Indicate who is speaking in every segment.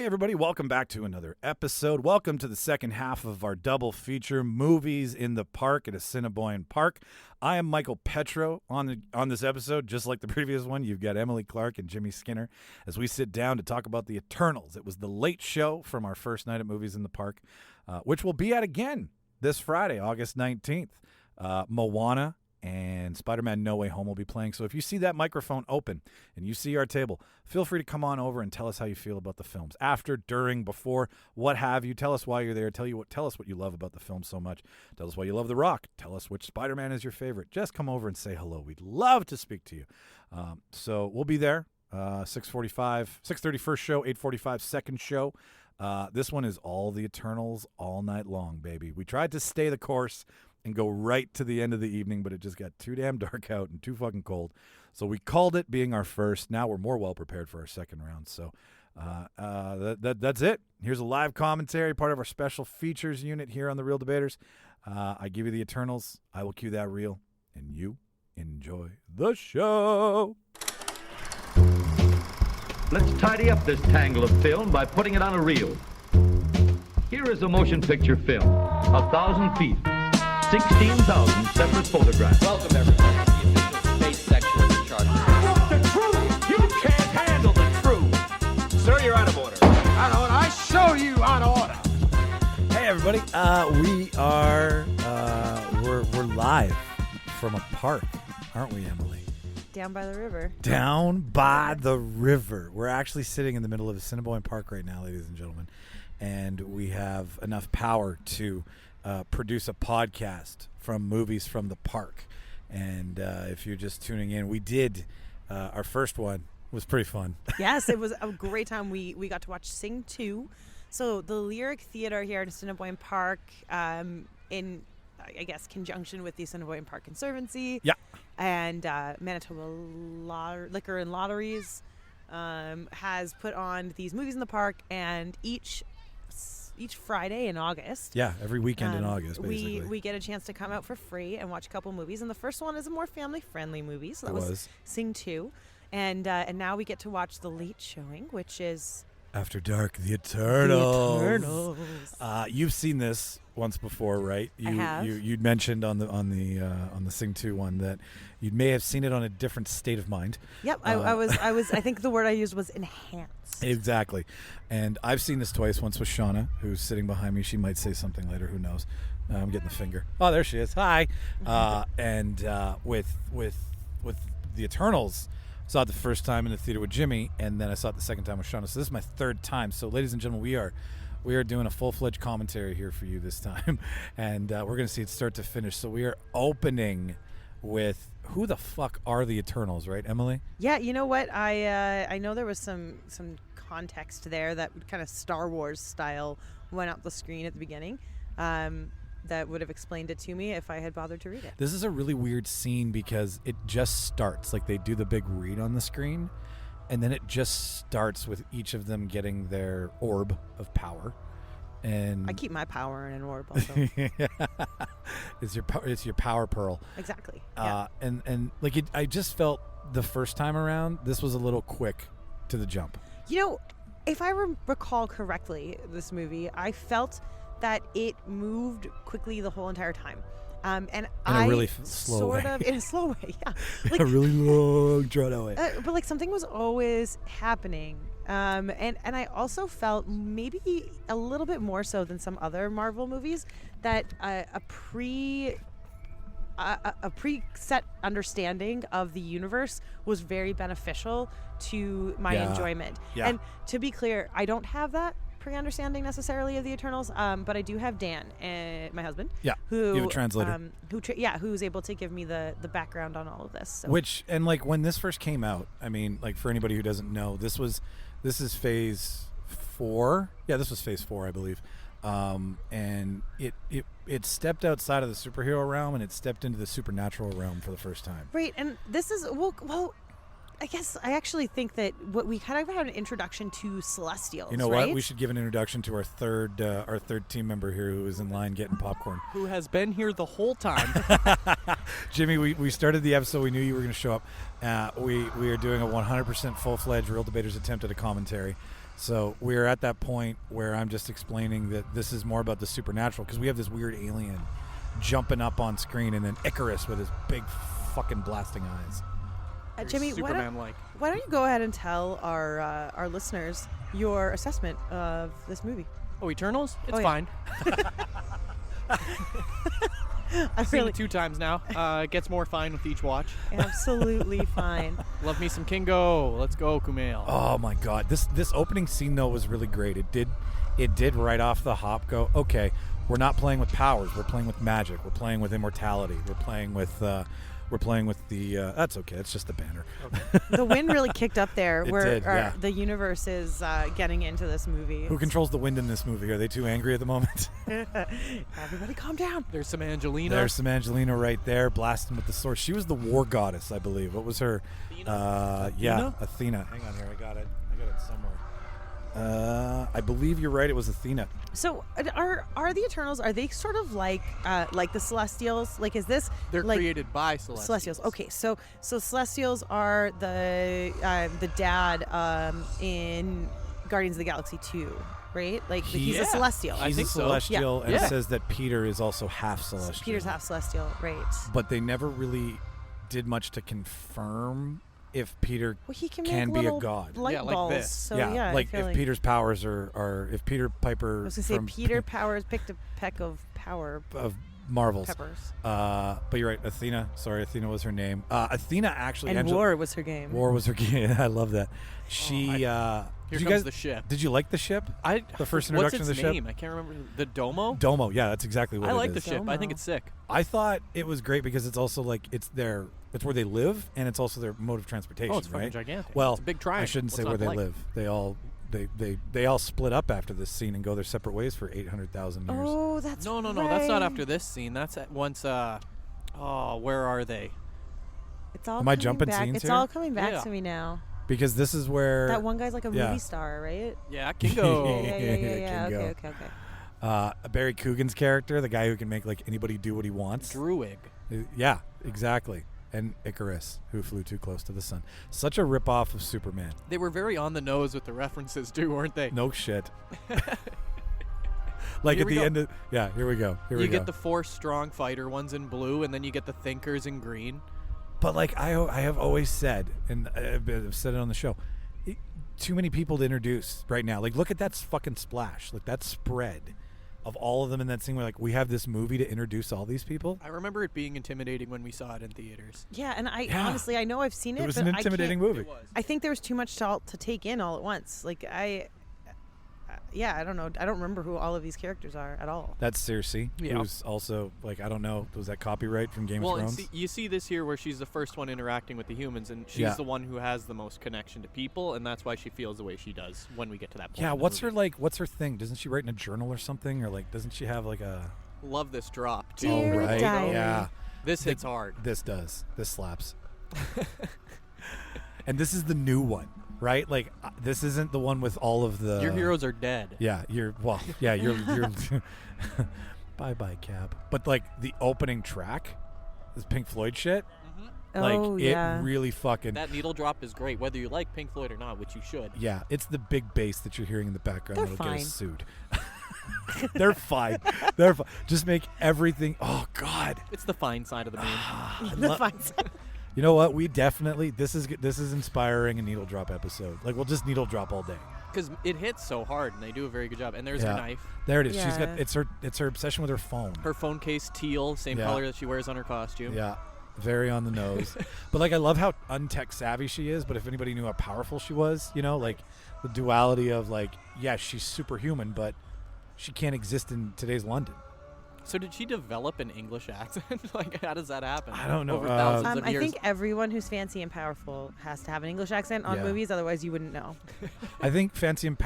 Speaker 1: Hey everybody, welcome back to another episode. Welcome to the second half of our double feature, Movies in the Park at Assiniboine Park. I am Michael Petrow. On this episode, just like the previous one, you've got Emily Clark and Jimmy Skinner as we sit down to talk about the Eternals. It was the late show from our first night at Movies in the Park, which we'll be at again this Friday, August 19th. Moana and Spiderman No Way Home will be playing. So if you see that microphone open and you see our table, feel free to come on over and tell us how you feel about the films. After, during, before, what have you. Tell us why you're there. Tell us what you love about the film so much. Tell us why you love The Rock. Tell us which Spider-Man is your favorite. Just come over and say hello. We'd love to speak to you. So we'll be there. 6:30 first show, 8:45 second show. This one is all the Eternals all night long, baby. We tried to stay the course and go right to the end of the evening, but it just got too damn dark out and too fucking cold. So we called it being our first. Now we're more well prepared for our second round. So that's it. Here's a live commentary, part of our special features unit here on The Real Debaters. I give you the Eternals. I will cue that reel, and you enjoy the show.
Speaker 2: Let's tidy up this tangle of film by putting it on a reel. Here is a motion picture film, 1,000 feet. 16,000 separate photographs.
Speaker 3: Welcome, everybody, to the official space section of the chart.
Speaker 2: The truth! You can't handle the truth!
Speaker 3: Sir, you're out of order.
Speaker 4: Out of order. I show you out of order.
Speaker 1: Hey everybody, we're live from a park, aren't we, Emily?
Speaker 5: Down by the river.
Speaker 1: Down by the river. We're actually sitting in the middle of Assiniboine Park right now, ladies and gentlemen, and we have enough power to produce a podcast from Movies from the Park. And if you're just tuning in, we did our first one. Was pretty fun.
Speaker 5: Yes, it was a great time. We got to watch Sing 2. So the Lyric Theater here at Assiniboine Park, in I guess conjunction with the Assiniboine Park Conservancy,
Speaker 1: Yeah.
Speaker 5: and Manitoba Liquor and Lotteries, has put on these Movies in the Park, and each Friday in August.
Speaker 1: Yeah, every weekend in August, basically.
Speaker 5: We get a chance to come out for free and watch a couple movies. And the first one is a more family-friendly movie. So that was Sing 2. And now we get to watch the late showing, which is
Speaker 1: After Dark, The Eternals.
Speaker 5: The Eternals.
Speaker 1: You've seen this once before, right?
Speaker 5: I have.
Speaker 1: You'd mentioned on the Sing 2 one that you may have seen it on a different state of mind.
Speaker 5: Yep, I was. I think the word I used was enhanced.
Speaker 1: Exactly. And I've seen this twice. Once with Shauna, who's sitting behind me. She might say something later. Who knows? I'm getting the finger. Oh, there she is. Hi. And with the Eternals, I saw it the first time in the theater with Jimmy, and then I saw it the second time with Shauna. So this is my third time. So, ladies and gentlemen, we are doing a full-fledged commentary here for you this time, and we're going to see it start to finish. So we are opening with who the fuck are the Eternals, right, Emily?
Speaker 5: Yeah, you know what? I know there was some context there that kind of Star Wars style went up the screen at the beginning. That would have explained it to me if I had bothered to read it.
Speaker 1: This is a really weird scene because it just starts. Like, they do the big read on the screen, and then it just starts with each of them getting their orb of power. And
Speaker 5: I keep my power in an orb also.
Speaker 1: It's your power pearl.
Speaker 5: Exactly. Yeah.
Speaker 1: And like I just felt the first time around this was a little quick to the jump.
Speaker 5: You know, if I recall correctly, this movie, I felt that it moved quickly the whole entire time. And
Speaker 1: in a really slow way.
Speaker 5: In a slow way, yeah. Like,
Speaker 1: a really long, drawn out way.
Speaker 5: But like something was always happening. And I also felt maybe a little bit more so than some other Marvel movies that a preset understanding of the universe was very beneficial to my enjoyment. Yeah. And to be clear, I don't have that pre-understanding necessarily of the Eternals, but I do have Dan, my husband.
Speaker 1: Yeah,
Speaker 5: who
Speaker 1: you have a translator.
Speaker 5: Who's able to give me the background on all of this. So.
Speaker 1: Which, and like when this first came out, I mean, like for anybody who doesn't know, this is phase 4. Yeah, this was phase 4, I believe. And it stepped outside of the superhero realm and it stepped into the supernatural realm for the first time.
Speaker 5: Right, and this is well. I guess I actually think that what we kind of had an introduction to Celestials.
Speaker 1: You know
Speaker 5: right?
Speaker 1: what? We should give an introduction to our third team member here who is in line getting popcorn.
Speaker 4: Who has been here the whole time.
Speaker 1: Jimmy, we started the episode. We knew you were going to show up. We are doing a 100% full-fledged Real Debaters attempt at a commentary. So we're at that point where I'm just explaining that this is more about the supernatural because we have this weird alien jumping up on screen and then Icarus with his big fucking blasting eyes.
Speaker 5: Jimmy,
Speaker 4: Superman-like.
Speaker 5: why don't you go ahead and tell our listeners your assessment of this movie?
Speaker 4: Oh, Eternals? It's
Speaker 5: Oh, yeah.
Speaker 4: fine.
Speaker 5: I'm
Speaker 4: Seen
Speaker 5: really
Speaker 4: it 2 times now. It gets more fine with each watch.
Speaker 5: absolutely fine.
Speaker 4: Love me some Kingo. Let's go, Kumail.
Speaker 1: Oh my god, this opening scene though was really great. It did right off the hop go, okay, we're not playing with powers, we're playing with magic, we're playing with immortality, we're playing with the that's okay, it's just the banner.
Speaker 5: The wind really kicked up there,
Speaker 1: It
Speaker 5: where
Speaker 1: did, yeah.
Speaker 5: the universe is getting into this movie.
Speaker 1: Who controls the wind in this movie? Are they too angry at the moment?
Speaker 5: Everybody, calm down.
Speaker 4: There's some Angelina.
Speaker 1: There's some Angelina right there blasting with the sword. She was the war goddess, I believe. What was her? Yeah, Athena. Hang on here, I got it somewhere. I believe you're right. It was Athena.
Speaker 5: So, are the Eternals? Are they sort of like the Celestials? Like, is this?
Speaker 4: They're
Speaker 5: like,
Speaker 4: created by Celestials.
Speaker 5: Okay, so Celestials are the dad in Guardians of the Galaxy 2, right? Like he's a Celestial.
Speaker 4: I
Speaker 1: He's
Speaker 4: think
Speaker 1: a
Speaker 4: so.
Speaker 1: celestial, and
Speaker 4: Yeah.
Speaker 1: it says that Peter is also half celestial.
Speaker 5: Peter's half Celestial, right?
Speaker 1: But they never really did much to confirm if Peter
Speaker 5: Well, he can
Speaker 1: can
Speaker 5: make
Speaker 1: be a
Speaker 5: little
Speaker 1: god.
Speaker 5: light
Speaker 4: Yeah, like
Speaker 5: balls.
Speaker 4: this.
Speaker 5: So
Speaker 1: like
Speaker 5: I feel
Speaker 1: if Peter's powers are if Peter Piper
Speaker 5: I was gonna say
Speaker 1: from
Speaker 5: Peter Powers picked a peck of power
Speaker 1: of Marvels.
Speaker 5: peppers,
Speaker 1: But you're right, Athena. Sorry, Athena was her name. Athena actually.
Speaker 5: and War was her game.
Speaker 1: War was her game. I love that. She.
Speaker 4: Here
Speaker 1: did you
Speaker 4: comes
Speaker 1: guys,
Speaker 4: the ship.
Speaker 1: Did you like the ship? The first
Speaker 4: What's
Speaker 1: introduction
Speaker 4: its
Speaker 1: of the ship?
Speaker 4: name? I can't remember. The Domo?
Speaker 1: Domo. Yeah, that's exactly what
Speaker 4: I
Speaker 1: it
Speaker 4: like the
Speaker 1: is.
Speaker 4: ship. I think
Speaker 5: Domo.
Speaker 4: it's sick.
Speaker 1: I thought it was great because it's also like it's where they live and it's also their mode of transportation.
Speaker 4: Oh, it's fucking
Speaker 1: right?
Speaker 4: gigantic.
Speaker 1: Well,
Speaker 4: It's a big triangle.
Speaker 1: I shouldn't say
Speaker 4: What's
Speaker 1: where
Speaker 4: not
Speaker 1: they
Speaker 4: like?
Speaker 1: live. They all split up after this scene and go their separate ways for 800,000 years.
Speaker 5: Oh, that's
Speaker 4: No.
Speaker 5: right.
Speaker 4: That's not after this scene. That's at once. Where are they?
Speaker 5: It's all
Speaker 1: Am I
Speaker 5: coming
Speaker 1: jumping
Speaker 5: back.
Speaker 1: scenes
Speaker 5: It's
Speaker 1: here?
Speaker 5: all coming back
Speaker 4: Yeah.
Speaker 5: to me now.
Speaker 1: Because this is where
Speaker 5: That one guy's like a
Speaker 1: yeah.
Speaker 5: movie star, right?
Speaker 4: Yeah, Kingo.
Speaker 5: Yeah.
Speaker 1: Kingo.
Speaker 5: Okay.
Speaker 1: Barry Coogan's character, the guy who can make like anybody do what he wants.
Speaker 4: Druig.
Speaker 1: Yeah, exactly. And Icarus, who flew too close to the sun. Such a ripoff of Superman.
Speaker 4: They were very on the nose with the references too, weren't they?
Speaker 1: No shit. Like
Speaker 4: Here
Speaker 1: at
Speaker 4: we
Speaker 1: the
Speaker 4: go.
Speaker 1: end of here we go. Here we
Speaker 4: You
Speaker 1: go.
Speaker 4: get the 4 strong fighter ones in blue, and then you get the thinkers in green.
Speaker 1: But like I have always said, and I've said it on the show, too many people to introduce right now. Like look at that fucking splash, like that spread of all of them in that scene. Where like we have this movie to introduce all these people.
Speaker 4: I remember it being intimidating when we saw it in theaters.
Speaker 5: Yeah, and I
Speaker 1: Yeah.
Speaker 5: honestly, I know I've seen it.
Speaker 1: It was
Speaker 5: but
Speaker 1: an
Speaker 5: I
Speaker 1: intimidating
Speaker 5: can't-
Speaker 1: movie.
Speaker 5: I think there was too much to take in all at once. Like I don't know. I don't remember who all of these characters are at all.
Speaker 1: That's Cersei,
Speaker 4: Yeah.
Speaker 1: who's also like I don't know, was that copyright from Game
Speaker 4: Well,
Speaker 1: of
Speaker 4: and
Speaker 1: Thrones?
Speaker 4: you see this here where she's the first one interacting with the humans, and she's
Speaker 1: Yeah.
Speaker 4: the one who has the most connection to people, and that's why she feels the way she does when we get to that point.
Speaker 1: Yeah,
Speaker 4: in the
Speaker 1: what's
Speaker 4: movie.
Speaker 1: what's her thing? Doesn't she write in a journal or something, or like doesn't she have like a?
Speaker 4: Love this drop, too.
Speaker 5: Dear
Speaker 1: Oh right,
Speaker 5: diary.
Speaker 1: yeah.
Speaker 4: This hits hard.
Speaker 1: This does. This slaps. And this is the new one, right? Like this isn't the one with all of the.
Speaker 4: Your heroes are dead.
Speaker 1: Yeah, you're bye Cap. But like the opening track, this Pink Floyd shit, like
Speaker 5: Oh, yeah.
Speaker 1: it really fucking.
Speaker 4: That needle drop is great, whether you like Pink Floyd or not, which you should.
Speaker 1: Yeah, it's the big bass that you're hearing in the background
Speaker 5: They're
Speaker 1: that'll get
Speaker 5: fine.
Speaker 1: us sued. They're fine. They're fine. Just make everything. Oh God.
Speaker 4: It's the fine side of the moon.
Speaker 5: The fine side.
Speaker 1: You know what? We definitely this is inspiring a needle drop episode. Like we'll just needle drop all day.
Speaker 4: Because it hits so hard, and they do a very good job. And there's
Speaker 1: Yeah.
Speaker 4: her knife.
Speaker 1: There it is. She's got
Speaker 5: Yeah.
Speaker 1: it's her obsession with her phone.
Speaker 4: Her phone case, teal, same
Speaker 1: Yeah.
Speaker 4: color that she wears on her costume.
Speaker 1: Yeah. Very on the nose. But like I love how untech savvy she is, but if anybody knew how powerful she was, you know, like the duality of like, yeah, she's superhuman, but she can't exist in today's London.
Speaker 4: So did she develop an English accent? Like, how does that happen?
Speaker 1: I don't know.
Speaker 4: Over thousands of
Speaker 5: I
Speaker 4: years.
Speaker 5: think everyone who's fancy and powerful has to have an English accent on
Speaker 1: Yeah.
Speaker 5: movies, otherwise you wouldn't know.
Speaker 1: I think fancy and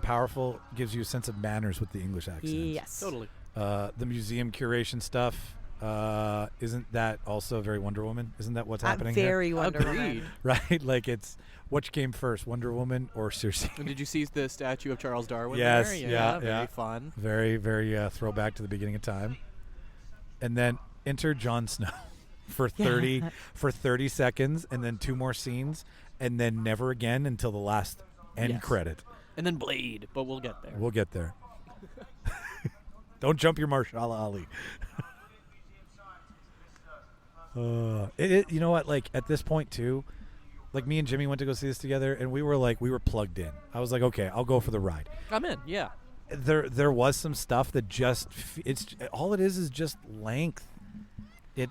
Speaker 1: powerful gives you a sense of manners with the English accent.
Speaker 5: Yes.
Speaker 4: Totally.
Speaker 1: The museum curation stuff, isn't that also very Wonder Woman? Isn't that what's happening here?
Speaker 5: Very Wonder
Speaker 4: Agreed.
Speaker 5: Woman.
Speaker 1: Right? Like it's which came first, Wonder Woman or Cersei?
Speaker 4: And did you see the statue of Charles Darwin
Speaker 1: Yes,
Speaker 4: there?
Speaker 1: yeah,
Speaker 4: Very
Speaker 1: yeah.
Speaker 4: fun.
Speaker 1: Very, very throwback to the beginning of time. And then enter Jon Snow for 30 seconds, and then 2 more scenes, and then never again until the last end
Speaker 4: Yes.
Speaker 1: credit.
Speaker 4: And then Blade, but we'll get there.
Speaker 1: We'll get there. Don't jump your Marshala Ali. You know what? Like at this point too, like me and Jimmy went to go see this together, and we were plugged in. I was like, okay, I'll go for the ride.
Speaker 4: I'm in. Yeah.
Speaker 1: There was some stuff that just it's all it is just length.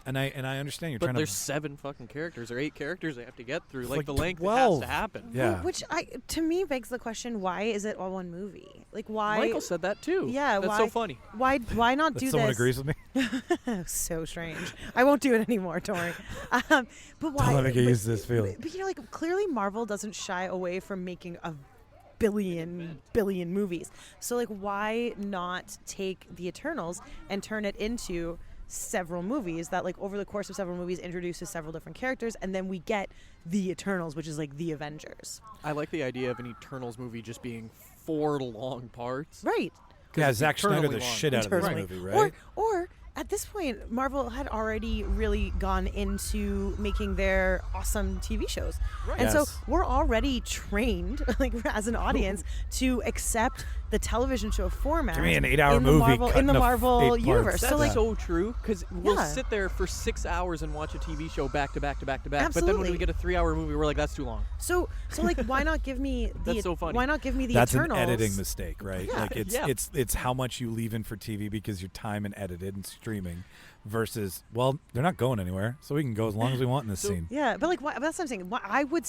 Speaker 1: And I understand you're
Speaker 4: but
Speaker 1: trying
Speaker 4: there's
Speaker 1: to.
Speaker 4: 7 fucking characters or 8 characters they have to get through.
Speaker 1: like
Speaker 4: the length
Speaker 1: 12.
Speaker 4: has to happen.
Speaker 1: Yeah.
Speaker 5: Which to me begs the question: why is it all one movie? Like why?
Speaker 4: Michael said that too.
Speaker 5: Yeah,
Speaker 4: that's
Speaker 5: why,
Speaker 4: so funny.
Speaker 5: Why not
Speaker 1: That
Speaker 5: do
Speaker 1: someone
Speaker 5: this?
Speaker 1: agrees with me.
Speaker 5: So strange. I won't do it anymore. Don't worry. But why?
Speaker 1: Don't let me get used to this feeling.
Speaker 5: But you know, like clearly Marvel doesn't shy away from making a billion movies. So like, why not take the Eternals and turn it into several movies that, like, over the course of several movies introduces several different characters, and then we get the Eternals, which is like the Avengers.
Speaker 4: I like the idea of an Eternals movie just being 4 long parts.
Speaker 5: Right.
Speaker 1: Yeah, Zack Snyder
Speaker 4: eternally
Speaker 1: the
Speaker 4: long.
Speaker 1: shit out of this
Speaker 5: Eternally.
Speaker 1: movie, right?
Speaker 5: Or at this point, Marvel had already really gone into making their awesome TV shows.
Speaker 4: Right.
Speaker 5: And so
Speaker 1: Yes.
Speaker 5: we're already trained, like as an audience, to accept the television show format.
Speaker 1: Give me an 8-hour
Speaker 5: in the
Speaker 1: movie
Speaker 5: Marvel,
Speaker 1: cut
Speaker 5: in the
Speaker 1: into
Speaker 5: Marvel
Speaker 1: 8 parts.
Speaker 5: universe.
Speaker 4: That's
Speaker 5: So like,
Speaker 4: so true, because we'll
Speaker 5: Yeah.
Speaker 4: sit there for 6 hours and watch a TV show back to back to back to back. But then when
Speaker 5: Absolutely.
Speaker 4: we get a 3-hour movie, we're like, that's too long.
Speaker 5: so like, why not give me the?
Speaker 4: That's so funny.
Speaker 5: Why not give me the
Speaker 1: That's
Speaker 5: Eternals?
Speaker 1: an editing mistake, right?
Speaker 5: Yeah.
Speaker 1: Like it's how much you leave in for TV because your time and edited and streaming versus, well, they're not going anywhere, so we can go as long as we want in this scene.
Speaker 5: Yeah, but like, that's what I'm saying. I would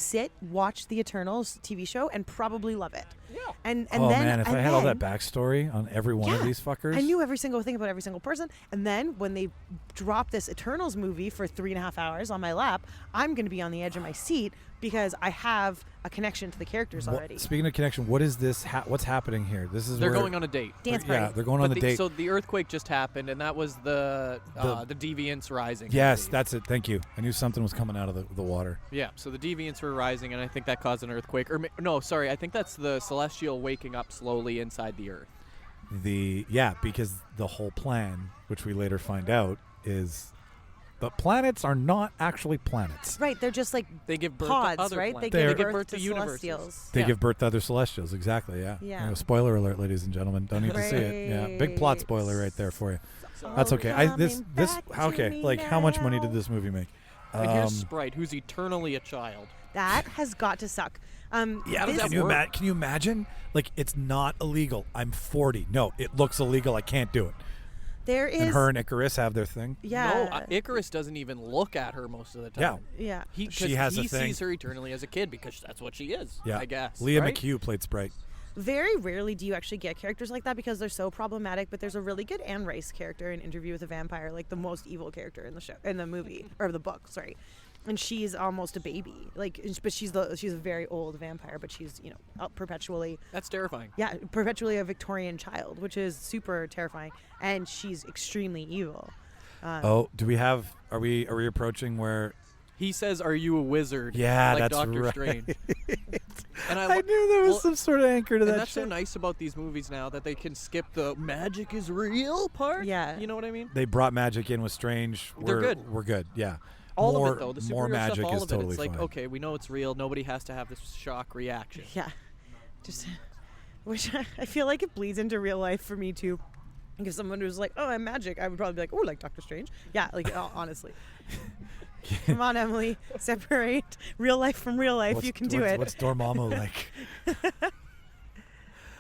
Speaker 5: watch the Eternals TV show, and probably love it.
Speaker 4: Yeah.
Speaker 5: And
Speaker 1: Oh
Speaker 5: then,
Speaker 1: man, if
Speaker 5: and
Speaker 1: I had all
Speaker 5: then-
Speaker 1: that backstory on every one of
Speaker 5: Yeah,
Speaker 1: these fuckers.
Speaker 5: I knew every single thing about every single person. And then when they drop this Eternals movie for 3.5 hours on my lap, I'm going to be on the edge of my seat because I have a connection to the characters already.
Speaker 1: Speaking of connection, what is this? What's happening here? This is
Speaker 4: They're
Speaker 1: where,
Speaker 4: going on a date.
Speaker 5: Dance
Speaker 1: Yeah,
Speaker 5: party.
Speaker 1: they're going on
Speaker 4: But
Speaker 1: the date.
Speaker 4: So the earthquake just happened, and that was the deviants rising. I
Speaker 1: Yes,
Speaker 4: believe.
Speaker 1: that's it. Thank you. I knew something was coming out of the water.
Speaker 4: Yeah, so the deviants were rising, and I think that caused an earthquake. Or no, sorry, I think that's the celestial waking up slowly inside the earth.
Speaker 1: Because the whole plan, which we later find out, is the planets are not actually planets.
Speaker 5: Right, they're just like
Speaker 4: They give birth
Speaker 5: pods,
Speaker 4: to other
Speaker 5: right?
Speaker 4: planets.
Speaker 5: They
Speaker 1: They're-
Speaker 5: give birth
Speaker 4: to
Speaker 5: to
Speaker 4: universes.
Speaker 5: celestials.
Speaker 1: They
Speaker 4: Yeah.
Speaker 1: give birth to other celestials. Exactly. Yeah.
Speaker 5: Yeah.
Speaker 1: You know, spoiler alert, ladies and gentlemen. Don't need to see it. Yeah. Big plot
Speaker 5: Right.
Speaker 1: spoiler right there for you.
Speaker 5: All
Speaker 1: That's okay.
Speaker 5: coming back to
Speaker 1: Okay.
Speaker 5: me
Speaker 1: Like, how much money
Speaker 5: now.
Speaker 1: did this movie make?
Speaker 4: And here's Sprite, who's eternally a child.
Speaker 5: That has got to suck.
Speaker 1: Yeah,
Speaker 5: this-
Speaker 4: that work?
Speaker 1: can you imagine? Like, it's not illegal. I'm 40. No, it looks illegal. I can't do it.
Speaker 5: there is.
Speaker 1: And her and Icarus have their thing.
Speaker 5: Yeah.
Speaker 4: No, Icarus doesn't even look at her most of the
Speaker 1: Yeah.
Speaker 4: time.
Speaker 5: Yeah.
Speaker 1: She has
Speaker 4: he
Speaker 1: a thing.
Speaker 4: sees her eternally as a kid because that's what she is.
Speaker 1: Yeah.
Speaker 4: I guess.
Speaker 1: Leah
Speaker 4: right?
Speaker 1: McHugh played Sprite.
Speaker 5: Very rarely do you actually get characters like that because they're so problematic. But there's a really good Anne Rice character in Interview with a Vampire, like the most evil character in the show, in the movie or the book. Sorry, and she's almost a baby. Like, but she's a very old vampire, but she's perpetually
Speaker 4: That's terrifying.
Speaker 5: perpetually a Victorian child, which is super terrifying, and she's extremely evil.
Speaker 1: Do we have? Are we approaching where?
Speaker 4: He says, "Are you a wizard?"
Speaker 1: Yeah,
Speaker 4: like
Speaker 1: that's
Speaker 4: Doctor
Speaker 1: right.
Speaker 4: Strange. And
Speaker 1: I knew there was some sort of anchor to
Speaker 4: And
Speaker 1: that
Speaker 4: that's so
Speaker 1: shit.
Speaker 4: nice about these movies now that they can skip the magic is real part.
Speaker 5: Yeah.
Speaker 4: You know what I mean?
Speaker 1: They brought magic in with Strange.
Speaker 4: They're good.
Speaker 1: We're good. Yeah.
Speaker 4: All
Speaker 1: more,
Speaker 4: of it though, the
Speaker 1: more
Speaker 4: superhero
Speaker 1: magic
Speaker 4: stuff, all
Speaker 1: is
Speaker 4: of it.
Speaker 1: totally
Speaker 4: It's like,
Speaker 1: fine.
Speaker 4: okay, we know it's real. Nobody has to have this shock reaction.
Speaker 5: Yeah, just which I feel like it bleeds into real life for me too. If someone was like, "Oh, I'm magic," I would probably be like, "Oh, like Doctor Strange." Yeah, like honestly. Come on, Emily, separate real life from real life. You can do it.
Speaker 1: What's Dormammu like?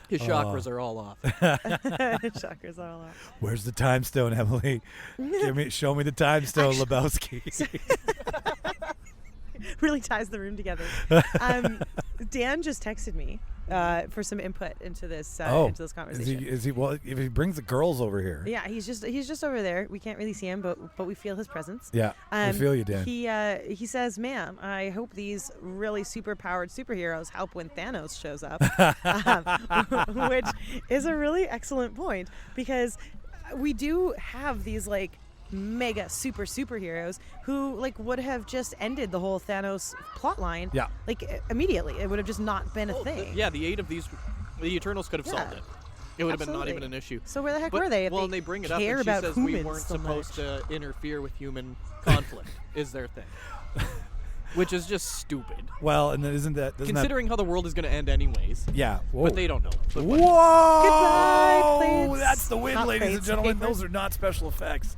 Speaker 4: His chakras are all off.
Speaker 5: Chakras all off.
Speaker 1: Where's the time stone, Emily? Show me the time stone, Lebowski.
Speaker 5: Really ties the room together. Dan just texted me for some input into this conversation.
Speaker 1: Is he? Well, if he brings the girls over here.
Speaker 5: Yeah, he's just over there. We can't really see him, but we feel his presence.
Speaker 1: Yeah, I feel you, Dan.
Speaker 5: He says, "Man, I hope these really super powered superheroes help when Thanos shows up," which is a really excellent point because we do have these like mega superheroes who like would have just ended the whole Thanos plotline.
Speaker 1: Yeah.
Speaker 5: Like immediately, it would have just not been a thing.
Speaker 4: The 8 of these, the Eternals could have solved it. It would have been not
Speaker 5: Absolutely.
Speaker 4: even an issue.
Speaker 5: So where the heck
Speaker 4: But,
Speaker 5: were they? If
Speaker 4: well,
Speaker 5: they
Speaker 4: and they bring it up,
Speaker 5: care
Speaker 4: and she
Speaker 5: about
Speaker 4: says we
Speaker 5: humans
Speaker 4: weren't
Speaker 5: so
Speaker 4: supposed
Speaker 5: much?
Speaker 4: to interfere with human conflict. Is their thing? which is just stupid.
Speaker 1: Well, and then doesn't
Speaker 4: Considering how the world is going to end anyways.
Speaker 1: Yeah. Whoa.
Speaker 4: But they don't know. But
Speaker 1: Whoa!
Speaker 5: Goodbye, plates.
Speaker 1: That's the wind,
Speaker 5: Not
Speaker 1: ladies and
Speaker 5: plates,
Speaker 1: gentlemen.
Speaker 5: paper.
Speaker 1: Those are not special effects.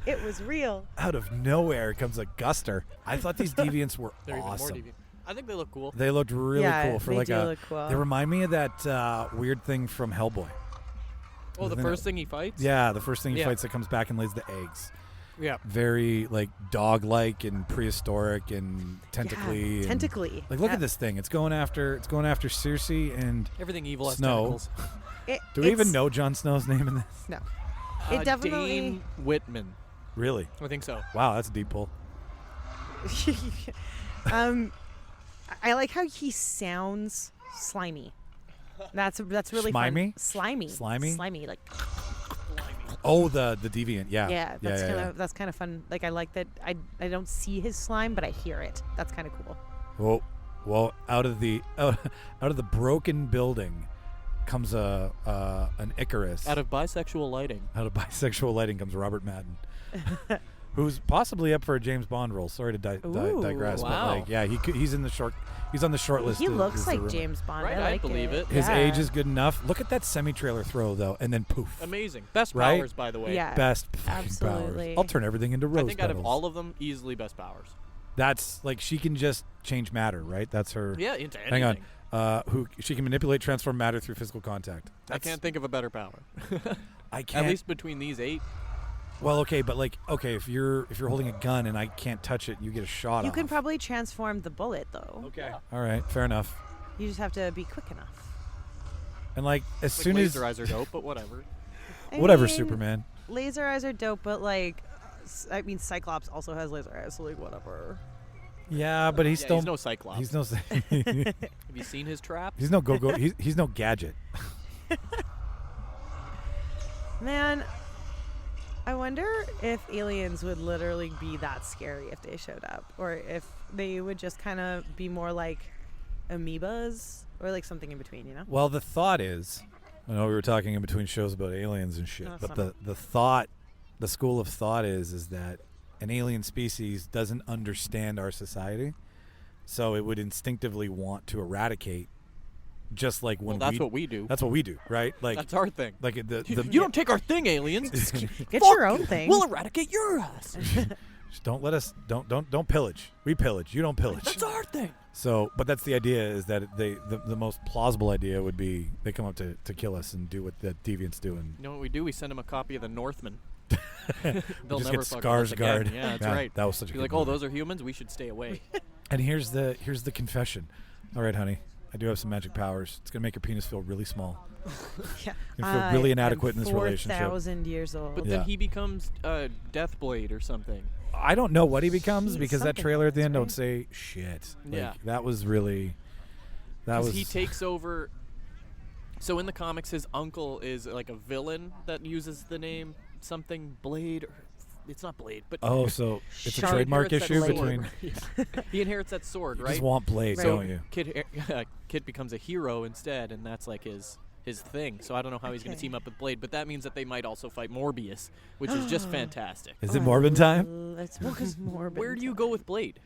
Speaker 5: It was real.
Speaker 1: Out of nowhere comes a guster. I thought these deviants were
Speaker 4: they're even more
Speaker 1: awesome.
Speaker 4: deviant. I think they look cool.
Speaker 1: They looked really
Speaker 5: Yeah,
Speaker 1: cool for
Speaker 5: they
Speaker 1: like
Speaker 5: do
Speaker 1: a.
Speaker 5: look cool.
Speaker 1: They remind me of that weird thing from Hellboy.
Speaker 4: Oh, the
Speaker 1: thing
Speaker 4: first thing he fights?
Speaker 1: Yeah, the first thing he
Speaker 4: Yeah.
Speaker 1: fights that comes back and lays the eggs.
Speaker 4: Yeah.
Speaker 1: Very like dog-like and prehistoric and tentacly.
Speaker 5: Yeah,
Speaker 1: and-
Speaker 5: tentacly.
Speaker 1: Like look at this thing. It's going after Circe and
Speaker 4: Everything evil has
Speaker 1: Snow.
Speaker 4: tentacles.
Speaker 1: Do we even
Speaker 5: It's-
Speaker 1: know Jon Snow's name in this?
Speaker 5: No. It definitely.
Speaker 4: Dane Whitman.
Speaker 1: Really?
Speaker 4: I think so.
Speaker 1: Wow, that's a deep pull.
Speaker 5: I like how he sounds slimy. That's really
Speaker 1: Schmimy?
Speaker 5: fun. Slimy.
Speaker 1: Slimy?
Speaker 5: Slimy. Like
Speaker 1: Oh, the deviant. Yeah.
Speaker 5: yeah, that's
Speaker 1: yeah.
Speaker 5: that's kind of fun. Like I like that. I don't see his slime, but I hear it. That's kind of cool.
Speaker 1: Whoa, well, out of the broken building comes an Icarus.
Speaker 4: Out of bisexual lighting.
Speaker 1: Out of bisexual lighting comes Robert Madden, who's possibly up for a James Bond role. Sorry to digress,
Speaker 4: wow.
Speaker 1: but like, yeah, he's in the short. He's on the short list.
Speaker 5: He looks
Speaker 1: is the
Speaker 5: like
Speaker 1: rumor.
Speaker 5: James Bond.
Speaker 4: Right,
Speaker 5: I
Speaker 4: I
Speaker 5: like
Speaker 4: believe it.
Speaker 1: His
Speaker 5: Yeah.
Speaker 1: age is good enough. Look at that semi-trailer throw though, and then poof.
Speaker 4: Amazing. Best
Speaker 1: Right?
Speaker 4: powers, by the way.
Speaker 5: Yeah.
Speaker 1: Best fucking
Speaker 5: Absolutely.
Speaker 1: powers. I'll turn everything into rose
Speaker 4: I think out of
Speaker 1: petals.
Speaker 4: all of them, easily best powers.
Speaker 1: That's like she can just change matter, right? That's her.
Speaker 4: Yeah, into anything.
Speaker 1: Hang on. Who she can manipulate, transform matter through physical contact.
Speaker 4: I can't think of a better power.
Speaker 1: I can't.
Speaker 4: At least between these 8.
Speaker 1: Well, okay, but like, okay, if you're holding a gun and I can't touch it, you get a shot.
Speaker 5: You
Speaker 1: off.
Speaker 5: can probably transform the bullet though.
Speaker 1: Okay. All right. Fair enough.
Speaker 5: You just have to be quick enough.
Speaker 1: And like, as
Speaker 4: Like
Speaker 1: soon as
Speaker 4: laser eyes are dope, but whatever.
Speaker 5: I
Speaker 1: whatever,
Speaker 5: mean,
Speaker 1: Superman.
Speaker 5: Laser eyes are dope, but like, I mean, Cyclops also has laser eyes, so like whatever.
Speaker 1: Yeah, but he's
Speaker 4: Yeah,
Speaker 1: still.
Speaker 4: he's no Cyclops.
Speaker 1: He's no.
Speaker 4: Have you seen his trap?
Speaker 1: he's no go. He's no gadget.
Speaker 5: Man, I wonder if aliens would literally be that scary if they showed up, or if they would just kind of be more like amoebas, or like something in between, you know?
Speaker 1: Well, the thought is, I know we were talking in between shows about aliens and shit,
Speaker 5: No, it's
Speaker 1: but
Speaker 5: not.
Speaker 1: the thought, the school of thought is that an alien species doesn't understand our society, so it would instinctively want to eradicate, just like when
Speaker 4: Well, that's what we do.
Speaker 1: That's what we do, right? Like
Speaker 4: That's our thing.
Speaker 1: like the
Speaker 4: You don't take our thing, aliens.
Speaker 5: Get your own thing.
Speaker 4: We'll eradicate your ass.
Speaker 1: just don't let us don't pillage. We pillage. You don't pillage.
Speaker 4: That's our thing.
Speaker 1: So, but that's the idea, is that the most plausible idea would be they come up to kill us and do what the deviants do, and
Speaker 4: You know what we do? We send them a copy of the Northman.
Speaker 1: we
Speaker 4: They'll
Speaker 1: just
Speaker 4: never
Speaker 1: get
Speaker 4: fuck with us again.
Speaker 1: Skarsgård.
Speaker 4: Yeah, that's
Speaker 1: Man,
Speaker 4: right.
Speaker 1: That was such a
Speaker 4: Be
Speaker 1: good
Speaker 4: like, oh,
Speaker 1: movie.
Speaker 4: those are humans. We should stay away.
Speaker 1: And here's the confession. All right, honey, I do have some magic powers. It's gonna make your penis feel really small.
Speaker 5: Yeah.
Speaker 1: You feel really inadequate in this relationship.
Speaker 5: 4,000 years old.
Speaker 4: But
Speaker 1: Yeah.
Speaker 4: then he becomes Deathblade or something.
Speaker 1: I don't know what he becomes
Speaker 5: He's
Speaker 1: because that
Speaker 5: something
Speaker 1: trailer at the
Speaker 5: else,
Speaker 1: end don't
Speaker 5: right?
Speaker 1: say shit. Like,
Speaker 4: Yeah.
Speaker 1: that was really. That
Speaker 4: Because
Speaker 1: was.
Speaker 4: he takes over. So in the comics, his uncle is like a villain that uses the name something Blade. Or, it's not Blade, but
Speaker 1: Oh, so it's a
Speaker 5: Shark
Speaker 1: trademark
Speaker 4: inherits that
Speaker 1: issue
Speaker 4: sword.
Speaker 1: between.
Speaker 4: He inherits that sword,
Speaker 1: You
Speaker 4: right?
Speaker 1: just want blades,
Speaker 5: Right.
Speaker 1: don't you?
Speaker 4: Kid becomes a hero instead, and that's like his thing. So I don't know how he's going to
Speaker 5: Okay.
Speaker 4: team up with Blade, but that means that they might also fight Morbius, which is just fantastic.
Speaker 1: Is it Morbin time?
Speaker 5: Let's Morbin.
Speaker 4: Where do you go with Blade?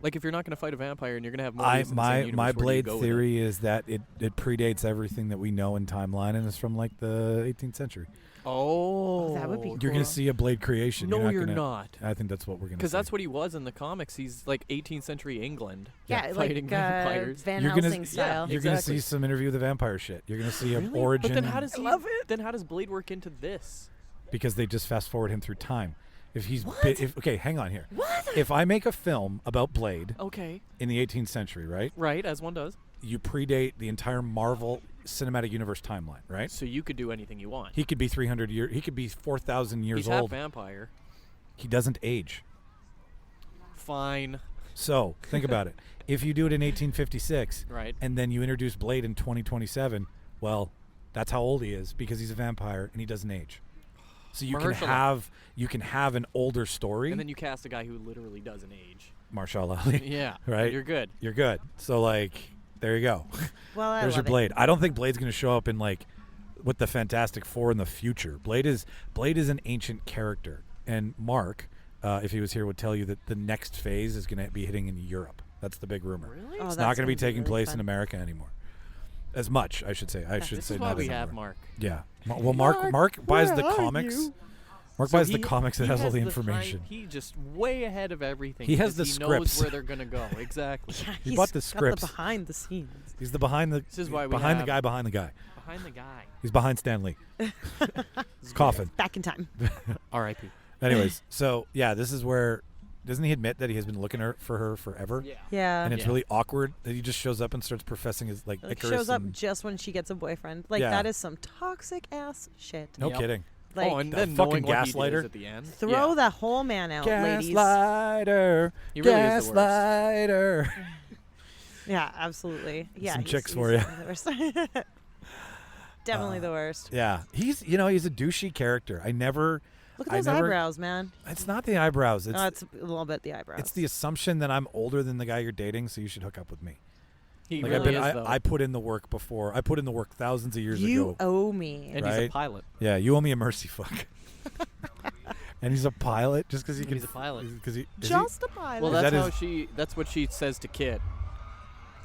Speaker 4: Like if you're not going to fight a vampire and you're going to have Morbius
Speaker 1: I
Speaker 4: in the same
Speaker 1: my
Speaker 4: universe,
Speaker 1: my
Speaker 4: where do you
Speaker 1: blade
Speaker 4: go with
Speaker 1: theory is that it predates everything that we know in timeline and is from like the 18th century.
Speaker 4: it? Oh,
Speaker 5: that would be
Speaker 1: You're
Speaker 5: Cool.
Speaker 1: gonna see a blade creation.
Speaker 4: No, you're
Speaker 1: gonna-
Speaker 4: not.
Speaker 1: I think that's what we're gonna.
Speaker 4: Because
Speaker 1: see.
Speaker 4: that's what he was in the comics. He's like 18th century England.
Speaker 5: Yeah,
Speaker 4: fighting
Speaker 5: like
Speaker 4: vampires.
Speaker 5: Van
Speaker 1: You're gonna-
Speaker 5: Helsing style.
Speaker 1: You're gonna
Speaker 4: exactly.
Speaker 1: see some interview with the vampire shit. You're gonna see an
Speaker 4: Really?
Speaker 1: origin.
Speaker 4: But then how does
Speaker 5: I
Speaker 4: he?
Speaker 5: love it.
Speaker 4: Then how does Blade work into this?
Speaker 1: Because they just fast forward him through time. If he's okay, hang on here. What? If I make a film about Blade
Speaker 4: Okay,
Speaker 1: in the 18th century, right?
Speaker 4: right, as one does.
Speaker 1: You predate the entire Marvel Cinematic Universe timeline, right?
Speaker 4: So you could do anything you want.
Speaker 1: He could be 300 years. He could be 4,000 years
Speaker 4: He's half
Speaker 1: old.
Speaker 4: vampire.
Speaker 1: He doesn't age.
Speaker 4: Fine.
Speaker 1: So think about it. If you do it in 1856,
Speaker 4: Right.
Speaker 1: and then you introduce Blade in 2027, well, that's how old he is because he's a vampire and he doesn't age. So you can
Speaker 4: Mahershala.
Speaker 1: have an older story.
Speaker 4: And then you cast a guy who literally doesn't age.
Speaker 1: Marshall Ali.
Speaker 4: Yeah.
Speaker 1: Right?
Speaker 4: You're good.
Speaker 1: You're good. So like, there you go.
Speaker 5: Well, I
Speaker 1: There's your
Speaker 5: love it.
Speaker 1: Blade. I don't think Blade's going to show up in like with the Fantastic Four in the future. Blade is an ancient character, and Mark, if he was here, would tell you that the next phase is going to be hitting in Europe. That's the big rumor.
Speaker 4: Really?
Speaker 5: Oh,
Speaker 1: It's
Speaker 5: that's
Speaker 1: not going to be
Speaker 5: gonna
Speaker 1: taking
Speaker 5: really
Speaker 1: place
Speaker 5: fun.
Speaker 1: in America anymore. As much, I should say. I should
Speaker 4: This
Speaker 1: say
Speaker 4: is why
Speaker 1: not
Speaker 4: we
Speaker 1: as
Speaker 4: have
Speaker 1: anymore.
Speaker 4: Mark.
Speaker 1: Yeah. Well, Mark buys the
Speaker 5: where are
Speaker 1: comics.
Speaker 5: you?
Speaker 1: Mark
Speaker 4: So
Speaker 1: buys the
Speaker 4: he-
Speaker 1: comics that
Speaker 4: he
Speaker 1: has all the
Speaker 4: time-
Speaker 1: information.
Speaker 4: he just way ahead of everything.
Speaker 1: He has
Speaker 4: because
Speaker 1: the
Speaker 4: he knows
Speaker 1: scripts.
Speaker 4: where they're gonna go. Exactly.
Speaker 5: Yeah,
Speaker 1: He
Speaker 5: he's
Speaker 1: bought the
Speaker 5: got
Speaker 1: scripts.
Speaker 5: the behind the scenes.
Speaker 1: He's the behind the
Speaker 4: This is why we
Speaker 1: behind the
Speaker 4: have-
Speaker 1: guy behind the guy.
Speaker 4: Behind the guy.
Speaker 1: He's behind Stanley. Coffin.
Speaker 5: Back in time.
Speaker 4: R.I.P.
Speaker 1: Anyways, so yeah, this is where doesn't he admit that he has been looking for her forever?
Speaker 4: Yeah.
Speaker 5: Yeah.
Speaker 1: And it's
Speaker 4: Yeah.
Speaker 1: really awkward that he just shows up and starts professing his
Speaker 5: Like,
Speaker 1: Icarus
Speaker 5: shows up
Speaker 1: and-
Speaker 5: just when she gets a boyfriend. Like
Speaker 1: Yeah.
Speaker 5: that is some toxic ass shit.
Speaker 1: no
Speaker 4: Yep.
Speaker 1: kidding.
Speaker 5: Like
Speaker 4: and
Speaker 1: the
Speaker 4: then
Speaker 1: fucking
Speaker 4: knowing what he
Speaker 1: gaslighter.
Speaker 4: does at the end.
Speaker 5: throw
Speaker 4: yeah.
Speaker 5: that whole man out, ladies.
Speaker 1: Gaslighter.
Speaker 4: He really is the worst.
Speaker 1: Gaslighter.
Speaker 5: Yeah, absolutely. Yeah,
Speaker 1: Some
Speaker 5: he's-
Speaker 1: chicks
Speaker 5: he's
Speaker 1: for ya.
Speaker 5: definitely the worst. Definitely the worst.
Speaker 1: Yeah, he's a douchey character.
Speaker 5: Look at those
Speaker 1: I never-
Speaker 5: eyebrows, man.
Speaker 1: It's not the eyebrows.
Speaker 5: Oh, it's a little bit the eyebrows.
Speaker 1: It's the assumption that I'm older than the guy you're dating, so you should hook up with me.
Speaker 4: He
Speaker 1: Like
Speaker 4: really is, though.
Speaker 1: I put in the work before. I put in the work thousands of years
Speaker 5: you
Speaker 1: ago.
Speaker 5: owe me.
Speaker 4: and he's a
Speaker 1: right?
Speaker 4: pilot.
Speaker 1: Yeah, you owe me a mercy fuck. And he's a pilot just because he can.
Speaker 4: He's a pilot.
Speaker 1: Because he is
Speaker 5: Just a pilot.
Speaker 4: Well,
Speaker 1: Is
Speaker 4: that's
Speaker 1: that
Speaker 4: how
Speaker 1: his-
Speaker 4: she. That's what she says to Kit.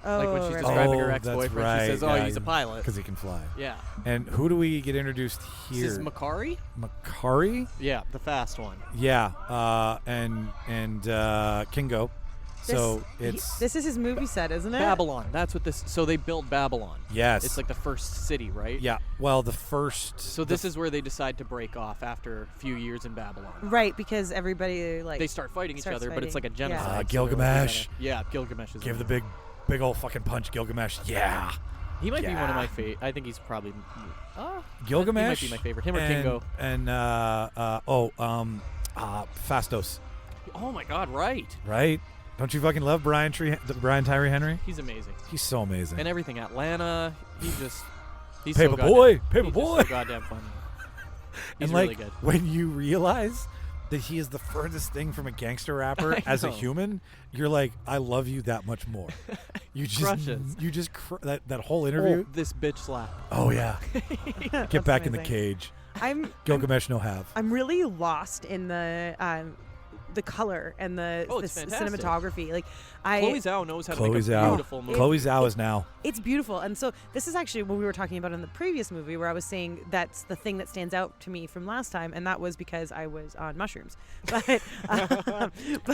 Speaker 5: oh,
Speaker 4: Like when she's
Speaker 5: right.
Speaker 4: describing her
Speaker 1: that's
Speaker 4: ex-boyfriend,
Speaker 1: right.
Speaker 4: she says, "Oh,
Speaker 1: Yeah,
Speaker 4: he's a pilot."
Speaker 1: because he can fly.
Speaker 4: Yeah.
Speaker 1: And who do we get introduced
Speaker 4: This
Speaker 1: here?
Speaker 4: is Makari.
Speaker 1: Makari?
Speaker 4: Yeah, the fast one.
Speaker 1: Yeah, and Kingo. So it's
Speaker 5: this is his movie set, isn't it?
Speaker 4: Babylon. That's what this. So they built Babylon.
Speaker 1: yes.
Speaker 4: It's like the first city, right?
Speaker 1: yeah. Well, the first.
Speaker 4: So this is where they decide to break off after a few years in Babylon.
Speaker 5: Right, because everybody like
Speaker 4: They start fighting each
Speaker 5: starts
Speaker 4: other, but it's like a
Speaker 5: fighting. Yeah.
Speaker 4: genocide. so they're like,
Speaker 1: Gilgamesh.
Speaker 4: we gotta- Yeah, Gilgamesh is.
Speaker 1: Give
Speaker 4: in
Speaker 1: the
Speaker 4: it.
Speaker 1: big old fucking punch, Gilgamesh. Yeah.
Speaker 4: He might be one of
Speaker 1: Yeah.
Speaker 4: my favorite. I think he's probably.
Speaker 1: Gilgamesh.
Speaker 4: He might be my favorite. Him or
Speaker 1: and,
Speaker 4: Kingo.
Speaker 1: And Fastos.
Speaker 4: Oh my God! Right.
Speaker 1: Right? Don't you fucking love Brian Tyree Henry?
Speaker 4: He's amazing.
Speaker 1: He's so amazing.
Speaker 4: And everything. Atlanta. He's
Speaker 1: Paper
Speaker 4: so
Speaker 1: boy,
Speaker 4: goddamn-
Speaker 1: paper
Speaker 4: he's
Speaker 1: boy.
Speaker 4: Just so goddamn funny. He's
Speaker 1: and like
Speaker 4: really good.
Speaker 1: when you realize that he is the furthest thing from a gangster rapper
Speaker 4: I
Speaker 1: as a
Speaker 4: know.
Speaker 1: human, you're like, I love you that much more. You just
Speaker 4: Crushes.
Speaker 1: you just that whole interview.
Speaker 4: Oh, this bitch slap.
Speaker 1: Oh, yeah. Get back in the
Speaker 5: amazing.
Speaker 1: cage.
Speaker 5: I'm
Speaker 1: Gilgamesh no have.
Speaker 5: I'm really lost in the color and the
Speaker 4: Oh, it's fantastic.
Speaker 5: cinematography. Like
Speaker 4: Chloe Zhao knows how to
Speaker 1: Chloe
Speaker 4: make a
Speaker 1: Zhao.
Speaker 4: beautiful movie.
Speaker 1: Chloe Zhao is now.
Speaker 5: it's beautiful. And so this is actually what we were talking about in the previous movie where I was saying that's the thing that stands out to me from last time, and that was because I was on mushrooms. But,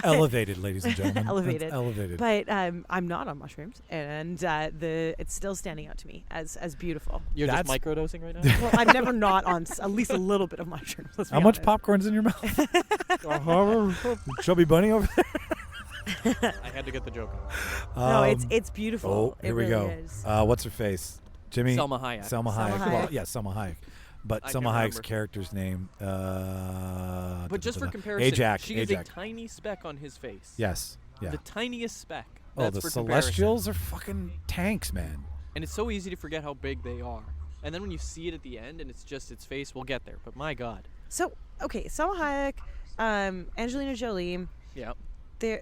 Speaker 1: Elevated, ladies and gentlemen. That's
Speaker 5: elevated.
Speaker 1: elevated.
Speaker 5: But I'm not on mushrooms, and it's still standing out to me as beautiful.
Speaker 4: You're just
Speaker 1: That's-
Speaker 4: microdosing right now.
Speaker 5: Well, I'm never not on at least a little bit of mushrooms. Let's be
Speaker 1: How much
Speaker 5: honest.
Speaker 1: popcorn's in your mouth? Chubby bunny over there?
Speaker 4: I had to get the joke.
Speaker 5: No,
Speaker 1: Um,
Speaker 5: it's beautiful.
Speaker 1: Oh,
Speaker 5: It
Speaker 1: here we
Speaker 5: really
Speaker 1: go.
Speaker 5: is.
Speaker 1: What's her face? Jimmy.
Speaker 4: Selma Hayek.
Speaker 1: Selma
Speaker 5: Selma
Speaker 1: Hayek. Well,
Speaker 5: Hayek.
Speaker 1: yeah, Selma Hayek. But
Speaker 4: I
Speaker 1: Selma
Speaker 4: can't
Speaker 1: Hayek's
Speaker 4: remember.
Speaker 1: character's name.
Speaker 4: But just for comparison,
Speaker 1: Ajax.
Speaker 4: she is
Speaker 1: Ajax.
Speaker 4: a tiny speck on his face.
Speaker 1: Yes. Yeah.
Speaker 4: The tiniest speck.
Speaker 1: Oh,
Speaker 4: That's
Speaker 1: the
Speaker 4: for comparison.
Speaker 1: Celestials are fucking tanks, man.
Speaker 4: And it's so easy to forget how big they are. And then when you see it at the end and it's just its face, we'll get there. But my God.
Speaker 5: So okay, Selma Hayek, Angelina Jolie.
Speaker 4: Yeah.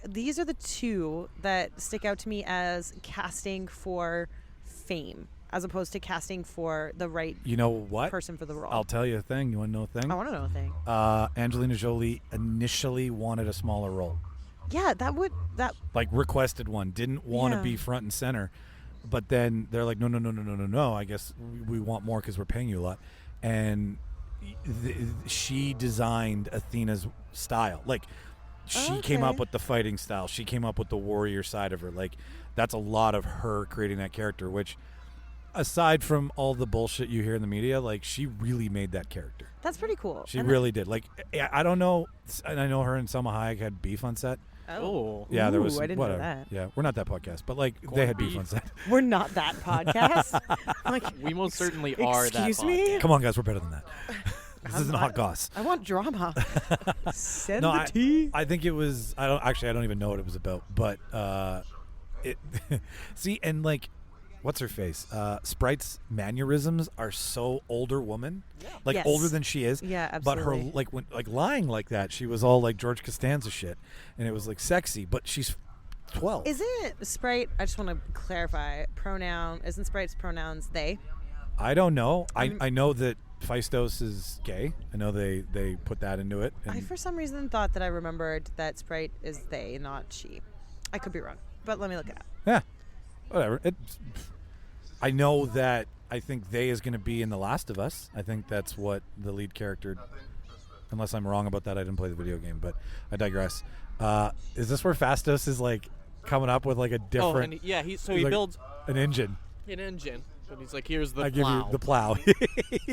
Speaker 5: These are the two that stick out to me as casting for fame, as opposed to casting for the right
Speaker 1: You know what?
Speaker 5: person for the role.
Speaker 1: I'll tell you a thing. You want to know a thing?
Speaker 5: I want to know a thing.
Speaker 1: Angelina Jolie initially wanted a smaller role.
Speaker 5: Yeah,
Speaker 1: Like requested one. Didn't want to
Speaker 5: Yeah.
Speaker 1: be front and center. But then they're like, no. I guess we want more because we're paying you a lot. And she designed Athena's style. Like, she came up
Speaker 5: Okay.
Speaker 1: with the fighting style. She came up with the warrior side of her. Like, that's a lot of her creating that character, which, aside from all the bullshit you hear in the media, like, she really made that character.
Speaker 5: that's pretty cool.
Speaker 1: She
Speaker 5: And
Speaker 1: really did. Like, I don't know. And I know her and Selma Hayek had beef on set.
Speaker 4: Oh.
Speaker 1: Yeah, there
Speaker 5: Ooh,
Speaker 1: was
Speaker 5: I didn't know
Speaker 1: whatever.
Speaker 5: that.
Speaker 1: Yeah, we're not that podcast, but like they
Speaker 4: Corned
Speaker 1: had beef
Speaker 4: beef.
Speaker 1: on set.
Speaker 5: We're not that podcast. Like,
Speaker 4: We most certainly are that.
Speaker 5: excuse me.
Speaker 1: Come on, guys, we're better than that. This isn't hot goss.
Speaker 5: I want drama. Send
Speaker 1: No,
Speaker 5: the tea.
Speaker 1: I think it was. I don't even know what it was about. But it. See, and like, what's her face? Sprite's mannerisms are so older woman, like
Speaker 5: Yes.
Speaker 1: older than she is.
Speaker 5: Yeah,
Speaker 1: But her
Speaker 5: absolutely.
Speaker 1: like when lying like that, she was all like George Costanza shit, and it was like sexy. But she's 12.
Speaker 5: Isn't Sprite? I just want to clarify. Pronoun isn't Sprite's pronouns they?
Speaker 1: I don't know. I know that Phaistos is gay. I know they put that into it.
Speaker 5: I, for some reason, thought that I remembered that Sprite is they, not she. I could be wrong, but let me look it up.
Speaker 1: Yeah, whatever. I know that I think they is going to be in The Last of Us. I think that's what the lead character, unless I'm wrong about that. I didn't play the video game, but I digress. Is this where Phastos is like coming up with like a different...
Speaker 4: Oh, and he
Speaker 1: like
Speaker 4: builds
Speaker 1: an engine.
Speaker 4: an engine. And he's like, here's the
Speaker 1: I
Speaker 4: plow.
Speaker 1: give you the plow.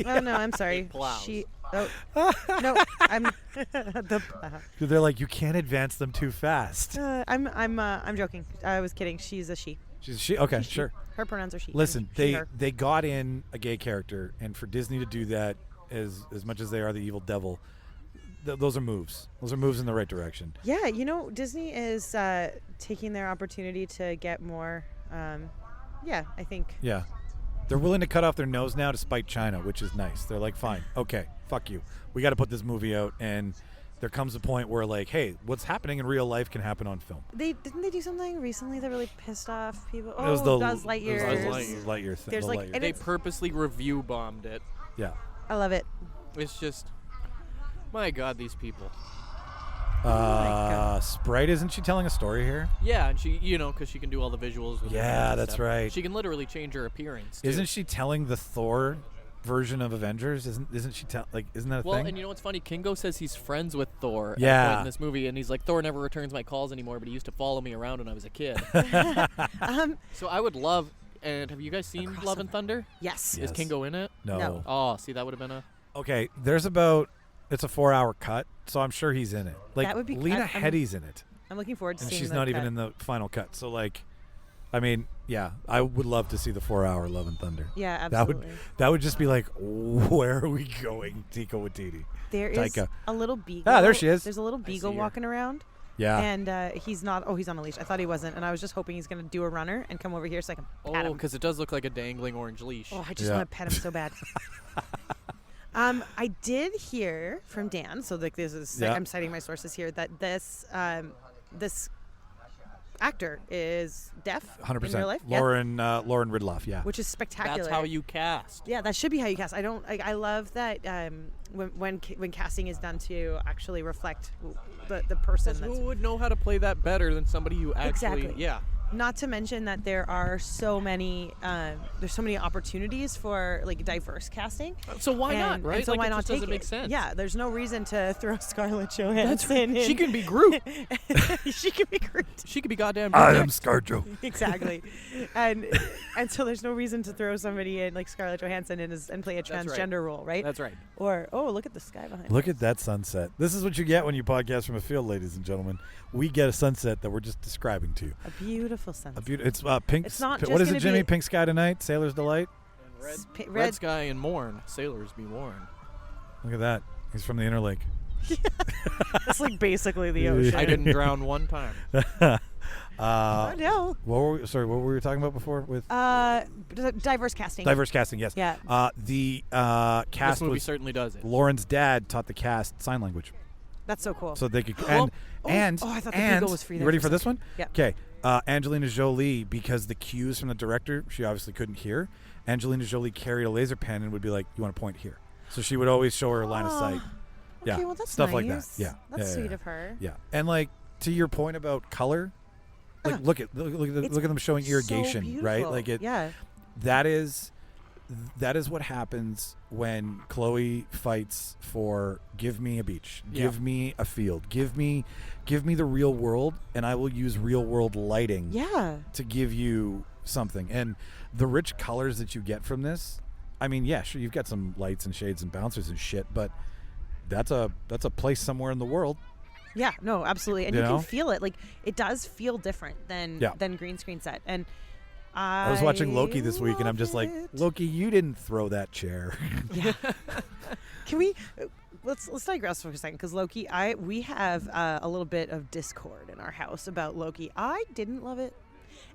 Speaker 5: Oh no, I'm sorry.
Speaker 4: Plows.
Speaker 5: No, I'm the plow.
Speaker 1: They're like, you can't advance them too fast.
Speaker 5: I'm joking. I was kidding. She's a she.
Speaker 1: She's she. Okay, sure.
Speaker 5: Her pronouns are she.
Speaker 1: Listen,
Speaker 5: She, her.
Speaker 1: they got in a gay character, and for Disney to do that, as much as they are the evil devil, those are moves. Those are moves in the right direction.
Speaker 5: Yeah, Disney is taking their opportunity to get more. I think.
Speaker 1: Yeah. They're willing to cut off their nose now to spite China, which is nice. They're like, fine, okay, fuck you. We got to put this movie out, and there comes a point where, like, hey, what's happening in real life can happen on film.
Speaker 5: Didn't they do something recently that really pissed off people?
Speaker 1: It was
Speaker 5: Buzz Lightyear.
Speaker 1: Lightyear thing.
Speaker 5: There's
Speaker 1: the
Speaker 5: like,
Speaker 1: Lightyear.
Speaker 5: and
Speaker 4: They
Speaker 5: it's,
Speaker 4: purposely review bombed it.
Speaker 1: Yeah.
Speaker 5: I love it.
Speaker 4: It's just, my God, these people.
Speaker 5: God.
Speaker 1: Sprite, isn't she telling a story here?
Speaker 4: Yeah, and she, because she can do all the visuals. With her hands
Speaker 1: Yeah,
Speaker 4: and
Speaker 1: that's
Speaker 4: stuff.
Speaker 1: right.
Speaker 4: She can literally change her appearance. Too.
Speaker 1: Isn't she telling the Thor version of Avengers? Isn't she isn't that a
Speaker 4: Well,
Speaker 1: thing?
Speaker 4: and you know what's funny? Kingo says he's friends with Thor at a
Speaker 1: Yeah.
Speaker 4: point in this movie, and he's like, Thor never returns my calls anymore, but he used to follow me around when I was a kid. So I would love, and have you guys seen Love and Thunder?
Speaker 5: Yes.
Speaker 1: Yes.
Speaker 4: Is Kingo in it?
Speaker 5: No.
Speaker 4: Oh, see, that would have been a...
Speaker 1: Okay, it's a 4-hour cut, so I'm sure he's in it. Like,
Speaker 5: That would be-
Speaker 1: Lena
Speaker 5: I'm-
Speaker 1: Headey's in it,
Speaker 5: I'm looking forward to
Speaker 1: and
Speaker 5: seeing
Speaker 1: she's
Speaker 5: the
Speaker 1: not even
Speaker 5: cut.
Speaker 1: in the final cut. So, like, I mean, yeah, I would love to see the 4-hour Love and Thunder.
Speaker 5: Yeah,
Speaker 1: That
Speaker 5: absolutely.
Speaker 1: would just be like, where are we going, Taika Waititi?
Speaker 5: There is
Speaker 1: Taika.
Speaker 5: a little beagle.
Speaker 1: Ah, there she is.
Speaker 5: There's a little beagle
Speaker 4: her.
Speaker 5: walking around.
Speaker 1: Yeah.
Speaker 5: And he's not. Oh, he's on a leash. I thought he wasn't, and I was just hoping he's gonna do a runner and come over here so I can pat
Speaker 4: Oh,
Speaker 5: him.
Speaker 4: because it does look like a dangling orange leash.
Speaker 5: Oh, I just
Speaker 1: Yeah.
Speaker 5: want to pet him so bad. I did hear from Dan, so like this is
Speaker 1: Yeah.
Speaker 5: I'm citing my sources here, that this actor is deaf
Speaker 1: 100%.
Speaker 5: in real life. Yeah.
Speaker 1: Lauren Ridloff, yeah.
Speaker 5: Which is spectacular.
Speaker 4: That's how you cast.
Speaker 5: Yeah, that should be how you cast. I love that when casting is done to actually reflect the person.
Speaker 4: Because
Speaker 5: That's,
Speaker 4: who would know how to play that better than somebody who actually...
Speaker 5: Exactly.
Speaker 4: Yeah.
Speaker 5: not to mention that there are so many opportunities for like diverse casting.
Speaker 4: So why not, right?
Speaker 5: And so
Speaker 4: Like,
Speaker 5: why
Speaker 4: it
Speaker 5: not
Speaker 4: just
Speaker 5: take
Speaker 4: doesn't
Speaker 5: it?
Speaker 4: make sense.
Speaker 5: Yeah, there's no reason to throw Scarlett Johansson in.
Speaker 4: She can be Groot.
Speaker 5: She can be Groot.
Speaker 4: She could be goddamn
Speaker 1: I
Speaker 4: Groot.
Speaker 1: am ScarJo.
Speaker 5: Exactly. and so there's no reason to throw somebody in like Scarlett Johansson and play a
Speaker 4: That's right.
Speaker 5: transgender role, right?
Speaker 4: That's right.
Speaker 5: Or look at the sky behind.
Speaker 1: Look at that sunset. This is what you get when you podcast from a field, ladies and gentlemen. We get a sunset that we're just describing to you.
Speaker 5: A beautiful sunset.
Speaker 1: It's pink.
Speaker 5: It's not
Speaker 1: what
Speaker 5: just
Speaker 1: is it,
Speaker 5: gonna
Speaker 1: Jimmy?
Speaker 5: be-
Speaker 1: Pink sky tonight. Sailor's delight.
Speaker 4: Red sky and mourn. Sailors be worn.
Speaker 1: Look at that. He's from the Interlake.
Speaker 5: It's like basically the ocean.
Speaker 4: I didn't drown one time.
Speaker 5: Oh no.
Speaker 1: What were we talking about before with
Speaker 5: Diverse casting.
Speaker 1: diverse casting? Yes.
Speaker 5: Yeah.
Speaker 1: The
Speaker 4: This
Speaker 1: cast
Speaker 4: movie
Speaker 1: was
Speaker 4: certainly does it.
Speaker 1: Lauren's dad taught the cast sign language,
Speaker 5: That's so cool.
Speaker 1: so they could
Speaker 5: Oh,
Speaker 1: and
Speaker 5: I thought the
Speaker 1: and
Speaker 5: beagle was free
Speaker 1: you
Speaker 5: there
Speaker 1: ready
Speaker 5: for
Speaker 1: for
Speaker 5: a
Speaker 1: this
Speaker 5: second.
Speaker 1: one?
Speaker 5: Yeah.
Speaker 1: Okay. Angelina Jolie, because the cues from the director she obviously couldn't hear. Angelina Jolie carried a laser pen and would be like, "You want to point here?" So she would always show her line of sight. Yeah,
Speaker 5: Okay, well that's
Speaker 1: stuff
Speaker 5: nice.
Speaker 1: like that. Yeah,
Speaker 5: That's
Speaker 1: yeah,
Speaker 5: sweet
Speaker 1: yeah.
Speaker 5: of her.
Speaker 1: Yeah, and like to your point about color, like look at them showing
Speaker 5: So
Speaker 1: irrigation, right?
Speaker 5: beautiful.
Speaker 1: Like it.
Speaker 5: Yeah.
Speaker 1: That is what happens when Chloe fights for give me a beach,
Speaker 4: Yeah.
Speaker 1: give me a field, give me the real world, and I will use real world lighting
Speaker 5: Yeah.
Speaker 1: to give you something. And the rich colors that you get from this, I mean, yeah, sure, you've got some lights and shades and bouncers and shit, but that's a place somewhere in the world.
Speaker 5: Yeah, no, absolutely. And
Speaker 1: You
Speaker 5: you
Speaker 1: know?
Speaker 5: can feel it. Like it does feel different than
Speaker 1: Yeah.
Speaker 5: green screen set. And
Speaker 1: I was watching Loki this week, and I'm just like,
Speaker 5: love it.
Speaker 1: Loki, you didn't throw that chair.
Speaker 5: Can we let's digress for a second, because Loki, we have a little bit of discord in our house about Loki. I didn't love it,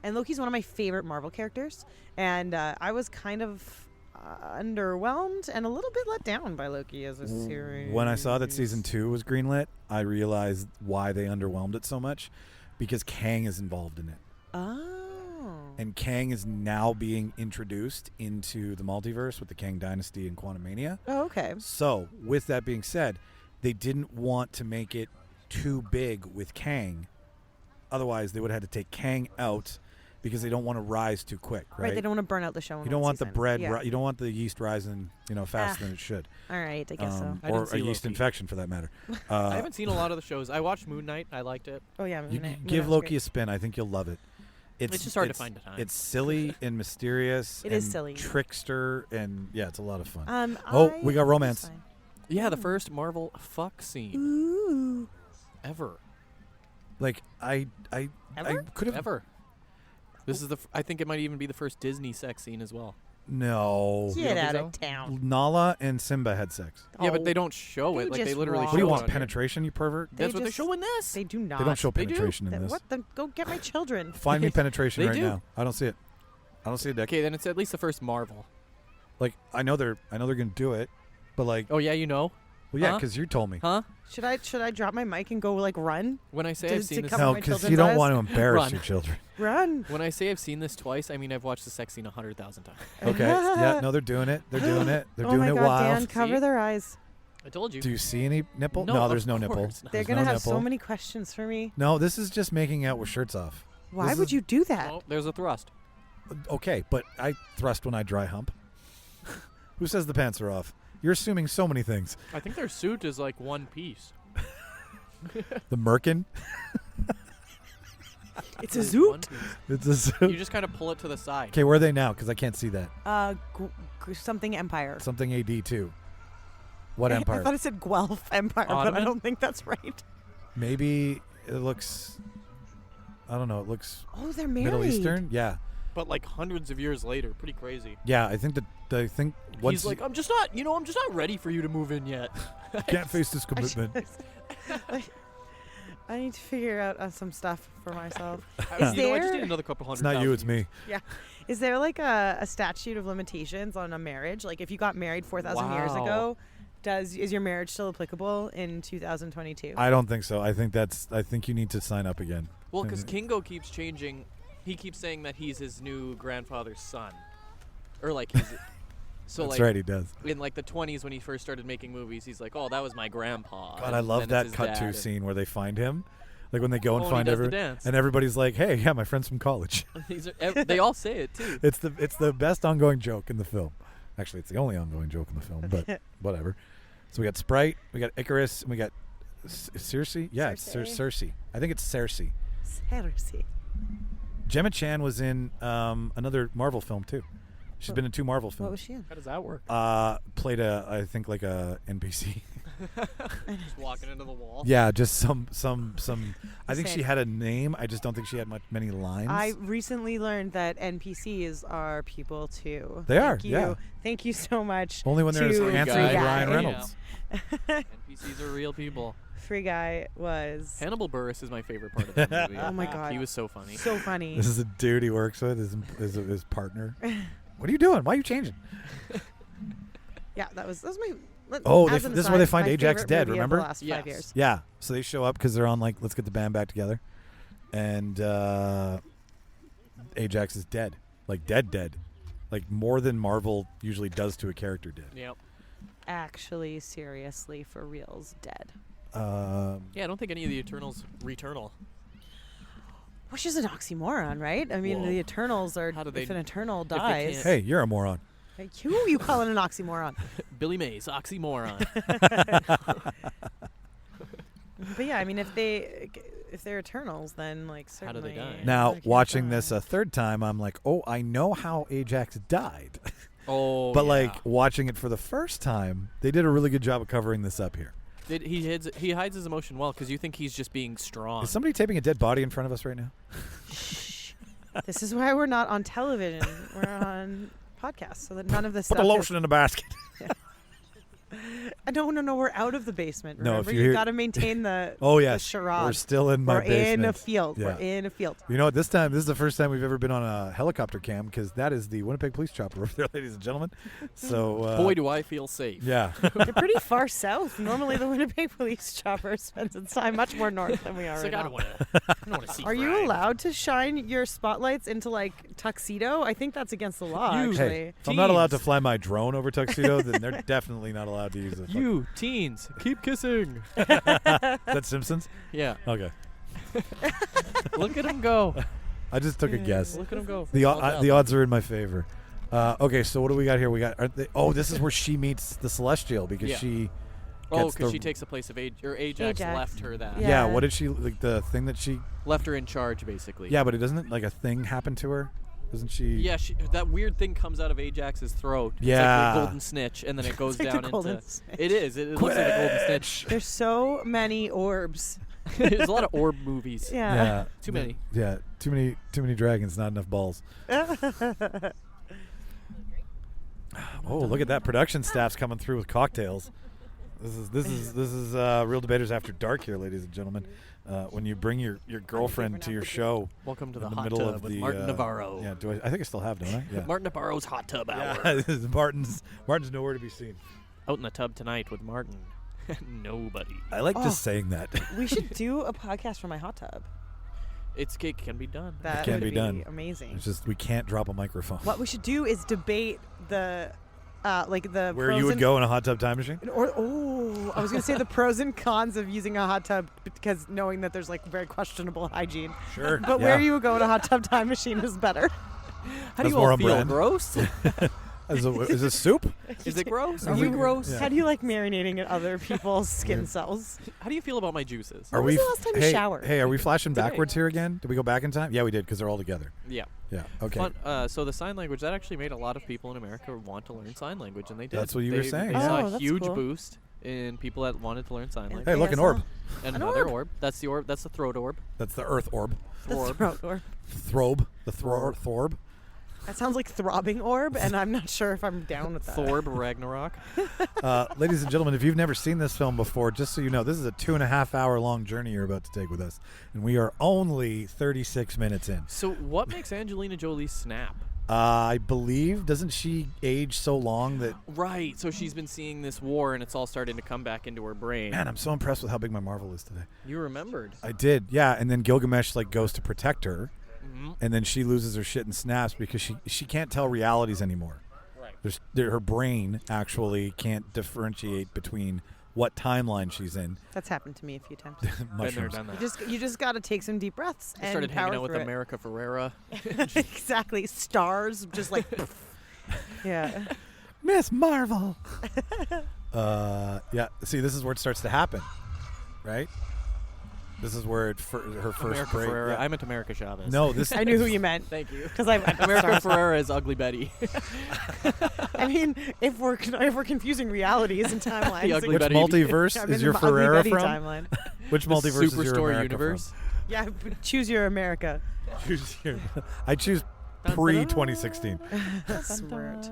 Speaker 5: and Loki's one of my favorite Marvel characters, and I was kind of underwhelmed and a little bit let down by Loki as a series.
Speaker 1: When I saw that season 2 was greenlit, I realized why they underwhelmed it so much, because Kang is involved in it.
Speaker 5: Oh.
Speaker 1: and Kang is now being introduced into the multiverse with the Kang Dynasty and Quantumania.
Speaker 5: Oh, okay.
Speaker 1: So, with that being said, they didn't want to make it too big with Kang. Otherwise, they would have had to take Kang out because they don't want to rise too quick, right?
Speaker 5: They don't want to burn out the show. In
Speaker 1: You don't
Speaker 5: one
Speaker 1: want the
Speaker 5: season.
Speaker 1: bread.
Speaker 5: Yeah.
Speaker 1: You don't want the yeast rising, faster than it should.
Speaker 5: All right, I guess so.
Speaker 4: I
Speaker 1: Or
Speaker 4: didn't see
Speaker 1: a yeast
Speaker 4: Loki.
Speaker 1: infection, for that matter.
Speaker 4: I haven't seen a lot of the shows. I watched Moon Knight. I liked it.
Speaker 5: Oh yeah.
Speaker 1: You
Speaker 5: Moon Knight
Speaker 1: give
Speaker 5: was
Speaker 1: Loki
Speaker 5: great.
Speaker 1: a spin. I think you'll love it.
Speaker 4: It's just hard to find the time.
Speaker 1: It's silly and mysterious.
Speaker 5: It is
Speaker 1: and
Speaker 5: silly.
Speaker 1: trickster, and yeah, it's a lot of fun. We got
Speaker 5: that's
Speaker 1: romance.
Speaker 5: fine.
Speaker 4: Yeah, the first Marvel fuck scene
Speaker 5: Ooh.
Speaker 4: ever.
Speaker 1: Like I
Speaker 5: Ever?
Speaker 1: could have
Speaker 4: Ever. This is I think it might even be the first Disney sex scene as well.
Speaker 1: no.
Speaker 5: Get
Speaker 4: don't
Speaker 5: out
Speaker 4: think
Speaker 5: of town.
Speaker 1: Nala and Simba had sex.
Speaker 4: Yeah, but
Speaker 5: Oh,
Speaker 4: they don't show
Speaker 5: you
Speaker 4: it. Like they
Speaker 5: just
Speaker 4: literally
Speaker 5: wrong.
Speaker 4: show
Speaker 1: What do you
Speaker 4: it
Speaker 1: want?
Speaker 4: on here.
Speaker 1: Penetration, you pervert?
Speaker 4: That's what they
Speaker 5: just-
Speaker 4: show in this.
Speaker 5: They do not.
Speaker 1: They don't show
Speaker 4: They do.
Speaker 1: penetration in
Speaker 5: Then
Speaker 1: this.
Speaker 5: what? Then go get my children.
Speaker 1: Find me penetration
Speaker 4: They
Speaker 1: right
Speaker 4: do.
Speaker 1: now. I don't see it. I don't see a dick.
Speaker 4: Okay, then it's at least the first Marvel.
Speaker 1: Like I know they're gonna do it, but like,
Speaker 4: Oh yeah, you know?
Speaker 1: well, yeah,
Speaker 4: huh?
Speaker 1: because you told me.
Speaker 4: Huh?
Speaker 5: Should I drop my mic and go like run?
Speaker 4: When I say
Speaker 5: To-
Speaker 4: I've
Speaker 5: to
Speaker 4: seen this,
Speaker 5: cover
Speaker 1: No,
Speaker 5: my
Speaker 1: because
Speaker 5: children's
Speaker 1: you don't
Speaker 5: eyes?
Speaker 1: want to embarrass
Speaker 4: Run.
Speaker 1: your children.
Speaker 5: Run.
Speaker 4: when I say I've seen this twice, I mean I've watched the sex scene 100,000 times.
Speaker 1: Okay. Yeah. No, they're doing it. They're doing it. They're
Speaker 5: Oh
Speaker 1: doing
Speaker 5: my
Speaker 1: it
Speaker 5: God,
Speaker 1: wild.
Speaker 5: Dan, cover
Speaker 4: See?
Speaker 5: their eyes.
Speaker 4: I told you.
Speaker 1: Do you see any nipple?
Speaker 4: No,
Speaker 1: there's
Speaker 4: of
Speaker 1: no nipple.
Speaker 4: course not.
Speaker 5: They're
Speaker 1: There's
Speaker 5: gonna
Speaker 1: no
Speaker 5: have
Speaker 1: nipple.
Speaker 5: so many questions for me.
Speaker 1: No, this is just making out with shirts off.
Speaker 5: Why
Speaker 1: This
Speaker 5: would
Speaker 1: is-
Speaker 5: you do that?
Speaker 4: Oh, there's a thrust.
Speaker 1: Okay, but I thrust when I dry hump. Who says the pants are off? You're assuming so many things.
Speaker 4: I think their suit is like one piece.
Speaker 1: The merkin.
Speaker 5: It's a
Speaker 4: It is
Speaker 5: zoot.
Speaker 4: one piece.
Speaker 1: It's a suit.
Speaker 4: You just kind of pull it to the side.
Speaker 1: Okay, where are they now? Because I can't see that.
Speaker 5: Something Empire.
Speaker 1: Something AD too. What
Speaker 5: I
Speaker 1: empire?
Speaker 5: thought it said Guelph Empire, but I
Speaker 4: Ottoman?
Speaker 5: don't think that's right.
Speaker 1: Maybe it looks. I don't know. It looks
Speaker 5: Oh, they're married.
Speaker 1: Middle Eastern. Yeah,
Speaker 4: But like hundreds of years later, pretty crazy.
Speaker 1: yeah. I think once
Speaker 4: He's like, I'm just not ready for you to move in yet.
Speaker 1: can't face this commitment.
Speaker 5: I need to figure out some stuff for myself.
Speaker 4: I just need
Speaker 5: there-
Speaker 4: another couple hundred.
Speaker 1: It's not you. It's me.
Speaker 5: Yeah. Is there like a statute of limitations on a marriage? Like if you got married 4,000 years
Speaker 4: Wow.
Speaker 5: ago, is your marriage still applicable in 2022?
Speaker 1: I don't think so. I think you need to sign up again.
Speaker 4: Well, because Kingo keeps changing. He keeps saying that he's his new grandfather's son, or like he's. So
Speaker 1: That's
Speaker 4: like
Speaker 1: right. He does.
Speaker 4: in like the 20s when he first started making movies, he's like, oh, that was my grandpa.
Speaker 1: God,
Speaker 4: and
Speaker 1: I love
Speaker 4: then
Speaker 1: that
Speaker 4: it's his
Speaker 1: cut
Speaker 4: dad,
Speaker 1: to
Speaker 4: and-
Speaker 1: scene where they find him, like when they go and
Speaker 4: Oh, and he
Speaker 1: find
Speaker 4: does the
Speaker 1: everyone,
Speaker 4: dance.
Speaker 1: and everybody's like, "Hey, yeah, my friend's from college."
Speaker 4: They all say it too.
Speaker 1: It's the best ongoing joke in the film. Actually, it's the only ongoing joke in the film, but whatever. So we got Sprite, we got Icarus, and we got Circe. Yeah, it's Circe. I think it's Circe.
Speaker 5: Heresy.
Speaker 1: Gemma Chan was in another Marvel film too. She's been in 2 Marvel films.
Speaker 5: What was she in?
Speaker 4: How does that work?
Speaker 1: Played I think like a NPC.
Speaker 4: Just walking into the wall.
Speaker 1: Yeah, just some. I think she
Speaker 5: Same.
Speaker 1: had a name. I just don't think she had many lines.
Speaker 5: I recently learned that NPCs are people too.
Speaker 1: They are,
Speaker 5: Thank you.
Speaker 1: yeah.
Speaker 5: Thank you so much.
Speaker 1: Only when they're as
Speaker 5: to
Speaker 1: handsome
Speaker 5: Free
Speaker 1: as
Speaker 5: Guy.
Speaker 1: Ryan
Speaker 4: Yeah.
Speaker 1: Reynolds.
Speaker 4: NPCs are real people.
Speaker 5: Free Guy was
Speaker 4: Hannibal Buress is my favorite part of the movie.
Speaker 5: Oh my God.
Speaker 4: He was so funny.
Speaker 5: so funny.
Speaker 1: This is a dude he works with, his partner. What are you doing? Why are you changing?
Speaker 5: Yeah, that was my.
Speaker 1: Oh,
Speaker 5: as an
Speaker 1: this is where they
Speaker 5: aside,
Speaker 1: find
Speaker 5: my
Speaker 1: Ajax
Speaker 5: favorite
Speaker 1: dead,
Speaker 5: movie of
Speaker 1: remember?
Speaker 5: The last 5
Speaker 4: Yes.
Speaker 5: years.
Speaker 1: Yeah. So they show up because they're on like, let's get the band back together, and Ajax is dead, like dead, like more than Marvel usually does to a character dead.
Speaker 4: Yep.
Speaker 5: Actually, seriously, for reals, dead.
Speaker 4: Yeah, I don't think any of the Eternals returnal.
Speaker 5: Which is an oxymoron, right? I mean,
Speaker 4: Whoa.
Speaker 5: the Eternals are.
Speaker 4: How do
Speaker 5: If
Speaker 4: they-
Speaker 5: an Eternal
Speaker 4: they
Speaker 5: dies,
Speaker 4: can't-
Speaker 1: Hey, you're a moron.
Speaker 5: like, who are you calling an oxymoron?
Speaker 4: Billy Mays, oxymoron.
Speaker 5: But yeah, I mean, if they're Eternals, then like
Speaker 4: How do they
Speaker 5: certainly.
Speaker 4: die?
Speaker 1: Now
Speaker 5: they can't
Speaker 1: watching
Speaker 5: die.
Speaker 1: this a third time, I'm like, oh, I know how Ajax died.
Speaker 4: Oh,
Speaker 1: But
Speaker 4: yeah.
Speaker 1: like watching it for the first time, they did a really good job of covering this up here.
Speaker 4: He hides his emotion well because you think he's just being strong.
Speaker 1: Is somebody taping a dead body in front of us right now?
Speaker 5: This is why we're not on television. We're on podcasts, so that none of this
Speaker 1: Put
Speaker 5: stuff
Speaker 1: the
Speaker 5: is-
Speaker 1: lotion in the basket.
Speaker 5: No, we're out of the basement.
Speaker 1: No,
Speaker 5: Remember,
Speaker 1: if you're
Speaker 5: you
Speaker 1: here-
Speaker 5: got to maintain the
Speaker 1: Oh
Speaker 5: the
Speaker 1: yes,
Speaker 5: charade.
Speaker 1: we're still in my
Speaker 5: We're
Speaker 1: basement.
Speaker 5: in a field.
Speaker 1: Yeah.
Speaker 5: We're in a field.
Speaker 1: You know what? This is the first time we've ever been on a helicopter cam because that is the Winnipeg Police Chopper over there, ladies and gentlemen. So
Speaker 4: Boy, do I feel safe.
Speaker 1: yeah.
Speaker 5: They're pretty far south. Normally, the Winnipeg Police Chopper spends its time much more north than we are
Speaker 4: It's
Speaker 5: right
Speaker 4: like, I
Speaker 5: now.
Speaker 4: don't want to see
Speaker 5: Are you
Speaker 4: crime.
Speaker 5: allowed to shine your spotlights into like tuxedo? I think that's against the law.
Speaker 4: You-
Speaker 5: Actually,
Speaker 1: Hey, if I'm not allowed to
Speaker 4: Teens.
Speaker 1: fly my drone over Tuxedo, then they're definitely not allowed to use it.
Speaker 4: You teens, keep kissing.
Speaker 1: That's Simpsons?
Speaker 4: Yeah.
Speaker 1: Okay.
Speaker 4: Look at him go.
Speaker 1: I just took a guess.
Speaker 4: Look at him go.
Speaker 1: The
Speaker 4: Well done.
Speaker 1: the odds are in my favor. Okay, so what do we got here? We got this is where she meets the Celestial because
Speaker 4: Yeah.
Speaker 1: she
Speaker 4: Oh,
Speaker 1: gets
Speaker 4: because
Speaker 1: the-
Speaker 4: she takes the place of Ajax
Speaker 5: Ajax.
Speaker 4: left her that.
Speaker 5: Yeah.
Speaker 1: Yeah, what did she like the thing that she
Speaker 4: Left her in charge, basically.
Speaker 1: Yeah, but it doesn't like a thing happen to her? Doesn't she
Speaker 4: Yeah, that weird thing comes out of Ajax's throat. It's
Speaker 1: Yeah.
Speaker 4: like the golden snitch, and then it goes
Speaker 5: like the
Speaker 4: down
Speaker 5: golden
Speaker 4: into.
Speaker 5: snitch.
Speaker 4: It is. It looks like the golden snitch.
Speaker 5: there's so many orbs.
Speaker 4: There's a lot of orb movies.
Speaker 5: Yeah.
Speaker 4: Too many.
Speaker 1: Yeah, too many dragons, not enough balls. Oh, look at that production staff's coming through with cocktails. This is Real Debaters After Dark here, ladies and gentlemen. When you bring your girlfriend to your show
Speaker 4: Welcome to
Speaker 1: in
Speaker 4: the
Speaker 1: the
Speaker 4: hot
Speaker 1: middle
Speaker 4: tub
Speaker 1: of
Speaker 4: with
Speaker 1: the
Speaker 4: Martin Navarro.
Speaker 1: Yeah, I think I still have, don't I? Yeah.
Speaker 4: Martin Navarro's hot tub hour.
Speaker 1: Yeah, this is Martin's nowhere to be seen.
Speaker 4: Out in the tub tonight with Martin. Nobody.
Speaker 1: I like
Speaker 5: Oh.
Speaker 1: just saying that.
Speaker 5: We should do a podcast from my hot tub.
Speaker 4: It can be done.
Speaker 5: That
Speaker 1: can
Speaker 5: would
Speaker 1: be done.
Speaker 5: Amazing.
Speaker 1: It's just we can't drop a microphone.
Speaker 5: What we should do is debate the the
Speaker 1: Where
Speaker 5: pros
Speaker 1: you would
Speaker 5: and-
Speaker 1: go in a hot tub time machine?
Speaker 5: Or I was gonna say the pros and cons of using a hot tub because knowing that there's like very questionable hygiene.
Speaker 1: Sure.
Speaker 5: But
Speaker 1: yeah.
Speaker 5: where you would go in a hot tub time machine is better.
Speaker 4: How
Speaker 1: That's
Speaker 4: do you
Speaker 1: more
Speaker 4: all
Speaker 1: on
Speaker 4: feel?
Speaker 1: brand.
Speaker 4: Gross?
Speaker 1: Is this soup?
Speaker 4: Is it gross? Are
Speaker 5: You-
Speaker 4: we gross?
Speaker 1: Yeah.
Speaker 5: How do you like marinating in other people's skin cells?
Speaker 4: How do you feel about my juices?
Speaker 1: Are
Speaker 5: was
Speaker 1: we
Speaker 5: the last time you
Speaker 1: hey,
Speaker 5: showered?
Speaker 1: Hey, are we flashing
Speaker 4: Today.
Speaker 1: backwards here again? Did we go back in time? Yeah, we did because they're all together.
Speaker 4: Yeah.
Speaker 1: Yeah. Okay.
Speaker 4: Fun, so the sign language, that actually made a lot of people in America want to learn sign language, and they did.
Speaker 1: That's what you were saying,
Speaker 4: They
Speaker 1: yeah.
Speaker 4: saw
Speaker 5: Oh,
Speaker 4: a
Speaker 5: that's
Speaker 4: huge
Speaker 5: cool.
Speaker 4: boost in people that wanted to learn sign language.
Speaker 1: Hey, look, an
Speaker 5: ASL.
Speaker 1: orb.
Speaker 4: And
Speaker 5: An
Speaker 4: another
Speaker 5: orb.
Speaker 4: orb. That's the orb. That's the throat orb.
Speaker 1: That's the Earth orb.
Speaker 5: The
Speaker 4: Thorb.
Speaker 5: throat orb.
Speaker 1: Throbe. The Thorb.
Speaker 5: That sounds like throbbing orb, and I'm not sure if I'm down with that.
Speaker 4: Thorb Ragnarok.
Speaker 1: Ladies and gentlemen, if you've never seen this film before, just so you know, this is a 2.5 hour long journey you're about to take with us, and we are only 36 minutes in.
Speaker 4: So what makes Angelina Jolie snap?
Speaker 1: I believe, doesn't she age so long that?
Speaker 4: Right. So she's been seeing this war, and it's all starting to come back into her brain.
Speaker 1: Man, I'm so impressed with how big my Marvel is today.
Speaker 4: You remembered.
Speaker 1: I did, yeah. And then Gilgamesh goes to protect her,
Speaker 4: Mhm.
Speaker 1: and then she loses her shit and snaps because she can't tell realities anymore.
Speaker 4: Right.
Speaker 1: Her brain actually can't differentiate between what timeline she's in.
Speaker 5: That's happened to me a few times.
Speaker 4: Been there,
Speaker 1: Mushrooms.
Speaker 4: done that.
Speaker 5: You just got to take some deep breaths
Speaker 4: I
Speaker 5: and
Speaker 4: started hanging
Speaker 5: power
Speaker 4: out with
Speaker 5: through it.
Speaker 4: America Ferrera.
Speaker 5: Exactly. Stars just like yeah.
Speaker 1: Miss Marvel. Yeah. See, this is where it starts to happen, right? This is where her first
Speaker 4: America
Speaker 1: break.
Speaker 4: Ferrera.
Speaker 1: yeah.
Speaker 4: I meant America Chavez.
Speaker 1: No, this.
Speaker 5: I knew who you meant
Speaker 4: Thank you.
Speaker 5: because I
Speaker 4: America Ferrera is Ugly Betty.
Speaker 5: I mean, if we're confusing realities and timelines,
Speaker 4: The Ugly
Speaker 1: Which
Speaker 4: Betty.
Speaker 1: multiverse
Speaker 5: I'm in
Speaker 1: is
Speaker 5: the
Speaker 1: your
Speaker 5: Ugly
Speaker 1: Ferrera
Speaker 5: Betty
Speaker 1: from?
Speaker 5: timeline.
Speaker 1: Which
Speaker 4: The
Speaker 1: multiverse is your
Speaker 4: Superstore
Speaker 1: America
Speaker 4: universe.
Speaker 5: Yeah, but choose your America.
Speaker 1: from? Choose your- I choose pre-2016.
Speaker 5: Smart.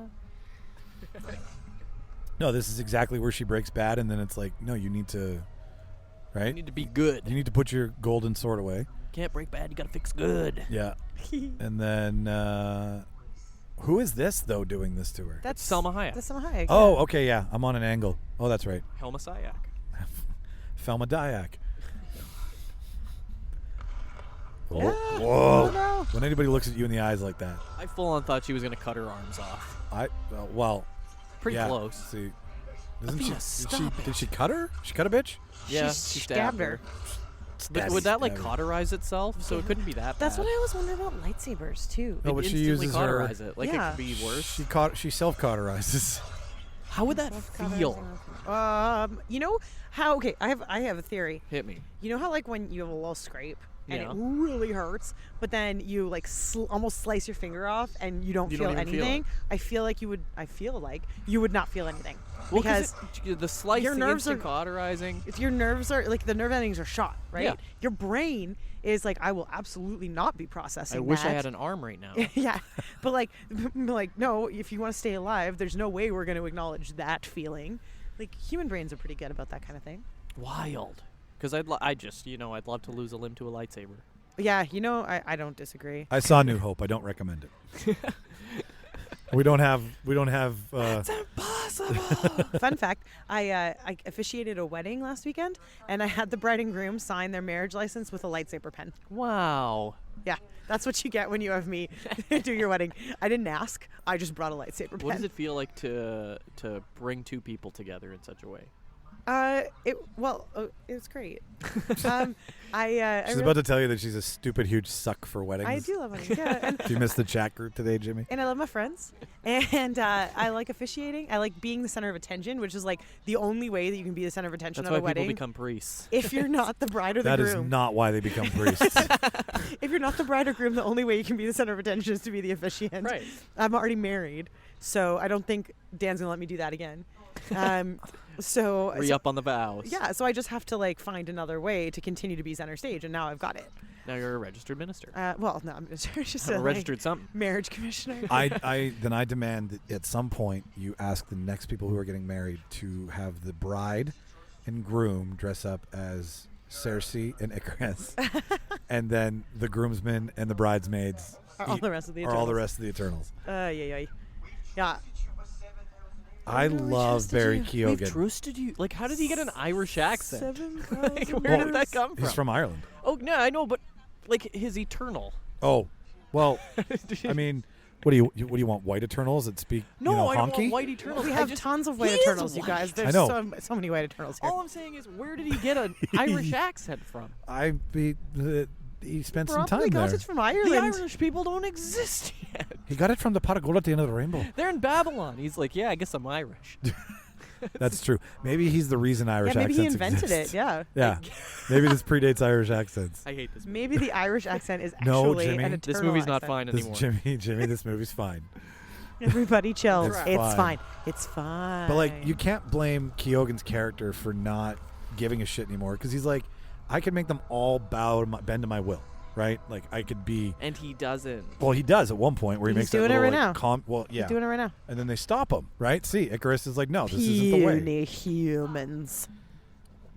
Speaker 1: No, this is exactly where she breaks bad, and then it's like, no, you need to, right?
Speaker 4: You need to be good.
Speaker 1: You need to put your golden sword away.
Speaker 4: Can't break bad. You gotta fix good.
Speaker 1: Yeah. And then, who is this, though, doing this to her?
Speaker 5: That's
Speaker 4: Selma Hayek.
Speaker 5: That's Selma Hayek.
Speaker 1: Oh, okay, yeah. I'm on an angle. Oh, that's right.
Speaker 4: Helma Sayak.
Speaker 1: Felma Dayak. Oh,
Speaker 5: Yeah.
Speaker 1: whoa.
Speaker 5: Oh, no.
Speaker 1: When anybody looks at you in the eyes like that,
Speaker 4: I full on thought she was gonna cut her arms off.
Speaker 1: well,
Speaker 4: Pretty
Speaker 1: yeah,
Speaker 4: close.
Speaker 1: See, doesn't
Speaker 4: Athena,
Speaker 1: she,
Speaker 4: stop
Speaker 1: did she cut her? She cut a bitch?
Speaker 4: Yeah,
Speaker 5: She
Speaker 4: she stabbed her. But would that like
Speaker 1: Stabby.
Speaker 4: cauterize itself? So it couldn't be that
Speaker 5: That's
Speaker 4: bad.
Speaker 5: what I was wondering about lightsabers too.
Speaker 1: No,
Speaker 4: It
Speaker 1: but she
Speaker 4: instantly
Speaker 1: uses her.
Speaker 4: cauterize it. Like
Speaker 5: Yeah.
Speaker 4: it could be worse.
Speaker 1: She self-cauterizes.
Speaker 4: How would that feel?
Speaker 5: You know how? Okay, I have a theory.
Speaker 4: Hit me.
Speaker 5: You know how like when you have a little scrape and
Speaker 4: Yeah.
Speaker 5: it really hurts, but then you like almost slice your finger off and you don't
Speaker 4: You
Speaker 5: feel
Speaker 4: don't even feel
Speaker 5: anything.
Speaker 4: it.
Speaker 5: I feel like you would not feel anything
Speaker 4: Well,
Speaker 5: because
Speaker 4: the slice,
Speaker 5: your
Speaker 4: the
Speaker 5: nerves
Speaker 4: instant
Speaker 5: are-
Speaker 4: cauterizing.
Speaker 5: if your nerves are like the nerve endings are shot, right?
Speaker 4: Yeah.
Speaker 5: Your brain is like, I will absolutely not be processing.
Speaker 4: I wish I
Speaker 5: that.
Speaker 4: had an arm right now.
Speaker 5: Yeah, but like no, if you want to stay alive, there's no way we're going to acknowledge that feeling. Like human brains are pretty good about that kind of thing.
Speaker 4: Wild. Because I'd love to lose a limb to a lightsaber.
Speaker 5: Yeah, I don't disagree.
Speaker 1: I saw New Hope. I don't recommend it. We don't have.
Speaker 4: It's impossible.
Speaker 5: Fun fact: I officiated a wedding last weekend, and I had the bride and groom sign their marriage license with a lightsaber pen.
Speaker 4: Wow.
Speaker 5: Yeah, that's what you get when you have me do your wedding. I didn't ask; I just brought a lightsaber pen.
Speaker 4: What does it feel like to bring two people together in such a way?
Speaker 5: It was great.
Speaker 1: She's about to tell you that she's a stupid huge suck for weddings.
Speaker 5: I do love weddings. Yeah, and
Speaker 1: Do you miss the chat group today, Jimmy?
Speaker 5: I love my friends, and I like officiating. I like being the center of attention, which is like the only way that you can be the center of attention
Speaker 4: That's
Speaker 5: at a
Speaker 4: why
Speaker 5: wedding.
Speaker 4: people become priests.
Speaker 5: If you're not the bride or the
Speaker 1: That
Speaker 5: groom.
Speaker 1: is not why they become priests.
Speaker 5: If you're not the bride or groom, the only way you can be the center of attention is to be the officiant.
Speaker 4: Right.
Speaker 5: I'm already married, so I don't think Dan's gonna let me do that again. So
Speaker 4: Re-up on the vows.
Speaker 5: yeah, so I just have to like find another way to continue to be center stage, and now I've got it.
Speaker 4: Now you're a registered minister.
Speaker 5: Well, no, I'm just
Speaker 4: a
Speaker 5: a
Speaker 4: registered something.
Speaker 5: marriage commissioner.
Speaker 1: I demand that at some point you ask the next people who are getting married to have the bride and groom dress up as Cersei and Icarus, and then the groomsmen and the bridesmaids
Speaker 5: Are all the rest of the
Speaker 1: are all the
Speaker 5: Eternals.
Speaker 1: rest of the Eternals.
Speaker 5: Yeah.
Speaker 1: I love Barry
Speaker 4: We've
Speaker 1: Keoghan.
Speaker 4: trusted you. Like, how did he get an Irish accent?
Speaker 5: 7,000
Speaker 4: Where did that come from?
Speaker 1: He's from Ireland.
Speaker 4: Oh, no, I know, but like his Eternal.
Speaker 1: Oh, well, I mean, what do you want? White Eternals that speak
Speaker 4: No, I don't
Speaker 1: honky?
Speaker 4: want white Eternals.
Speaker 5: We
Speaker 4: I
Speaker 5: have
Speaker 4: just-
Speaker 5: tons of
Speaker 4: He
Speaker 5: white
Speaker 4: is
Speaker 5: Eternals, you
Speaker 4: white.
Speaker 5: guys. There's
Speaker 1: I know.
Speaker 5: so many white Eternals here.
Speaker 4: All I'm saying is, where did he get an Irish accent from?
Speaker 1: He spent some
Speaker 5: Probably
Speaker 1: time
Speaker 5: got
Speaker 1: there.
Speaker 5: it from
Speaker 4: The
Speaker 5: Ireland.
Speaker 4: Irish people don't exist yet.
Speaker 1: He got it from the pot of gold at the end of the rainbow.
Speaker 4: They're in Babylon. He's like, yeah, I guess I'm Irish.
Speaker 1: That's true. Maybe he's the reason Irish
Speaker 5: Yeah, maybe
Speaker 1: accents
Speaker 5: he invented
Speaker 1: exist.
Speaker 5: it. Yeah.
Speaker 1: Yeah. Maybe this predates Irish accents.
Speaker 4: I hate this movie.
Speaker 5: Maybe the Irish accent is
Speaker 1: No,
Speaker 5: actually
Speaker 1: Jimmy.
Speaker 5: an
Speaker 1: This
Speaker 5: eternal
Speaker 4: This movie's not
Speaker 5: accent.
Speaker 4: fine
Speaker 1: This
Speaker 4: anymore.
Speaker 1: Jimmy, this movie's fine.
Speaker 5: Everybody chill.
Speaker 1: It's
Speaker 5: It's
Speaker 1: fine.
Speaker 5: fine. It's fine.
Speaker 1: But like, you can't blame Keoghan's character for not giving a shit anymore because he's like, I can make them all bend to my will, right? Like I could be.
Speaker 4: And he doesn't.
Speaker 1: Well, he does at one point where he
Speaker 5: He's
Speaker 1: makes that
Speaker 5: doing it
Speaker 1: little,
Speaker 5: right
Speaker 1: like,
Speaker 5: now.
Speaker 1: well, yeah,
Speaker 5: He's doing it right now.
Speaker 1: and then they stop him, right? See, Icarus is like, no, this isn't the way.
Speaker 5: Puny humans.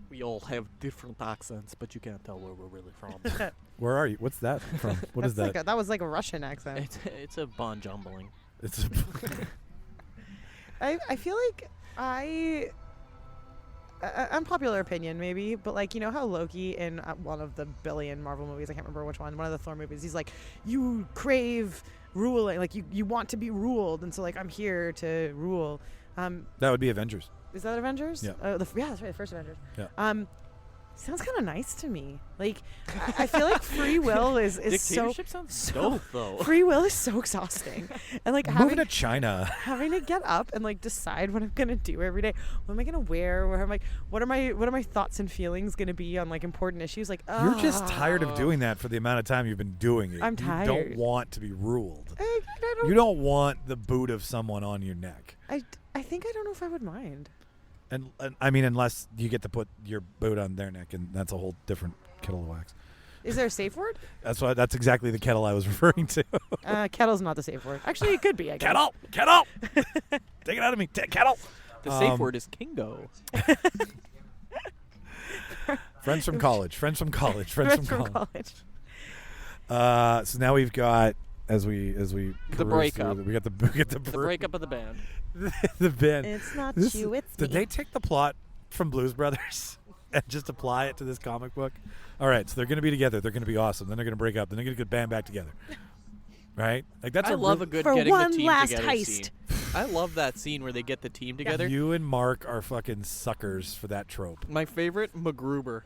Speaker 4: We all have different accents, but you can't tell where we're really from.
Speaker 1: Where are you? What's that from? What is
Speaker 5: That's
Speaker 1: that?
Speaker 5: that was like a Russian accent.
Speaker 4: It's a bon jumbling.
Speaker 1: It's
Speaker 5: I feel like unpopular opinion maybe, but like, you know how Loki in one of the billion Marvel movies, I can't remember which one of the Thor movies, he's like, you crave ruling, like you want to be ruled, and so like I'm here to rule.
Speaker 1: that would be Avengers.
Speaker 5: Is that Avengers?
Speaker 1: Yeah.
Speaker 5: Yeah, that's right, the first Avengers.
Speaker 1: Yeah.
Speaker 5: Sounds kind of nice to me. Like, I feel like free will is so
Speaker 4: Dictatorship sounds dope, though.
Speaker 5: free will is so exhausting, and like
Speaker 1: Moving to China.
Speaker 5: having to get up and like decide what I'm gonna do every day. What am I gonna wear? Where I'm like, what are my thoughts and feelings gonna be on like important issues? Like,
Speaker 1: You're just tired of doing that for the amount of time you've been doing it.
Speaker 5: I'm
Speaker 1: You
Speaker 5: tired.
Speaker 1: don't want to be ruled.
Speaker 5: I don't.
Speaker 1: You don't want the boot of someone on your neck.
Speaker 5: I think I don't know if I would mind.
Speaker 1: And I mean, unless you get to put your boot on their neck, and that's a whole different kettle of wax.
Speaker 5: Is there a safe word?
Speaker 1: That's exactly the kettle I was referring to.
Speaker 5: Kettle's not the safe word. Actually, it could be. I guess.
Speaker 1: Kettle! Take it out of me, kettle!
Speaker 4: The safe word is Kingo.
Speaker 1: Friends from college.
Speaker 5: Friends from college.
Speaker 1: So now we've got as we
Speaker 4: The
Speaker 1: peruse
Speaker 4: breakup.
Speaker 1: through, we get the
Speaker 4: The breakup of the band.
Speaker 1: the band.
Speaker 5: It's not
Speaker 1: This-
Speaker 5: you, it's
Speaker 1: Did
Speaker 5: me.
Speaker 1: they take the plot from Blues Brothers and just apply it to this comic book? All right, so they're going to be together. They're going to be awesome. Then they're going to break up. Then they're going to get band back together. Right? Like that's
Speaker 4: I love a good
Speaker 5: For
Speaker 4: getting
Speaker 5: one
Speaker 4: the team
Speaker 5: last
Speaker 4: together
Speaker 5: heist.
Speaker 4: scene. I love that scene where they get the team together.
Speaker 1: You and Mark are fucking suckers for that trope.
Speaker 4: My favorite, MacGruber.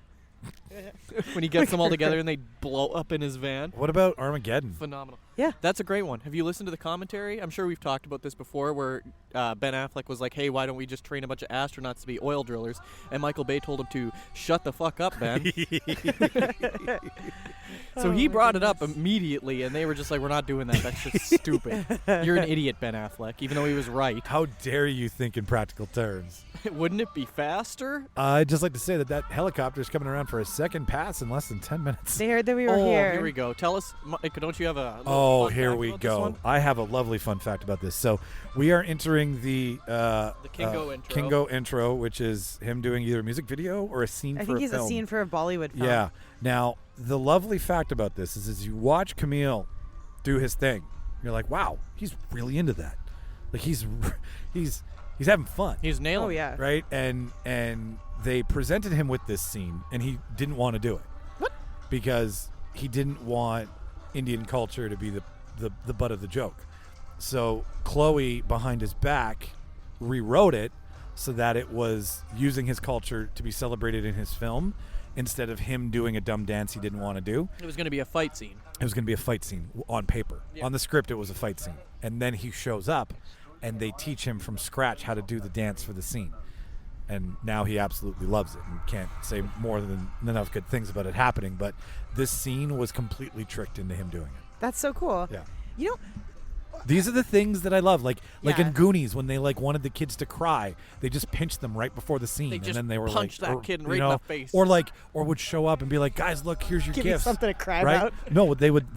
Speaker 4: When he gets them all together and they blow up in his van.
Speaker 1: What about Armageddon?
Speaker 4: Phenomenal.
Speaker 5: Yeah.
Speaker 4: That's a great one. Have you listened to the commentary? I'm sure we've talked about this before where Ben Affleck was like, hey, why don't we just train a bunch of astronauts to be oil drillers? And Michael Bay told him to shut the fuck up, Ben. So he brought it up immediately, and they were just like, we're not doing that. That's just stupid. You're an idiot, Ben Affleck, even though he was right.
Speaker 1: How dare you think in practical terms?
Speaker 4: Wouldn't it be faster?
Speaker 1: I'd just like to say that helicopter is coming around for a second pass in less than 10 minutes.
Speaker 5: They heard that we were
Speaker 4: Oh,
Speaker 5: here.
Speaker 4: here we go. Tell us, Mike, don't you have a little
Speaker 1: Oh,
Speaker 4: fun
Speaker 1: here
Speaker 4: fact
Speaker 1: we
Speaker 4: about this
Speaker 1: go.
Speaker 4: one?
Speaker 1: I have a lovely fun fact about this. So we are entering the
Speaker 4: Kingo intro.
Speaker 1: Kingo intro, which is him doing either a music video or a scene
Speaker 5: I
Speaker 1: for
Speaker 5: think
Speaker 1: a
Speaker 5: he's
Speaker 1: film.
Speaker 5: a scene for a Bollywood film.
Speaker 1: Yeah. Now, the lovely fact about this is you watch Camille do his thing. You're like, wow, he's really into that. Like he's having fun.
Speaker 4: He's nailing.
Speaker 5: Oh yeah.
Speaker 1: Right? And they presented him with this scene, and he didn't want to do it.
Speaker 5: What?
Speaker 1: Because he didn't want Indian culture to be the butt of the joke. So Chloe, behind his back, rewrote it so that it was using his culture to be celebrated in his film instead of him doing a dumb dance he didn't want to do.
Speaker 4: It was going to be a fight scene.
Speaker 1: It was going to be a fight scene on paper.
Speaker 4: Yeah.
Speaker 1: On the script, it was a fight scene. And then he shows up, and they teach him from scratch how to do the dance for the scene. And now he absolutely loves it and can't say more than enough good things about it happening. But this scene was completely tricked into him doing it.
Speaker 5: That's so cool.
Speaker 1: Yeah.
Speaker 5: You know,
Speaker 1: These are the things that I love. Like
Speaker 5: Yeah.
Speaker 1: in Goonies, when they wanted the kids to cry, they just pinched them right before the scene,
Speaker 4: They
Speaker 1: and
Speaker 4: just
Speaker 1: then they were
Speaker 4: punched that
Speaker 1: or,
Speaker 4: kid
Speaker 1: you
Speaker 4: right in
Speaker 1: know,
Speaker 4: the face.
Speaker 1: or would show up and be like, "Guys, look, here's your
Speaker 5: give me
Speaker 1: gifts."
Speaker 5: something to cry
Speaker 1: right?
Speaker 5: about.
Speaker 1: No, they would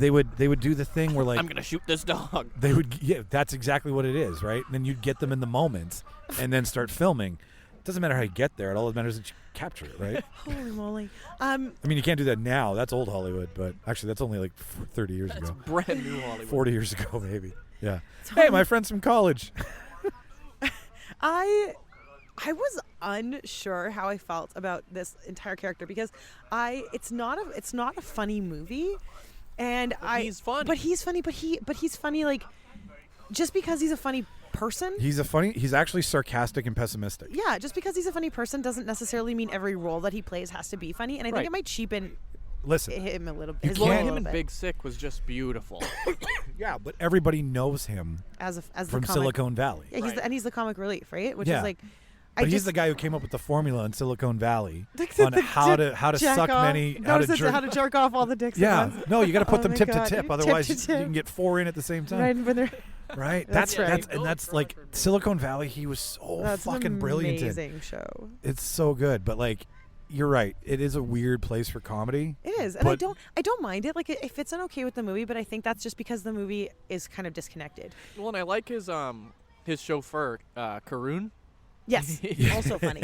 Speaker 1: do the thing where
Speaker 4: I'm going to shoot this dog.
Speaker 1: they would, yeah, that's exactly what it is, right? And then you'd get them in the moment, and then start filming. It doesn't matter how you get there; it all that matters is that you capture it, right?
Speaker 5: Holy moly.
Speaker 1: I mean, you can't do that now. That's old Hollywood, but actually, that's only like 30 years
Speaker 4: That's
Speaker 1: ago.
Speaker 4: brand new Hollywood.
Speaker 1: 40 years ago, maybe. Yeah. Hey, my friends from college.
Speaker 5: I was unsure how I felt about this entire character because it's not a funny movie, and
Speaker 4: he's funny.
Speaker 5: But he's funny. But he's funny like just because he's a funny person.
Speaker 1: He's actually sarcastic and pessimistic.
Speaker 5: Yeah, just because he's a funny person doesn't necessarily mean every role that he plays has to be funny, and I think
Speaker 4: Right.
Speaker 5: it might cheapen
Speaker 1: Listen,
Speaker 5: him a little
Speaker 1: You
Speaker 5: bit.
Speaker 1: can't-
Speaker 4: Well, him and Big Sick was just beautiful.
Speaker 1: yeah, but everybody knows him
Speaker 5: as the
Speaker 1: from
Speaker 5: comic.
Speaker 1: Silicon Valley.
Speaker 5: Yeah,
Speaker 4: Right.
Speaker 5: and he's the comic relief, right? Which
Speaker 1: Yeah.
Speaker 5: is like,
Speaker 1: But he's
Speaker 5: just,
Speaker 1: the guy who came up with the formula in Silicon Valley
Speaker 5: Like
Speaker 1: on how to
Speaker 5: jack
Speaker 1: suck
Speaker 5: off.
Speaker 1: many
Speaker 5: No,
Speaker 1: how
Speaker 5: it's
Speaker 1: to
Speaker 5: just
Speaker 1: jerk.
Speaker 5: how to jerk off all the dicks. at
Speaker 1: Yeah,
Speaker 5: once.
Speaker 1: no, you got to put
Speaker 5: Oh
Speaker 1: them
Speaker 5: my
Speaker 1: tip
Speaker 5: God.
Speaker 1: to tip,
Speaker 5: Tip
Speaker 1: otherwise
Speaker 5: to
Speaker 1: you
Speaker 5: tip.
Speaker 1: can get 4 in at the same time.
Speaker 5: Right, but they're-
Speaker 1: Right?
Speaker 5: That's right.
Speaker 1: That's like Silicon Valley. He was so
Speaker 5: that's
Speaker 1: fucking
Speaker 5: an
Speaker 1: brilliant.
Speaker 5: amazing show.
Speaker 1: It's so good, but like, you're right. It is a weird place for comedy.
Speaker 5: It is, and I
Speaker 1: But-
Speaker 5: don't mind it. Like it fits in okay with the movie, but I think that's just because the movie is kind of disconnected.
Speaker 4: Well, and I like his chauffeur, Karun.
Speaker 5: Yes, also funny.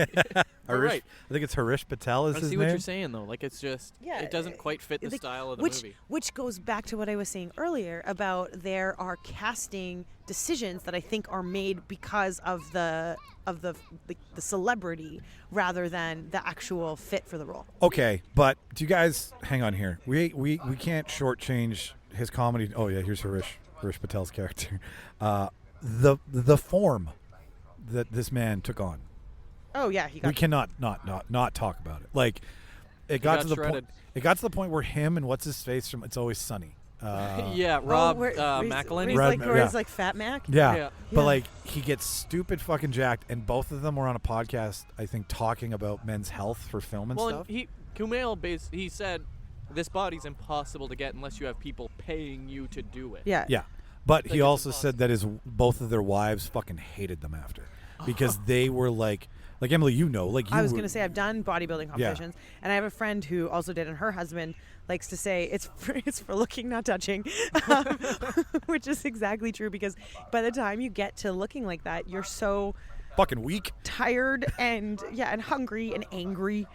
Speaker 1: Harish,
Speaker 4: right.
Speaker 1: I think it's Harish Patel is
Speaker 4: I
Speaker 1: his
Speaker 4: see
Speaker 1: name.
Speaker 4: what you're saying though. Like it's just,
Speaker 5: Yeah,
Speaker 4: it doesn't quite fit the
Speaker 5: Like,
Speaker 4: style of the movie.
Speaker 5: Which goes back to what I was saying earlier about there are casting decisions that I think are made because of the celebrity rather than the actual fit for the role.
Speaker 1: Okay, but do you guys hang on here? We can't shortchange his comedy. Oh yeah, here's Harish Patel's character. The form that this man took on.
Speaker 5: Oh yeah, he got
Speaker 1: We cannot not talk about it. Like it got
Speaker 4: got
Speaker 1: to the
Speaker 4: shredded.
Speaker 1: point. It got to the point where him and what's his face from It's Always Sunny.
Speaker 4: Yeah, Rob McElhenney.
Speaker 5: Where he's
Speaker 1: Red-
Speaker 5: like, where
Speaker 1: yeah.
Speaker 5: he's like Fat Mac.
Speaker 1: Yeah.
Speaker 4: Yeah.
Speaker 1: But
Speaker 5: Yeah.
Speaker 1: like he gets stupid fucking jacked, and both of them were on a podcast, I think, talking about men's health for film and
Speaker 4: Well,
Speaker 1: stuff.
Speaker 4: and Kumail he said this body's impossible to get unless you have people paying you to do it.
Speaker 5: Yeah.
Speaker 1: Yeah, but
Speaker 4: Like,
Speaker 1: he
Speaker 4: it's
Speaker 1: also
Speaker 4: impossible.
Speaker 1: said that both of their wives fucking hated them after because they were like Emily, you know, like you
Speaker 5: I was
Speaker 1: were-
Speaker 5: going to say I've done bodybuilding competitions, and I have a friend who also did, and her husband likes to say it's for looking, not touching, which is exactly true because by the time you get to looking like that, you're so
Speaker 1: fucking weak.
Speaker 5: tired and hungry and angry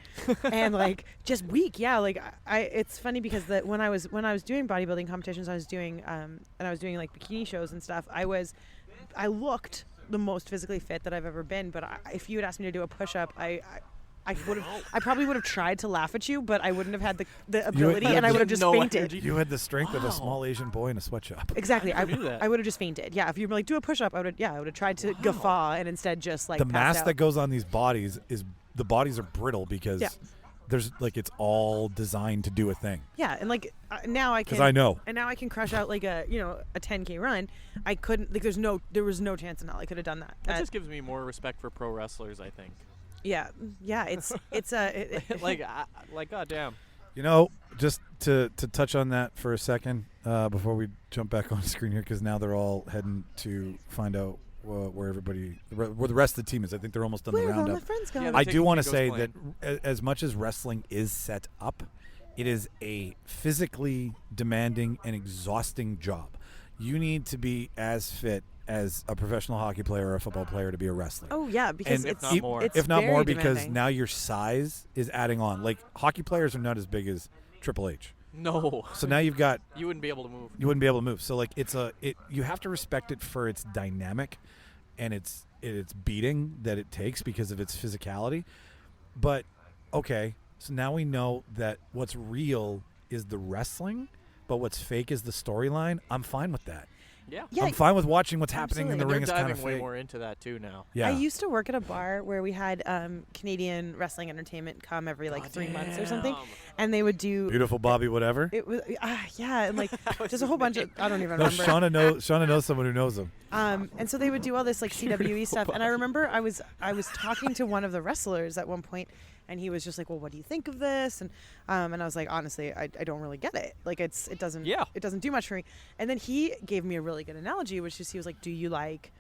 Speaker 5: and like just weak. Yeah, like it's funny because when I was doing bodybuilding competitions, I was doing like bikini shows and stuff. I looked the most physically fit that I've ever been, but if you had asked me to do a push-up, I probably would have tried to laugh at you, but I wouldn't have had the ability, and I would have just
Speaker 4: no
Speaker 5: fainted.
Speaker 4: energy.
Speaker 1: You had the strength of a small Asian boy in a sweatshop.
Speaker 5: Exactly. I
Speaker 4: knew that.
Speaker 5: would have just fainted. Yeah, if you were like do a push-up, I would have tried to guffaw and instead just like
Speaker 1: The
Speaker 5: passed
Speaker 1: mass
Speaker 5: out.
Speaker 1: that goes on these bodies is the bodies are brittle because
Speaker 5: Yeah.
Speaker 1: there's like it's all designed to do a thing.
Speaker 5: Yeah, and like now I can.
Speaker 1: 'Cause I know.
Speaker 5: And now I can crush out like a 10K run. I couldn't like there was no chance in hell I could have done that.
Speaker 4: That just gives me more respect for pro wrestlers, I think.
Speaker 5: yeah. It's
Speaker 4: Like goddamn.
Speaker 1: You know, just to touch on that for a second before we jump back on the screen here, because now they're all heading to find out where the rest of the team is. I think they're almost done the
Speaker 5: where all my
Speaker 1: roundup.
Speaker 5: friends go.
Speaker 4: Yeah,
Speaker 1: I
Speaker 4: Taking
Speaker 1: do want to
Speaker 4: Kingo's
Speaker 1: say
Speaker 4: plan.
Speaker 1: that as much as wrestling is set up, it is a physically demanding and exhausting job. you need to be as fit as a professional hockey player or a football player to be a wrestler.
Speaker 5: Oh yeah, because
Speaker 1: And
Speaker 5: it's
Speaker 4: if not more.
Speaker 5: it's
Speaker 1: if not
Speaker 5: very
Speaker 1: more, because
Speaker 5: demanding.
Speaker 1: now your size is adding on. Like hockey players are not as big as Triple H.
Speaker 4: No.
Speaker 1: So now you've got
Speaker 4: You wouldn't be able to move.
Speaker 1: you wouldn't be able to move. So like you have to respect it for its dynamic and its beating that it takes because of its physicality. But okay, so now we know that what's real is the wrestling, but what's fake is the storyline. I'm fine with that.
Speaker 4: Yeah.
Speaker 5: Yeah,
Speaker 1: I'm fine with watching what's happening in the
Speaker 4: And they're
Speaker 1: ring is kind
Speaker 4: diving
Speaker 1: of
Speaker 4: way
Speaker 1: fake.
Speaker 4: more into that too now.
Speaker 1: Yeah.
Speaker 5: I used to work at a bar where we had Canadian wrestling entertainment come every like 3 months or something, and they would do.
Speaker 1: Beautiful Bobby, whatever.
Speaker 5: It was yeah, and like just a whole bunch of I don't even
Speaker 1: No,
Speaker 5: remember.
Speaker 1: Shauna knows someone who knows him.
Speaker 5: And so they would do all this like CWE stuff, and I remember I was talking to one of the wrestlers at one point, and he was just like, "Well, what do you think of this?" And I was like, "Honestly, I don't really get it. Like, it doesn't do much for me." And then he gave me a really good analogy, which is he was like, "Do you like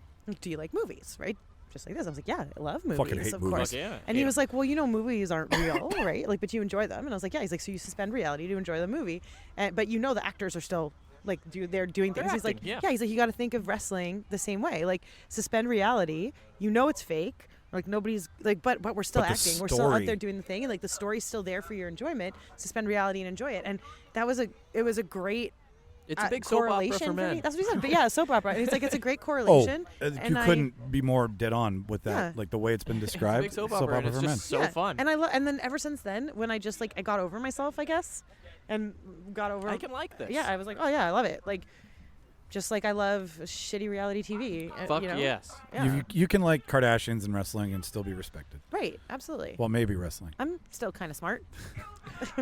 Speaker 5: movies, right?" Just like this. I was like, "Yeah, I love movies,
Speaker 1: Fucking hate
Speaker 5: of
Speaker 1: movies.
Speaker 5: course."
Speaker 4: Fuck yeah,
Speaker 5: And he was like, "Well, movies aren't real, right? Like, but you enjoy them." And I was like, "Yeah." He's like, "So you suspend reality to enjoy the movie, but the actors are still." Like they're doing things.
Speaker 4: They're
Speaker 5: He's like,
Speaker 4: acting, yeah.
Speaker 5: He's like, you got to think of wrestling the same way. Like, suspend reality. It's fake. Like nobody's like, but we're still
Speaker 1: But the
Speaker 5: acting. We're still out
Speaker 1: story-
Speaker 5: there doing the thing, and like the story's still there for your enjoyment. Suspend reality and enjoy it. And that was it was a great.
Speaker 4: It's a big soap opera
Speaker 5: correlation
Speaker 4: for men.
Speaker 5: me. That's what he said. But yeah, soap opera. And he's like, it's a great
Speaker 1: Oh,
Speaker 5: correlation.
Speaker 1: you
Speaker 5: and
Speaker 1: couldn't be more dead on with that.
Speaker 5: Yeah.
Speaker 1: Like the way it's been
Speaker 4: It's a
Speaker 1: described.
Speaker 4: big soap opera, and it's
Speaker 1: for men.
Speaker 4: just so fun.
Speaker 5: And and then ever since then, when I just like I got over myself, I guess, and got over.
Speaker 4: I can like this.
Speaker 5: Yeah, I was like, oh yeah, I love it. Like, just like I love shitty reality TV.
Speaker 4: Fuck yes.
Speaker 5: Yeah.
Speaker 1: You can like Kardashians and wrestling and still be respected.
Speaker 5: Right. Absolutely.
Speaker 1: Well, maybe wrestling.
Speaker 5: I'm still kind of smart.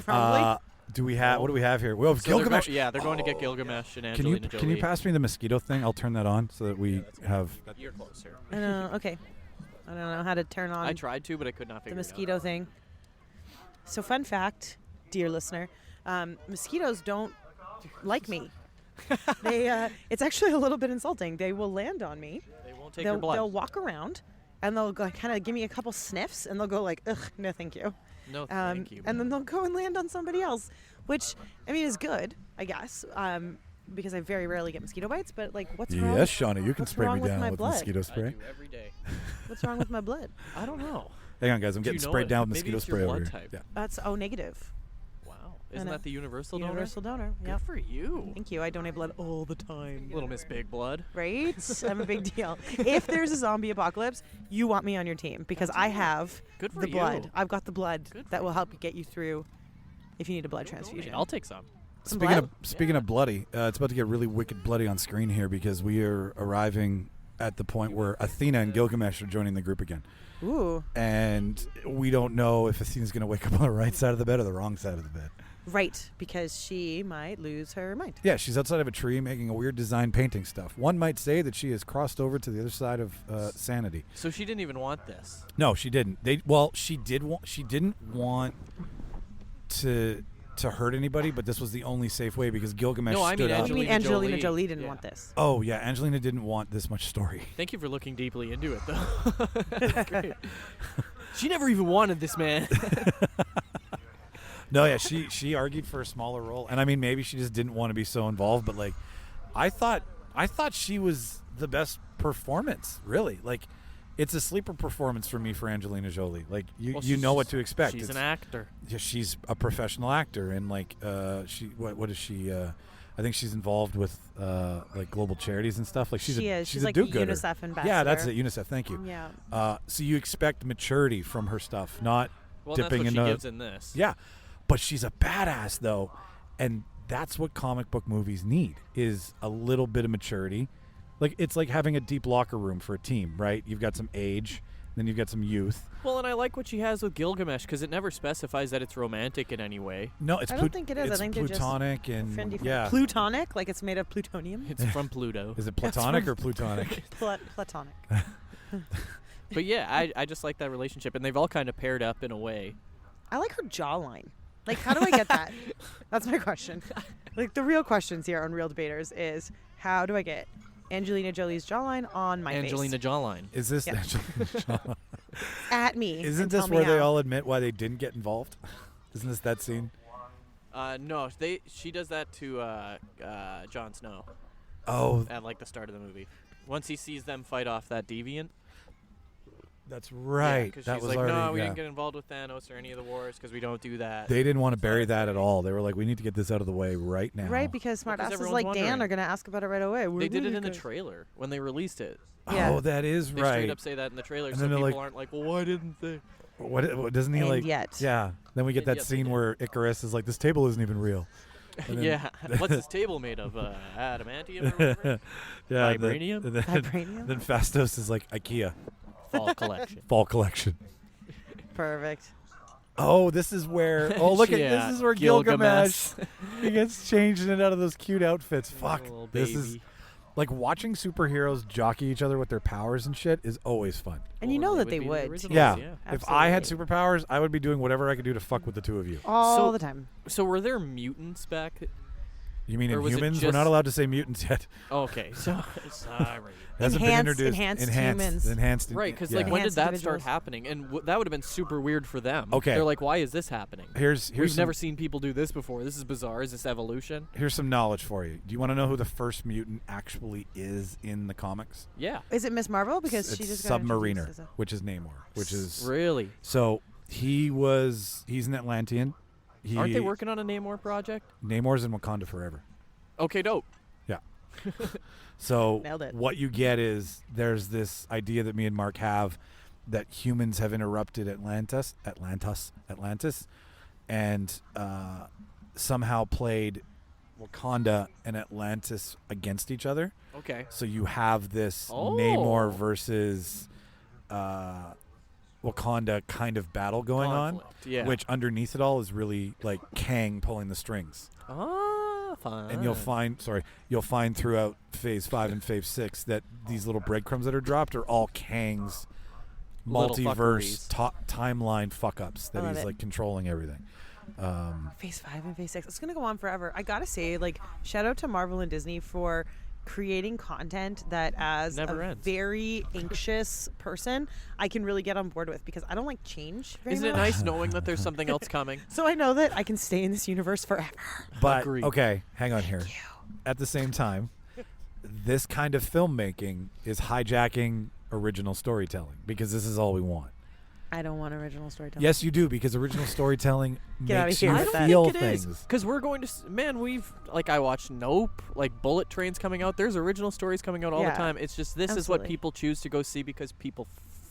Speaker 5: Probably.
Speaker 1: Do we have? What do we have here? We have
Speaker 4: So
Speaker 1: Gilgamesh.
Speaker 4: they're going to get Gilgamesh and
Speaker 1: Can you
Speaker 4: Angelina Jolie.
Speaker 1: can you pass me the mosquito thing? I'll turn that on so that we have.
Speaker 4: You're closer.
Speaker 5: I know. Okay. I don't know how to turn on
Speaker 4: I tried to, but I could not
Speaker 5: the
Speaker 4: figure
Speaker 5: mosquito thing. So, fun fact, dear listener, mosquitoes don't like me. It's actually a little bit insulting. They will land on me.
Speaker 4: it out. They won't take your blood.
Speaker 5: They'll walk around, and they'll go, kind of give me a couple sniffs, and they'll go like, ugh, no, thank you.
Speaker 4: No, thank you.
Speaker 5: And then they'll go and land on somebody else, which I mean is good, I guess, because I very rarely get mosquito bites. But like, what's wrong?
Speaker 1: Yes, Shauna, you can
Speaker 5: what's
Speaker 1: spray
Speaker 5: wrong
Speaker 1: me
Speaker 5: with
Speaker 1: down
Speaker 5: my
Speaker 1: with
Speaker 5: blood?
Speaker 1: mosquito
Speaker 4: I
Speaker 1: spray.
Speaker 4: do every day.
Speaker 5: What's wrong with my blood?
Speaker 4: I don't know.
Speaker 1: Hang on, guys, I'm
Speaker 4: Do you
Speaker 1: getting
Speaker 4: know
Speaker 1: sprayed
Speaker 4: it?
Speaker 1: down with
Speaker 4: Maybe
Speaker 1: mosquito
Speaker 4: it's your
Speaker 1: spray over
Speaker 4: blood
Speaker 1: here.
Speaker 4: type.
Speaker 1: Yeah.
Speaker 5: That's O negative.
Speaker 4: Wow. Isn't
Speaker 5: And
Speaker 4: that the universal donor?
Speaker 5: Universal donor.
Speaker 4: Good
Speaker 5: Yeah.
Speaker 4: for you.
Speaker 5: Thank you. I donate blood all the time.
Speaker 4: Little Miss Big Blood.
Speaker 5: Right? I'm a big deal. If there's a zombie apocalypse, you want me on your team because I have
Speaker 4: Good for
Speaker 5: the blood.
Speaker 4: you.
Speaker 5: I've got the blood
Speaker 4: Good
Speaker 5: that
Speaker 4: for
Speaker 5: will help you get you through if you need a blood transfusion.
Speaker 4: I'll take some.
Speaker 5: Some
Speaker 1: Speaking
Speaker 5: blood?
Speaker 1: of bloody, it's about to get really wicked bloody on screen here because we are arriving at the point where Athena and Gilgamesh are joining the group again.
Speaker 5: Ooh.
Speaker 1: And we don't know if Athena's going to wake up on the right side of the bed or the wrong side of the bed.
Speaker 5: Right, because she might lose her mind.
Speaker 1: Yeah, she's outside of a tree making a weird design painting stuff. One might say that she has crossed over to the other side of sanity.
Speaker 4: So she didn't even want this.
Speaker 1: No, she didn't. She didn't want to hurt anybody, but this was the only safe way because Gilgamesh
Speaker 4: No, I
Speaker 1: stood
Speaker 4: mean
Speaker 1: up.
Speaker 5: You mean
Speaker 4: Angelina
Speaker 5: Angelina
Speaker 4: Jolie.
Speaker 5: Jolie didn't
Speaker 4: Yeah.
Speaker 5: want this?
Speaker 1: Oh yeah, Angelina didn't want this much story.
Speaker 4: Thank you for looking deeply into it, though. That's great. She never even wanted this man.
Speaker 1: No, yeah, she argued for a smaller role, and I mean maybe she just didn't want to be so involved, but like, I thought she was the best performance, really. Like, it's a sleeper performance for me for Angelina Jolie. Like you
Speaker 4: Well,
Speaker 1: know what to expect.
Speaker 4: She's
Speaker 1: It's-
Speaker 4: an actor.
Speaker 1: Yeah, she's a professional actor, and like what is she? I think she's involved with like global charities and stuff. Like she's
Speaker 5: She
Speaker 1: a
Speaker 5: is. She's
Speaker 1: a
Speaker 5: like a
Speaker 1: do-gooder.
Speaker 5: UNICEF
Speaker 1: Yeah, that's
Speaker 5: ambassador.
Speaker 1: it. UNICEF. Thank you.
Speaker 5: Yeah.
Speaker 1: So you expect maturity from her stuff, not
Speaker 4: Well, that's
Speaker 1: dipping
Speaker 4: what she
Speaker 1: into.
Speaker 4: gives in this.
Speaker 1: Yeah, but she's a badass though, and that's what comic book movies need is a little bit of maturity. Like it's like having a deep locker room for a team, right? You've got some age, then you've got some youth.
Speaker 4: Well, and I like what she has with Gilgamesh because it never specifies that it's romantic in any way.
Speaker 1: No, it's
Speaker 5: I don't think it is. I
Speaker 1: It's
Speaker 5: think they're just
Speaker 1: plutonic and
Speaker 5: Friendly
Speaker 1: yeah.
Speaker 5: Plutonic, like it's made of plutonium.
Speaker 4: It's from Pluto.
Speaker 1: Is it platonic or plutonic?
Speaker 5: Platonic.
Speaker 4: But yeah, I just like that relationship, and they've all kind of paired up in a way.
Speaker 5: I like her jawline. Like, how do I get that? That's my question. Like, the real questions here on Real Debaters is, how do I get Angelina Jolie's jawline on my
Speaker 4: Angelina
Speaker 5: face?
Speaker 4: Jawline.
Speaker 1: Is this
Speaker 5: Yeah.
Speaker 1: Angelina?
Speaker 5: At me.
Speaker 1: Isn't
Speaker 5: and
Speaker 1: this
Speaker 5: tell me
Speaker 1: where they
Speaker 5: how.
Speaker 1: all admit why they didn't get involved? Isn't this that scene?
Speaker 4: No, she does that to Jon Snow.
Speaker 1: Oh,
Speaker 4: at like the start of the movie. Once he sees them fight off that deviant.
Speaker 1: that's right.
Speaker 4: Because
Speaker 1: that
Speaker 4: she's
Speaker 1: was
Speaker 4: like,
Speaker 1: already.
Speaker 4: no, we
Speaker 1: yeah.
Speaker 4: didn't get involved with Thanos or any of the wars because we don't do that.
Speaker 1: They didn't want to bury that at all. They were like, we need to get this out of the way right now.
Speaker 5: Right, because
Speaker 4: Well, 'cause
Speaker 5: smartasses
Speaker 4: everyone's
Speaker 5: like
Speaker 4: wondering.
Speaker 5: Dan are going to ask about it right away.
Speaker 4: They did it in the trailer when they released it.
Speaker 5: Yeah.
Speaker 1: Oh, that is
Speaker 4: They
Speaker 1: right.
Speaker 4: straight up say that in the trailer,
Speaker 1: And
Speaker 4: so
Speaker 1: then they're
Speaker 4: people
Speaker 1: like-
Speaker 4: aren't like, well, why didn't they?
Speaker 1: What doesn't he
Speaker 5: And
Speaker 1: like?
Speaker 5: yet.
Speaker 1: Yeah. Then we get
Speaker 4: And
Speaker 1: that
Speaker 4: yet they
Speaker 1: scene
Speaker 4: did.
Speaker 1: where Icarus is like, this table isn't even real. And then-
Speaker 4: Yeah. What's this table made of? Adamantium or whatever?
Speaker 1: Yeah.
Speaker 4: Vibranium?
Speaker 1: Then,
Speaker 5: Vibranium?
Speaker 1: then Fastos is like, IKEA
Speaker 4: Fall collection.
Speaker 1: fall collection.
Speaker 5: Perfect.
Speaker 1: Oh, this is where. Oh, look at
Speaker 4: Yeah,
Speaker 1: this is where Gilgamesh. He gets changed in and out of those cute outfits. Fuck.
Speaker 4: Little
Speaker 1: This is
Speaker 4: baby.
Speaker 1: like watching superheroes jockey each other with their powers and shit is always fun.
Speaker 5: And you
Speaker 4: Well,
Speaker 5: know that
Speaker 4: they
Speaker 5: they
Speaker 4: would be the
Speaker 5: would.
Speaker 4: originals.
Speaker 1: Yeah.
Speaker 4: Yeah.
Speaker 1: If I had
Speaker 5: Absolutely.
Speaker 1: superpowers, I would be doing whatever I could do to fuck with the two of you.
Speaker 5: All
Speaker 4: So-
Speaker 5: the time.
Speaker 4: So were there mutants back?
Speaker 1: You mean
Speaker 4: Or
Speaker 1: in
Speaker 4: was it
Speaker 1: humans? We're not
Speaker 4: just-
Speaker 1: allowed to say mutants yet.
Speaker 4: Oh, okay. So sorry.
Speaker 1: Hasn't been
Speaker 5: Enhanced-
Speaker 1: introduced.
Speaker 5: enhanced humans.
Speaker 1: Enhanced.
Speaker 4: Right, because
Speaker 1: yeah.
Speaker 4: like when did
Speaker 5: Enhanced
Speaker 4: that
Speaker 5: individuals.
Speaker 4: start happening? And that would have been super weird for them.
Speaker 1: Okay.
Speaker 4: They're like, why is this happening?
Speaker 1: here's
Speaker 4: We've
Speaker 1: some,
Speaker 4: never seen people do this before. This is bizarre. Is this evolution?
Speaker 1: here's some knowledge for you. Do you want to know who the first mutant actually is in the comics?
Speaker 4: Yeah.
Speaker 5: Is it Miss Marvel? Because
Speaker 1: it's
Speaker 5: she just got
Speaker 1: Submariner,
Speaker 5: introduced as a-
Speaker 1: which is Namor, which is
Speaker 4: Really?
Speaker 1: so he's an Atlantean.
Speaker 4: Aren't they working on a Namor project?
Speaker 1: Namor's in Wakanda forever.
Speaker 4: Okay, dope.
Speaker 1: Yeah. So
Speaker 5: Nailed it.
Speaker 1: what you get is there's this idea that me and Mark have that humans have interrupted Atlantis, and somehow played Wakanda and Atlantis against each other.
Speaker 4: Okay.
Speaker 1: So you have this
Speaker 4: Oh.
Speaker 1: Namor versus Wakanda kind of battle going
Speaker 4: Conflict,
Speaker 1: on,
Speaker 4: yeah.
Speaker 1: which underneath it all is really like Kang pulling the strings.
Speaker 4: Ah, fine.
Speaker 1: And you'll find throughout Phase 5 and Phase 6 that these little breadcrumbs that are dropped are all Kang's
Speaker 4: Little
Speaker 1: multiverse
Speaker 4: fuckeries.
Speaker 1: Timeline fuck-ups that
Speaker 5: I love
Speaker 1: he's
Speaker 5: it.
Speaker 1: like controlling everything.
Speaker 5: Phase 5 and Phase 6. It's going to go on forever. I got to say, like, shout out to Marvel and Disney for creating content that as
Speaker 4: Never
Speaker 5: a
Speaker 4: ends.
Speaker 5: very anxious person, I can really get on board with because I don't like change very
Speaker 4: Isn't it
Speaker 5: much.
Speaker 4: nice knowing that there's something else coming?
Speaker 5: So I know that I can stay in this universe forever.
Speaker 1: But
Speaker 4: Agreed.
Speaker 1: okay, hang on here. At the same time, this kind of filmmaking is hijacking original storytelling because this is all we want.
Speaker 5: I don't want original storytelling.
Speaker 1: Yes, you do, because original storytelling
Speaker 5: Get outta
Speaker 1: makes
Speaker 5: here
Speaker 1: you
Speaker 5: with that.
Speaker 1: feel
Speaker 4: I think it is.
Speaker 1: things.
Speaker 4: Because we're going to, we've, like, I watched Nope, like, Bullet Train's coming out. There's original stories coming out all
Speaker 5: Yeah.
Speaker 4: the time. It's just, this is
Speaker 5: Absolutely.
Speaker 4: what people choose to go see because people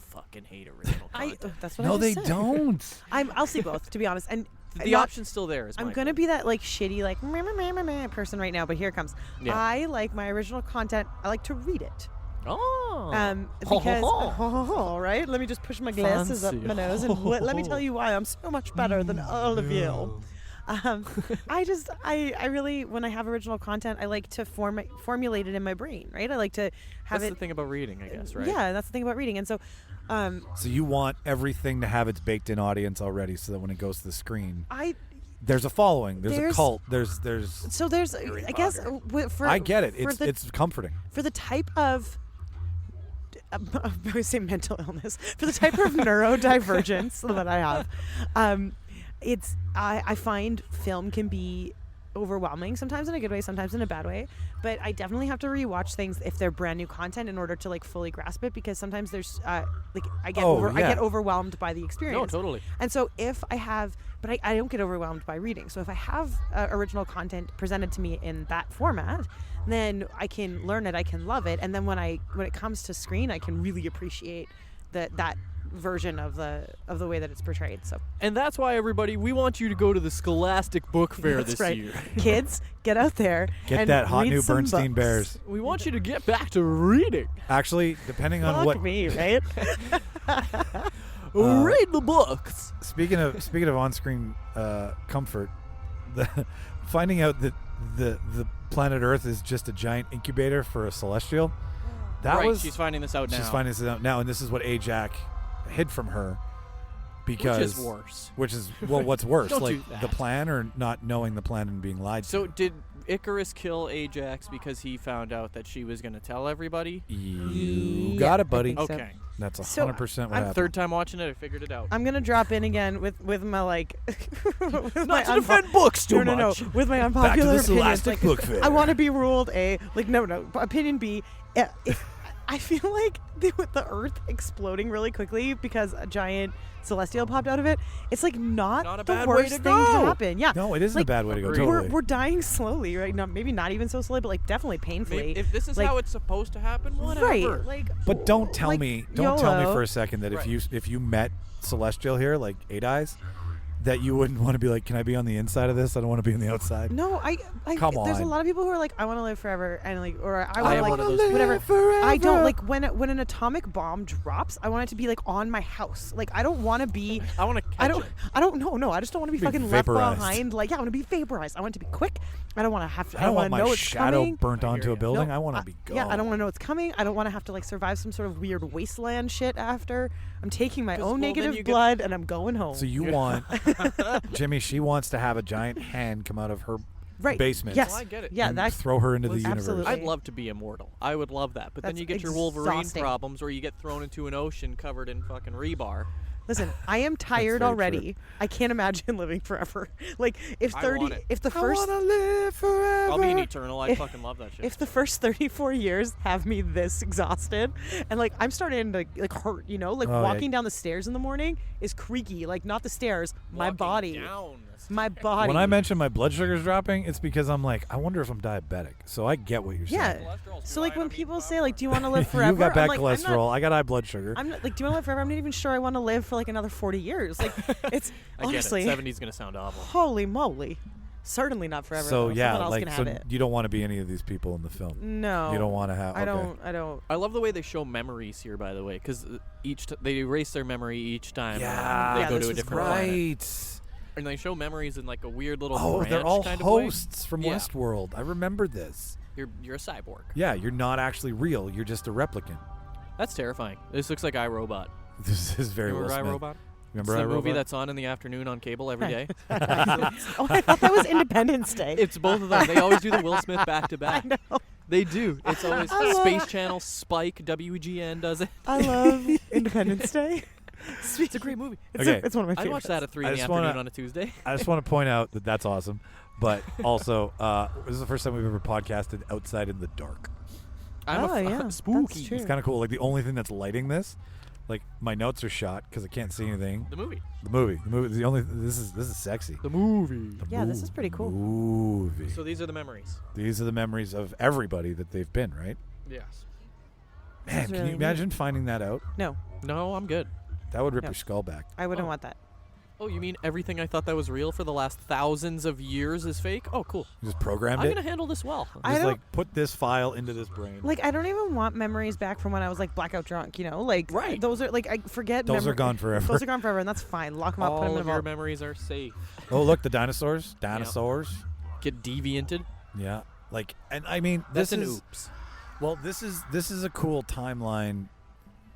Speaker 4: fucking hate original content.
Speaker 5: That's what I
Speaker 1: No,
Speaker 5: was
Speaker 1: they
Speaker 5: saying.
Speaker 1: don't.
Speaker 5: I'll see both, to be honest. And
Speaker 4: The
Speaker 5: not-
Speaker 4: option's still there.
Speaker 5: I'm gonna be that like shitty like meh, meh, meh, meh, meh person right now, but here it comes.
Speaker 4: Yeah.
Speaker 5: I like my original content. I like to read it.
Speaker 4: Oh.
Speaker 5: Because right. Let me just push my glasses up
Speaker 4: Fancy.
Speaker 5: my nose and let me tell you why I'm so much better than all of you. I really, when I have original content, I like to formulate it in my brain, right? I like to have
Speaker 4: That's
Speaker 5: it.
Speaker 4: the thing about reading, I guess, right?
Speaker 5: Yeah, that's the thing about reading, and so.
Speaker 1: So you want everything to have its baked-in audience already, so that when it goes to the screen, there's a following, there's a
Speaker 5: There's-
Speaker 1: cult, there's.
Speaker 5: So there's, I guess, for
Speaker 1: I get it.
Speaker 5: for the-
Speaker 1: It's comforting.
Speaker 5: for the type of I would say mental illness, for the type of neurodivergence that I have, I find film can be overwhelming, sometimes in a good way, sometimes in a bad way, but I definitely have to rewatch things if they're brand new content in order to like fully grasp it, because sometimes there's I get I get overwhelmed by the experience.
Speaker 4: No, totally.
Speaker 5: And so if I have, but I don't get overwhelmed by reading. So if I have original content presented to me in that format, then I can learn it, I can love it, and then when it comes to screen, I can really appreciate that version of the way that it's portrayed. So
Speaker 4: And that's why, everybody, we want you to go to the Scholastic Book Fair
Speaker 5: that's
Speaker 4: this
Speaker 5: right.
Speaker 4: year.
Speaker 5: Kids, get out there.
Speaker 1: Get
Speaker 5: and
Speaker 1: that hot
Speaker 5: read
Speaker 1: new
Speaker 5: some
Speaker 1: Bernstein
Speaker 5: books.
Speaker 1: Bears.
Speaker 4: We want you to get back to reading.
Speaker 1: Actually, depending on
Speaker 5: Fuck
Speaker 1: what.
Speaker 5: me, right?
Speaker 4: Read the books.
Speaker 1: Speaking of on-screen comfort, finding out that the planet Earth is just a giant incubator for a celestial. That
Speaker 4: right,
Speaker 1: was
Speaker 4: she's finding this out now.
Speaker 1: she's finding this out now, and this is what Ajax hid from her. Because
Speaker 4: Which is worse.
Speaker 1: Which is what's worse,
Speaker 4: Don't
Speaker 1: like
Speaker 4: do that.
Speaker 1: the plan or not knowing the plan and being lied
Speaker 4: So
Speaker 1: to?
Speaker 4: did Icarus kill Ajax because he found out that she was going to tell everybody?
Speaker 1: You
Speaker 5: Yeah,
Speaker 1: got
Speaker 5: I
Speaker 1: it, buddy.
Speaker 5: think so.
Speaker 4: Okay.
Speaker 1: That's 100%
Speaker 5: So,
Speaker 1: what
Speaker 5: I'm
Speaker 1: happened.
Speaker 4: Third time watching it, I figured it out.
Speaker 5: I'm gonna drop in again with my like. with my
Speaker 4: Not to defend books too
Speaker 5: no,
Speaker 4: much.
Speaker 5: no. With my
Speaker 1: Back to
Speaker 5: unpopular
Speaker 1: the
Speaker 5: opinions,
Speaker 1: Scholastic
Speaker 5: like,
Speaker 1: Book Fair.
Speaker 5: I want to be ruled A. Like no. Opinion B. If I feel like with the Earth exploding really quickly because a giant celestial popped out of it, it's like not
Speaker 4: Not a
Speaker 5: the
Speaker 4: bad way
Speaker 5: worst
Speaker 4: to
Speaker 5: thing to
Speaker 4: go.
Speaker 5: happen. Yeah.
Speaker 1: No, it isn't
Speaker 5: like,
Speaker 1: a bad way to go.
Speaker 4: Agreed.
Speaker 1: Totally.
Speaker 5: We're dying slowly right now. Maybe not even so slowly, but like definitely painfully.
Speaker 4: Maybe if this is
Speaker 5: like,
Speaker 4: how it's supposed to happen, whatever.
Speaker 5: right. Like,
Speaker 1: But don't tell
Speaker 5: like,
Speaker 1: me
Speaker 5: YOLO.
Speaker 1: for a second that
Speaker 4: Right.
Speaker 1: if you met Celestial here, like Eight Eyes, that you wouldn't want to be like, can I be on the inside of this? I don't want to be on the outside.
Speaker 5: No,
Speaker 1: Come
Speaker 5: there's a
Speaker 1: on.
Speaker 5: lot of people who are like, I want to live forever, and like, or I
Speaker 4: I
Speaker 5: want
Speaker 4: am
Speaker 5: to
Speaker 4: one of
Speaker 5: like
Speaker 4: those people.
Speaker 5: whatever.
Speaker 1: Forever.
Speaker 5: I don't like when an atomic bomb drops. I want it to be like on my house. Like I don't want to be.
Speaker 4: I want to catch
Speaker 5: I don't.
Speaker 4: it.
Speaker 5: I don't know. No, I just don't want to be
Speaker 1: Be
Speaker 5: fucking
Speaker 1: vaporized.
Speaker 5: left behind. Like, yeah, I want to be vaporized. I want it to be quick. I don't want to have to.
Speaker 1: I don't want
Speaker 5: want to know
Speaker 1: my
Speaker 5: it's
Speaker 1: shadow
Speaker 5: coming.
Speaker 1: burnt onto a
Speaker 4: ya.
Speaker 1: building.
Speaker 5: No,
Speaker 1: I want to be gone.
Speaker 5: Yeah, I don't want to know it's coming. I don't want to have to like survive some sort of weird wasteland shit after. I'm taking my
Speaker 4: 'Cause,
Speaker 5: own
Speaker 4: well, then
Speaker 5: negative
Speaker 4: you get-
Speaker 5: blood and I'm going home.
Speaker 1: So you want Jimmy? She wants to have a giant hand come out of her
Speaker 5: right.
Speaker 1: basement.
Speaker 5: Yes.
Speaker 4: Well, I get it.
Speaker 5: Yeah,
Speaker 1: and
Speaker 5: that.
Speaker 1: throw her into the
Speaker 4: Listen,
Speaker 1: universe.
Speaker 5: absolutely.
Speaker 4: I'd love to be immortal. I would love that. But then
Speaker 5: That's
Speaker 4: you get your Wolverine
Speaker 5: exhausting.
Speaker 4: problems where you get thrown into an ocean covered in fucking rebar.
Speaker 5: Listen, I am tired
Speaker 1: very
Speaker 5: already. I can't imagine living forever. Like if
Speaker 4: I
Speaker 5: 30,
Speaker 4: want it.
Speaker 5: if the
Speaker 1: I
Speaker 5: first,
Speaker 1: want to live forever.
Speaker 4: I'll be an eternal. I
Speaker 5: If-
Speaker 4: fucking love that shit.
Speaker 5: if the first 34 years have me this exhausted, and like I'm starting to like hurt, you know, like
Speaker 1: Oh, yeah.
Speaker 5: walking down the stairs in the morning is creaky. Like not the stairs, my
Speaker 4: Walking
Speaker 5: body,
Speaker 4: down.
Speaker 5: my body.
Speaker 1: When I mention my blood sugar's dropping, it's because I'm like, I wonder if I'm diabetic. So I get what you're
Speaker 5: yeah.
Speaker 1: saying.
Speaker 4: Cholesterol's
Speaker 5: So like
Speaker 4: fine,
Speaker 5: when
Speaker 4: I mean,
Speaker 5: people say like, do you want to live forever?
Speaker 1: You got bad
Speaker 5: I'm like,
Speaker 1: cholesterol. I got high blood sugar.
Speaker 5: I'm not like, do you want to live forever? I'm not even sure I want to live for like another 40 years. Like it's
Speaker 4: I get
Speaker 5: honestly,
Speaker 4: it. 70's gonna sound awful.
Speaker 5: holy moly, certainly not forever.
Speaker 1: So
Speaker 5: though.
Speaker 1: yeah,
Speaker 5: Someone else
Speaker 1: like
Speaker 5: can
Speaker 1: so
Speaker 5: have it.
Speaker 1: you don't want to be any of these people in the film.
Speaker 5: No,
Speaker 1: You don't want to have.
Speaker 5: I
Speaker 1: okay.
Speaker 5: don't.
Speaker 4: I love the way they show memories here, by the way, because they erase their memory each time
Speaker 1: Yeah,
Speaker 4: they
Speaker 5: Yeah,
Speaker 4: go
Speaker 5: this
Speaker 4: to a
Speaker 5: is
Speaker 4: different planet.
Speaker 1: Right.
Speaker 4: And they show memories in like a weird little
Speaker 1: Oh,
Speaker 4: branch
Speaker 1: they're all
Speaker 4: kind of way.
Speaker 1: hosts from
Speaker 4: Yeah.
Speaker 1: Westworld. I remember this.
Speaker 4: You're a cyborg.
Speaker 1: Yeah, you're not actually real. You're just a replicant.
Speaker 4: That's terrifying. This looks like iRobot.
Speaker 1: This is very
Speaker 4: Remember
Speaker 1: Will Smith.
Speaker 4: iRobot?
Speaker 1: Remember
Speaker 4: It's the movie
Speaker 1: iRobot?
Speaker 4: that's on in the afternoon on cable every day.
Speaker 5: Oh, I thought that was Independence Day.
Speaker 4: It's both of them. They always do the Will Smith back to back.
Speaker 5: I know.
Speaker 4: They do. It's always
Speaker 5: I love-
Speaker 4: Space Channel, Spike, WGN does it.
Speaker 5: I love Independence Day.
Speaker 4: It's a great movie.
Speaker 1: Okay.
Speaker 5: It's one of my
Speaker 4: I'd
Speaker 5: favorites.
Speaker 4: watch that at 3
Speaker 1: I
Speaker 4: in the
Speaker 1: just wanna-
Speaker 4: afternoon on a Tuesday.
Speaker 1: I just want to point out that that's awesome, but also this is the first time we've ever podcasted outside in the dark.
Speaker 5: Oh, yeah, that's
Speaker 4: spooky.
Speaker 5: true.
Speaker 1: It's kind of cool. Like the only thing that's lighting this, like my notes are shot because I can't see anything.
Speaker 4: The movie.
Speaker 1: The movie. The only. This is sexy.
Speaker 4: The movie.
Speaker 5: Yeah, this is pretty cool.
Speaker 1: Movie.
Speaker 4: So these are the memories.
Speaker 1: These are the memories of everybody that they've been, right?
Speaker 4: Yes.
Speaker 1: Man,
Speaker 5: is
Speaker 1: can
Speaker 5: really
Speaker 1: you imagine finding that out?
Speaker 5: No,
Speaker 4: No, I'm good.
Speaker 1: That would rip
Speaker 5: No.
Speaker 1: your skull back.
Speaker 5: I wouldn't
Speaker 4: Oh.
Speaker 5: want that.
Speaker 4: Oh, you mean everything I thought that was real for the last thousands of years is fake? Oh, cool.
Speaker 1: You just programmed
Speaker 4: I'm
Speaker 1: it.
Speaker 4: gonna handle this well.
Speaker 5: I
Speaker 1: Just
Speaker 5: don't-
Speaker 1: like put this file into this brain.
Speaker 5: Like I don't even want memories back from when I was like blackout drunk. You know, like
Speaker 4: Right.
Speaker 5: Those are like I forget.
Speaker 1: Those are gone forever.
Speaker 5: Those are gone forever, and that's fine. Lock them up. Put them
Speaker 4: All
Speaker 5: in a
Speaker 4: of your
Speaker 5: vault.
Speaker 4: memories are safe.
Speaker 1: Oh, look, the dinosaurs. Dinosaurs.
Speaker 4: Get devianted.
Speaker 1: Yeah. Like, and I mean,
Speaker 4: That's
Speaker 1: this
Speaker 4: an
Speaker 1: is
Speaker 4: oops.
Speaker 1: well, this is a cool timeline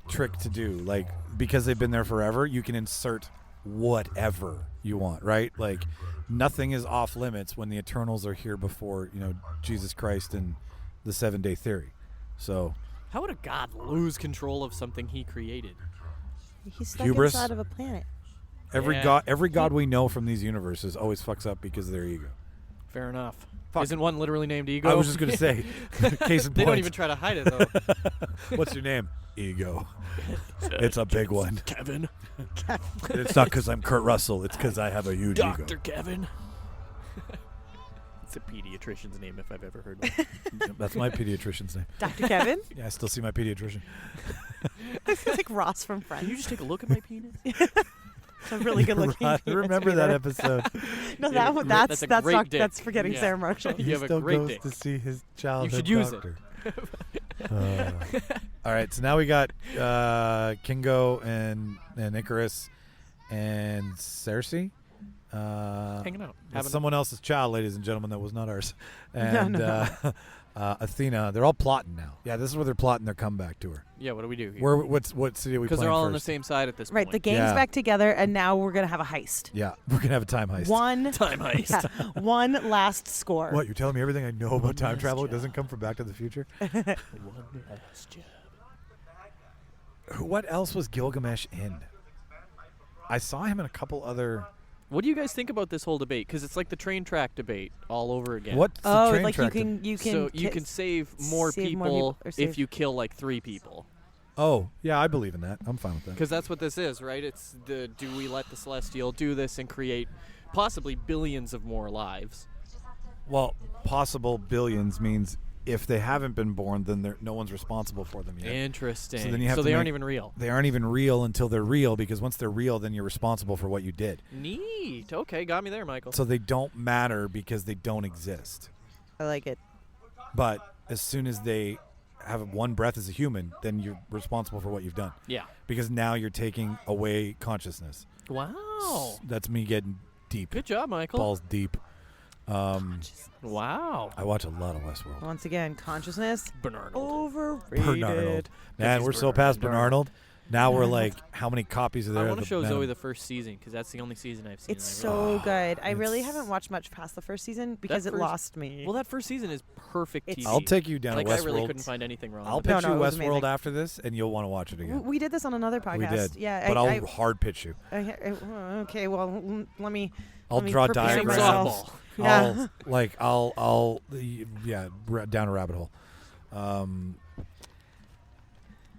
Speaker 1: trick to do. Like, because they've been there forever, you can insert whatever you want, right? Like, nothing is off limits when the Eternals are here before Jesus Christ and the 7-day theory. So
Speaker 4: How would a god lose control of something he created?
Speaker 5: He's stuck
Speaker 1: Hubris.
Speaker 5: inside of a planet.
Speaker 1: every
Speaker 4: Yeah.
Speaker 1: god we know from these universes always fucks up because of their ego.
Speaker 4: Fair enough.
Speaker 1: Fuck.
Speaker 4: Isn't one literally named Ego?
Speaker 1: I was just gonna say, case in
Speaker 4: They
Speaker 1: point.
Speaker 4: don't even try to hide it though.
Speaker 1: What's your name? Ego. It's a big one.
Speaker 4: Kevin.
Speaker 1: It's not because I'm Kurt Russell. It's because I have a huge
Speaker 4: Dr.
Speaker 1: ego.
Speaker 4: Kevin. It's a pediatrician's name if I've ever heard one.
Speaker 1: That's my pediatrician's name.
Speaker 5: Dr. Kevin.
Speaker 1: Yeah, I still see my pediatrician.
Speaker 5: I feel like Ross from Friends.
Speaker 4: Can you just take a look at my penis?
Speaker 5: It's a really good looking.
Speaker 1: I remember that episode.
Speaker 5: No,
Speaker 4: Yeah,
Speaker 5: that one.
Speaker 4: that's a
Speaker 5: That's
Speaker 4: great
Speaker 5: not.
Speaker 4: dick.
Speaker 5: That's forgetting
Speaker 4: Yeah.
Speaker 5: Sarah Marshall.
Speaker 4: You
Speaker 1: He
Speaker 4: have a
Speaker 1: still
Speaker 4: great
Speaker 1: goes
Speaker 4: dick.
Speaker 1: to see his childhood
Speaker 4: should use it.
Speaker 1: doctor. All right, so now we got Kingo and Icarus and Cersei.
Speaker 4: Hanging out.
Speaker 1: That's
Speaker 4: Having
Speaker 1: someone else's child, ladies and gentlemen. That was not ours. And
Speaker 5: no.
Speaker 1: Athena. They're all plotting now. Yeah, this is where they're plotting their comeback to her.
Speaker 4: yeah, what do we do here?
Speaker 1: What city are we
Speaker 4: Because
Speaker 1: playing
Speaker 4: they're all on the
Speaker 1: first?
Speaker 4: same side at this
Speaker 5: Right.
Speaker 4: point.
Speaker 5: The gang's
Speaker 1: Yeah.
Speaker 5: back together, and now we're gonna have a heist.
Speaker 1: Yeah, we're gonna have a time heist.
Speaker 5: One
Speaker 4: Time heist.
Speaker 5: yeah, one last score.
Speaker 1: What, you're telling me everything I know about time
Speaker 4: last
Speaker 1: travel
Speaker 4: job.
Speaker 1: doesn't come from Back to the Future?
Speaker 4: One last job.
Speaker 1: What else was Gilgamesh in? I saw him in a couple other.
Speaker 4: What do you guys think about this whole debate? Because it's like the train track debate all over again.
Speaker 1: What's the
Speaker 5: Oh,
Speaker 1: train
Speaker 5: like
Speaker 1: track?
Speaker 5: you can.
Speaker 4: So you can save more people
Speaker 5: or
Speaker 4: if
Speaker 5: save-
Speaker 4: you kill like 3 people.
Speaker 1: Oh, yeah, I believe in that. I'm fine with that.
Speaker 4: Because that's what this is, right? It's do we let the Celestial do this and create possibly billions of more lives?
Speaker 1: Well, possible billions means if they haven't been born, then no one's responsible for them yet.
Speaker 4: Interesting.
Speaker 1: So then you have to
Speaker 4: they aren't
Speaker 1: make-
Speaker 4: even real.
Speaker 1: They aren't even real until they're real, because once they're real, then you're responsible for what you did.
Speaker 4: Neat. Okay, got me there, Michael.
Speaker 1: So they don't matter because they don't exist.
Speaker 5: I like it.
Speaker 1: But as soon as they have one breath as a human, then you're responsible for what you've done.
Speaker 4: Yeah.
Speaker 1: Because now you're taking away consciousness.
Speaker 4: Wow.
Speaker 1: That's me getting deep.
Speaker 4: Good job, Michael.
Speaker 1: Balls deep.
Speaker 4: Wow.
Speaker 1: I watch a lot of Westworld.
Speaker 5: Once again, consciousness
Speaker 4: Bernard.
Speaker 5: overrated.
Speaker 1: Bernarnold. Man,
Speaker 4: he's
Speaker 1: we're so past
Speaker 4: Bernarnold.
Speaker 1: Bernarnold. Now we're like, how many copies are there?
Speaker 4: I
Speaker 1: of
Speaker 4: want to
Speaker 1: the
Speaker 4: show
Speaker 1: Venom?
Speaker 4: Zoe the first season because that's the only season I've seen.
Speaker 5: It's
Speaker 4: and I really-
Speaker 5: so good. I really
Speaker 1: it's-
Speaker 5: haven't watched much past the first season because it
Speaker 4: first-
Speaker 5: lost me.
Speaker 4: Well, that first season is perfect
Speaker 5: It's-
Speaker 4: TV.
Speaker 1: I'll take you down
Speaker 4: like
Speaker 1: to
Speaker 4: I
Speaker 1: Westworld.
Speaker 4: really couldn't find anything wrong.
Speaker 1: I'll
Speaker 4: with
Speaker 1: pitch
Speaker 4: it.
Speaker 5: No,
Speaker 1: you
Speaker 5: it was
Speaker 1: Westworld
Speaker 5: amazing.
Speaker 1: after this, and you'll want to watch it again.
Speaker 5: We did this on another podcast.
Speaker 1: We did.
Speaker 5: Yeah,
Speaker 1: But
Speaker 5: I
Speaker 1: I'll hard pitch you.
Speaker 5: okay, well, let me.
Speaker 1: I'll
Speaker 5: let me
Speaker 1: draw
Speaker 5: prepare
Speaker 4: Sing
Speaker 1: diagrams.
Speaker 5: myself.
Speaker 4: softball.
Speaker 5: Yeah.
Speaker 1: Down a rabbit hole.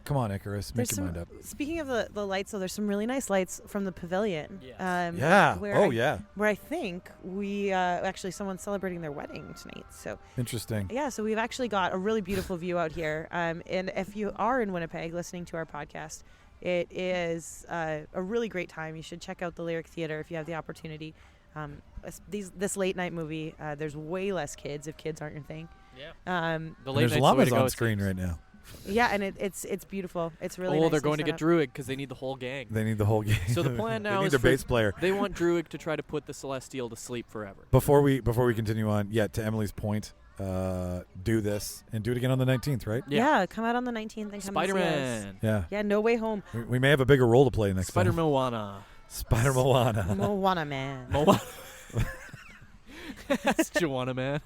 Speaker 1: Come on, Icarus, make
Speaker 5: There's
Speaker 1: your
Speaker 5: some,
Speaker 1: mind up.
Speaker 5: speaking of the lights, though, there's some really nice lights from the pavilion.
Speaker 4: Yes.
Speaker 1: Yeah.
Speaker 5: Where
Speaker 1: Oh,
Speaker 5: I,
Speaker 1: yeah.
Speaker 5: Where I think we actually someone's celebrating their wedding tonight. So
Speaker 1: Interesting.
Speaker 5: yeah, so we've actually got a really beautiful view out here. And if you are in Winnipeg listening to our podcast, it is a really great time. You should check out the Lyric Theatre if you have the opportunity. This late night movie, there's way less kids if kids aren't your thing.
Speaker 4: Yeah.
Speaker 1: And
Speaker 4: The late
Speaker 1: there's
Speaker 4: night's the way
Speaker 1: llamas
Speaker 4: to go,
Speaker 1: on
Speaker 4: it
Speaker 1: screen
Speaker 4: seems.
Speaker 1: right now.
Speaker 5: Yeah, and it's beautiful. It's really
Speaker 4: Oh,
Speaker 5: nice.
Speaker 4: they're going to get Druid because they need the whole gang.
Speaker 1: They need the whole game.
Speaker 4: So the plan now
Speaker 1: they need
Speaker 4: is
Speaker 1: their
Speaker 4: for-
Speaker 1: bass player.
Speaker 4: They want Druid to try to put the Celestial to sleep forever.
Speaker 1: Before we continue on, to Emily's point, do this and do it again on the 19th, right?
Speaker 5: Yeah, come out on the 19th and come and see us.
Speaker 4: Spider-Man.
Speaker 1: Yeah.
Speaker 5: Yeah, No Way Home.
Speaker 1: We may have a bigger role to play next
Speaker 4: Spider
Speaker 1: time.
Speaker 4: Moana.
Speaker 1: Spider Moana.
Speaker 5: Moana Man.
Speaker 4: Moana. That's Joanna Man.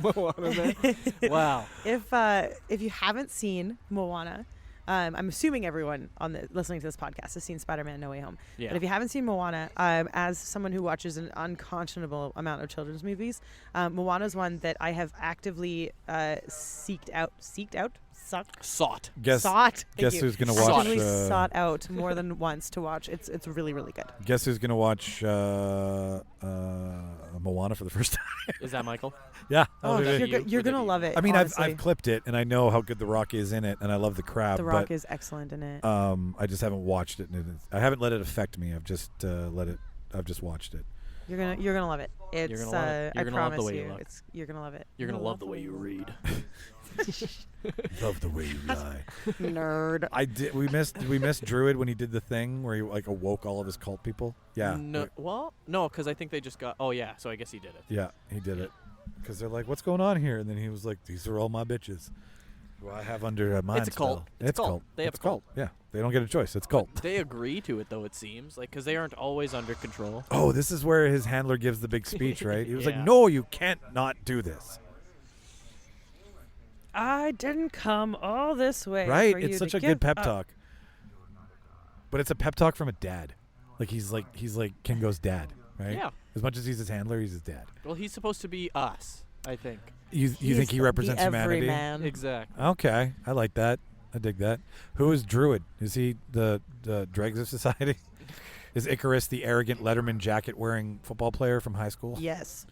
Speaker 4: Moana Man. Wow.
Speaker 5: If you haven't seen Moana, I'm assuming everyone listening to this podcast has seen Spider-Man: No Way Home.
Speaker 4: Yeah.
Speaker 5: But if you haven't seen Moana, as someone who watches an unconscionable amount of children's movies, Moana's one that I have actively
Speaker 4: Sought.
Speaker 1: Guess
Speaker 5: sought.
Speaker 1: guess
Speaker 5: Thank you.
Speaker 1: who's gonna
Speaker 5: Actively
Speaker 1: watch?
Speaker 5: sought out more than once to watch. It's really, really good.
Speaker 1: Guess who's gonna watch Moana for the first time?
Speaker 4: Is that Michael?
Speaker 1: Yeah.
Speaker 5: Oh,
Speaker 4: that'd
Speaker 5: you're,
Speaker 4: be
Speaker 5: go-
Speaker 4: you.
Speaker 5: you're
Speaker 4: Would that
Speaker 5: gonna
Speaker 4: be
Speaker 5: love
Speaker 4: you?
Speaker 5: it.
Speaker 1: I mean,
Speaker 5: honestly.
Speaker 1: I've clipped it, and I know how good The Rock is in it, and I love the crab.
Speaker 5: The Rock
Speaker 1: but,
Speaker 5: is excellent in it.
Speaker 1: I just haven't watched it. And I haven't let it affect me. I've just I've just watched it.
Speaker 5: You're gonna love it. It's
Speaker 4: gonna love it. You're
Speaker 5: I
Speaker 4: gonna love the
Speaker 5: promise
Speaker 4: way you
Speaker 5: you.
Speaker 4: look.
Speaker 5: You're gonna love it.
Speaker 4: You're going to love the way you read.
Speaker 1: Love the way you lie.
Speaker 5: Nerd.
Speaker 1: We missed Druid when he did the thing where he like awoke all of his cult people. Yeah.
Speaker 4: No, well, no, because I think they just got. Oh, yeah. So I guess he did it.
Speaker 1: Yeah, he did it. Because they're like, "What's going on here?" And then he was like, "These are all my bitches." Who I have under mine.
Speaker 4: It's a cult.
Speaker 1: Still.
Speaker 4: It's a cult. They have
Speaker 1: It's
Speaker 4: a cult.
Speaker 1: Yeah, they don't get a choice. It's cult.
Speaker 4: They agree to it, though, it seems. Like, because they aren't always under control.
Speaker 1: Oh, this is where his handler gives the big speech, right? He was like,
Speaker 4: Yeah.
Speaker 1: "No, you can't not do this."
Speaker 5: I didn't come all this way.
Speaker 1: Right?
Speaker 5: for
Speaker 1: It's
Speaker 5: you
Speaker 1: such
Speaker 5: to
Speaker 1: a good
Speaker 5: give
Speaker 1: pep
Speaker 5: up.
Speaker 1: talk. But it's a pep talk from a dad. Like he's like Kingo's dad, right?
Speaker 4: Yeah.
Speaker 1: As much as he's his handler, he's his dad.
Speaker 4: Well, he's supposed to be us, I think.
Speaker 1: You
Speaker 5: He's
Speaker 1: think he represents
Speaker 5: the
Speaker 1: humanity?
Speaker 5: everyman.
Speaker 4: Exactly.
Speaker 1: Okay, I like that. I dig that. Who is Druid? Is he the dregs of society? Is Icarus the arrogant Letterman jacket wearing football player from high school?
Speaker 5: Yes.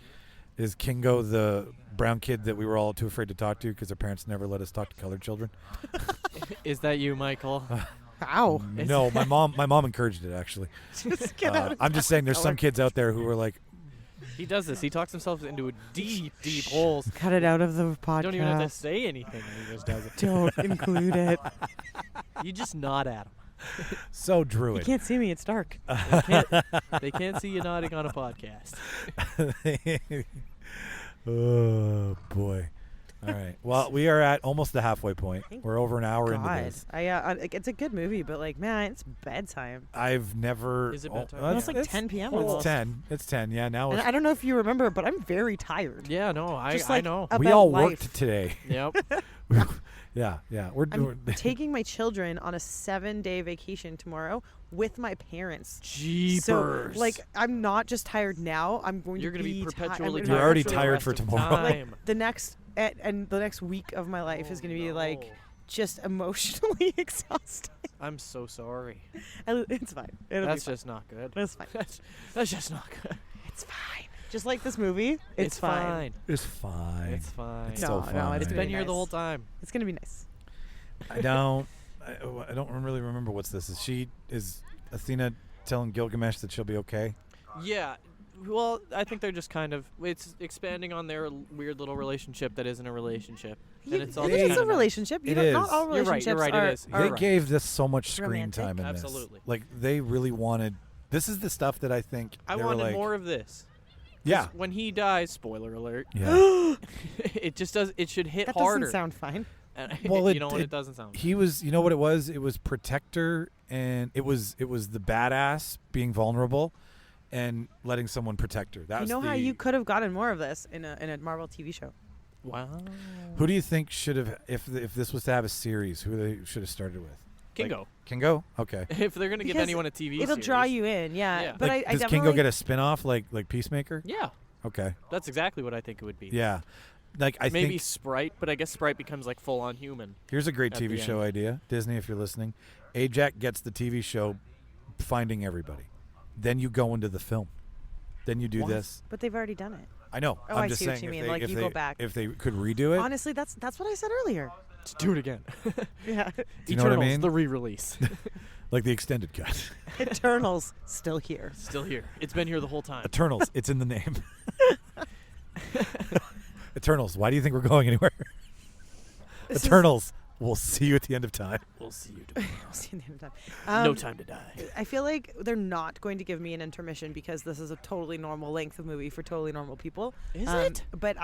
Speaker 1: Is Kingo the brown kid that we were all too afraid to talk to because our parents never let us talk to colored children?
Speaker 4: Is that you, Michael?
Speaker 5: Ow.
Speaker 1: No, my mom encouraged it actually.
Speaker 5: Just get out.
Speaker 1: I'm just saying there's some kids out there who are like,
Speaker 4: He does this. He talks himself into a deep, deep holes.
Speaker 5: Cut it out of the podcast.
Speaker 4: Don't even have to say anything. He just does it.
Speaker 5: Don't include it.
Speaker 4: You just nod at him.
Speaker 1: so
Speaker 5: You
Speaker 1: Druid.
Speaker 5: can't see me. It's dark.
Speaker 4: They can't see you nodding on a podcast.
Speaker 1: Oh boy. All right. Well, we are at almost the halfway point. We're over an hour into
Speaker 5: God,
Speaker 1: this.
Speaker 5: it's a good movie, but like, man, it's bedtime.
Speaker 1: I've never.
Speaker 4: Is it bedtime?
Speaker 1: well,
Speaker 5: It's like 10 p.m.
Speaker 1: Well,
Speaker 5: almost.
Speaker 1: it's 10. It's 10. Yeah. Now
Speaker 5: And
Speaker 1: it's,
Speaker 5: I don't know if you remember, but I'm very tired.
Speaker 4: Yeah, no, I
Speaker 5: Just like
Speaker 4: know.
Speaker 1: we
Speaker 5: about
Speaker 1: all
Speaker 5: life.
Speaker 1: worked today.
Speaker 4: Yep.
Speaker 1: Yeah. We're
Speaker 5: I'm
Speaker 1: doing.
Speaker 5: taking my children on a 7-day vacation tomorrow with my parents.
Speaker 4: Jeepers.
Speaker 5: So, like, I'm not just tired now. I'm going
Speaker 4: You're
Speaker 5: to
Speaker 4: gonna be
Speaker 5: ti-
Speaker 4: perpetually
Speaker 5: I'm
Speaker 1: You're
Speaker 5: gonna
Speaker 1: already
Speaker 5: be
Speaker 1: tired for tomorrow.
Speaker 5: Like, the next and the next week of my life is going to be like just emotionally exhausting.
Speaker 4: I'm so sorry.
Speaker 5: It's fine. It'll
Speaker 4: That's
Speaker 5: be fine.
Speaker 4: just not good.
Speaker 5: It's fine.
Speaker 4: That's just not good.
Speaker 5: It's fine. Just like this movie, it's fine.
Speaker 1: It's fine.
Speaker 4: It's fine.
Speaker 1: It's
Speaker 5: No,
Speaker 1: so
Speaker 5: no,
Speaker 1: fine.
Speaker 5: it's
Speaker 4: It's
Speaker 5: gonna
Speaker 4: been
Speaker 5: be
Speaker 4: here the
Speaker 5: nice.
Speaker 4: whole time.
Speaker 5: It's gonna be nice.
Speaker 1: I don't really remember what's this. Is Athena telling Gilgamesh that she'll be okay?
Speaker 4: Yeah. Well, I think they're just kind of it's expanding on their weird little relationship that isn't a relationship, and it's all
Speaker 5: It
Speaker 4: just
Speaker 5: is
Speaker 4: kind
Speaker 5: a
Speaker 4: of
Speaker 5: relationship.
Speaker 1: It is.
Speaker 5: Not all
Speaker 4: You're right,
Speaker 5: relationships
Speaker 4: you're right, it
Speaker 5: are.
Speaker 4: is.
Speaker 5: are
Speaker 1: They
Speaker 4: right.
Speaker 1: gave this so much screen
Speaker 5: Romantic.
Speaker 1: time in
Speaker 4: Absolutely.
Speaker 1: this. Like they really wanted. This is the stuff that I think
Speaker 4: I
Speaker 1: they were
Speaker 4: wanted
Speaker 1: like,
Speaker 4: more of this. 'Cause
Speaker 1: Yeah.
Speaker 4: When he dies, spoiler alert,
Speaker 1: Yeah.
Speaker 4: it just does. It should hit
Speaker 5: That
Speaker 4: harder.
Speaker 5: doesn't sound fine.
Speaker 4: And
Speaker 1: Well,
Speaker 4: you know what? It doesn't sound.
Speaker 1: He was. You know what it was? It was Protector, and it was the badass being vulnerable, and letting someone protect her. That
Speaker 5: You
Speaker 1: was
Speaker 5: know how
Speaker 1: the-
Speaker 5: you could have gotten more of this in a Marvel TV show.
Speaker 4: Wow.
Speaker 1: Who do you think should have if this was to have a series? Who they should have started with?
Speaker 4: Kingo.
Speaker 1: Kingo. Okay.
Speaker 4: If they're gonna give
Speaker 5: Because
Speaker 4: anyone a TV
Speaker 5: It'll
Speaker 4: series,
Speaker 5: draw you in, yeah.
Speaker 4: Yeah.
Speaker 5: But
Speaker 1: Like,
Speaker 5: I
Speaker 1: does
Speaker 5: definitely
Speaker 1: Kingo get a spin-off like Peacemaker?
Speaker 4: Yeah,
Speaker 1: Okay.
Speaker 4: that's exactly what I think it would be.
Speaker 1: Yeah. Like I
Speaker 4: Maybe
Speaker 1: think
Speaker 4: Sprite, but I guess Sprite becomes like full on human.
Speaker 1: here's a great
Speaker 4: at
Speaker 1: TV
Speaker 4: the
Speaker 1: show
Speaker 4: end.
Speaker 1: idea. Disney, if you're listening, Ajax gets the TV show Finding Everybody. Then you go into the film. Then you do
Speaker 5: What?
Speaker 1: this.
Speaker 5: But they've already done it.
Speaker 1: I know.
Speaker 5: Oh,
Speaker 1: I'm
Speaker 5: I
Speaker 1: just
Speaker 5: see what
Speaker 1: saying
Speaker 5: you
Speaker 1: if
Speaker 5: mean,
Speaker 1: they,
Speaker 5: like,
Speaker 1: if
Speaker 5: you
Speaker 1: they,
Speaker 5: go back.
Speaker 1: if they could redo it.
Speaker 5: Honestly, that's what I said earlier.
Speaker 4: Let's do it again.
Speaker 5: Yeah.
Speaker 1: Do you know what I
Speaker 4: Eternals,
Speaker 1: mean?
Speaker 4: the re-release.
Speaker 1: Like the extended cut.
Speaker 5: Eternals still here.
Speaker 4: Still here. It's been here the whole time.
Speaker 1: Eternals. It's in the name. Eternals. Why do you think we're going anywhere?
Speaker 5: This is-
Speaker 1: Eternals. We'll see you at the end of time.
Speaker 4: We'll see you tomorrow.
Speaker 5: I'll see you at the end of time.
Speaker 4: No time to die.
Speaker 5: I feel like they're not going to give me an intermission because this is a totally normal length of movie for totally normal people.
Speaker 4: Is it?
Speaker 5: But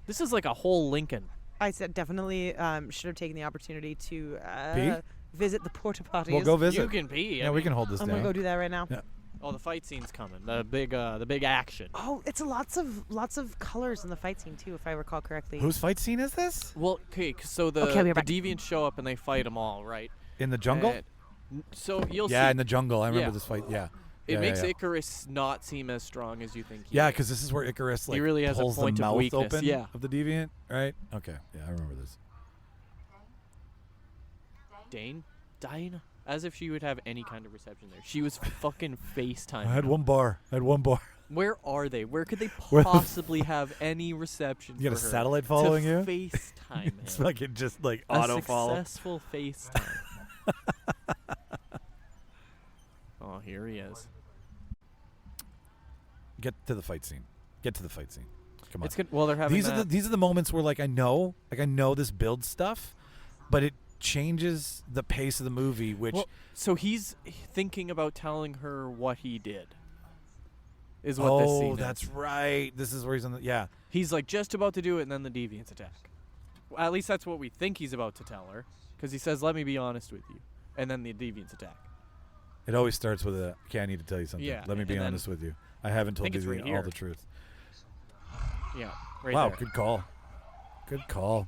Speaker 4: This is like a whole Lincoln.
Speaker 5: I said definitely should have taken the opportunity to
Speaker 1: Pee?
Speaker 5: visit the porta potties.
Speaker 1: We'll go visit.
Speaker 4: You can be.
Speaker 1: Yeah, we can hold this
Speaker 5: I'm
Speaker 1: down.
Speaker 5: gonna go do that right now.
Speaker 1: Yeah.
Speaker 4: Oh, the fight scene's coming. The big action.
Speaker 5: Oh, it's lots of colors in the fight scene too, if I recall correctly.
Speaker 1: Whose fight scene is this?
Speaker 4: Well, okay, so the
Speaker 5: Okay, I'll be right
Speaker 4: the
Speaker 5: back.
Speaker 4: deviants show up and they fight them all, right?
Speaker 1: In the jungle?
Speaker 4: So you'll
Speaker 1: Yeah,
Speaker 4: see.
Speaker 1: in the jungle. I remember
Speaker 4: Yeah.
Speaker 1: this fight. Yeah.
Speaker 4: It
Speaker 1: Yeah,
Speaker 4: makes
Speaker 1: yeah.
Speaker 4: Icarus not seem as strong as you think. He
Speaker 1: Yeah,
Speaker 4: is.
Speaker 1: because this is where Icarus like
Speaker 4: really has a
Speaker 1: pulls
Speaker 4: point
Speaker 1: the
Speaker 4: of
Speaker 1: mouth
Speaker 4: weakness,
Speaker 1: open
Speaker 4: yeah.
Speaker 1: of the deviant, right? Okay, yeah, I remember this.
Speaker 4: Dane, as if she would have any kind of reception there. She was fucking FaceTime.
Speaker 1: I had one bar.
Speaker 4: Where are they? Where could they
Speaker 1: Where the
Speaker 4: possibly have any reception?
Speaker 1: You got a
Speaker 4: for her
Speaker 1: satellite following
Speaker 4: to
Speaker 1: you?
Speaker 4: FaceTime
Speaker 1: It's
Speaker 4: him.
Speaker 1: fucking just like
Speaker 4: A
Speaker 1: auto follow.
Speaker 4: successful FaceTime. Oh, here he is.
Speaker 1: Get to the fight scene. Come on.
Speaker 4: It's good. Well, they're having that.
Speaker 1: These are the moments where I know this builds stuff, but it changes the pace of the movie. Which
Speaker 4: Well, so he's thinking about telling her what he did. Is what this scene
Speaker 1: that's
Speaker 4: is.
Speaker 1: right. This is where he's on the
Speaker 4: He's like just about to do it, and then the deviants attack. Well, at least that's what we think he's about to tell her, because he says, "Let me be honest with you," and then the deviants attack.
Speaker 1: It always starts with a, okay, I need to tell you something.
Speaker 4: Yeah,
Speaker 1: Let me be
Speaker 4: and then-
Speaker 1: honest with you. I haven't told
Speaker 4: think
Speaker 1: you
Speaker 4: it's right
Speaker 1: all
Speaker 4: here.
Speaker 1: the truth.
Speaker 4: Yeah, right
Speaker 1: Wow,
Speaker 4: there.
Speaker 1: good call.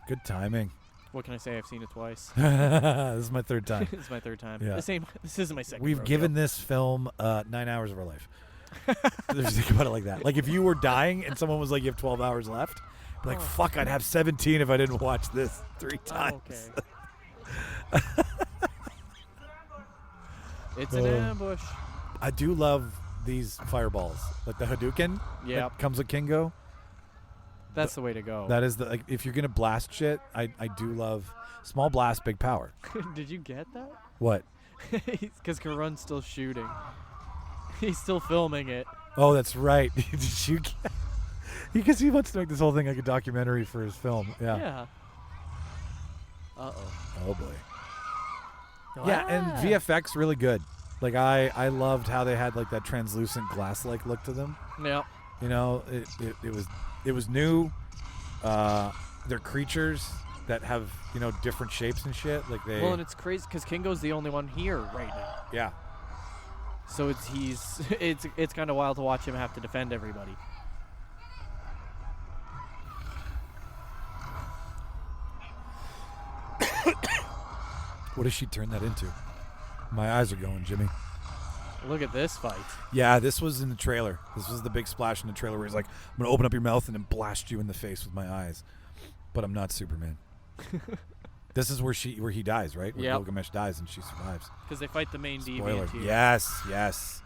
Speaker 1: Good timing.
Speaker 4: What can I say? I've seen it twice.
Speaker 1: This is my third time.
Speaker 4: It's my third time.
Speaker 1: Yeah.
Speaker 4: This isn't my second.
Speaker 1: We've
Speaker 4: rodeo.
Speaker 1: given this film 9 hours of our life. Just think about it like that. Like if you were dying and someone was like, you have 12 hours left, be like, fuck, I'd have 17 if I didn't watch this 3 times.
Speaker 4: Okay. It's an
Speaker 1: Oh.
Speaker 4: ambush.
Speaker 1: I do love these fireballs. Like the Hadouken
Speaker 4: Yep.
Speaker 1: that comes with Kingo.
Speaker 4: That's the way to go.
Speaker 1: That is like if you're going to blast shit, I do love small blast, big power.
Speaker 4: Did you get that?
Speaker 1: What?
Speaker 4: Because Karun's still shooting. He's still filming it.
Speaker 1: Oh, that's right. Did you get because he wants to make this whole thing like a documentary for his film. Yeah.
Speaker 4: Yeah. Uh-oh.
Speaker 1: Oh boy. Yeah, and VFX really good. Like I loved how they had like that translucent glass-like look to them.
Speaker 4: Yeah.
Speaker 1: You know, it was new. they're creatures that have different shapes and shit. Like they.
Speaker 4: Well, and it's crazy because Kingo's the only one here right now.
Speaker 1: Yeah.
Speaker 4: So it's kind of wild to watch him have to defend everybody.
Speaker 1: What does she turn that into? My eyes are going, Jimmy.
Speaker 4: Look at this fight.
Speaker 1: Yeah, this was in the trailer. This was the big splash in the trailer where he's like, I'm going to open up your mouth and then blast you in the face with my eyes. But I'm not Superman. This is where he dies, right? Where Gilgamesh dies and she survives.
Speaker 4: Because they fight the main
Speaker 1: Spoiler.
Speaker 4: deviant here.
Speaker 1: Yes.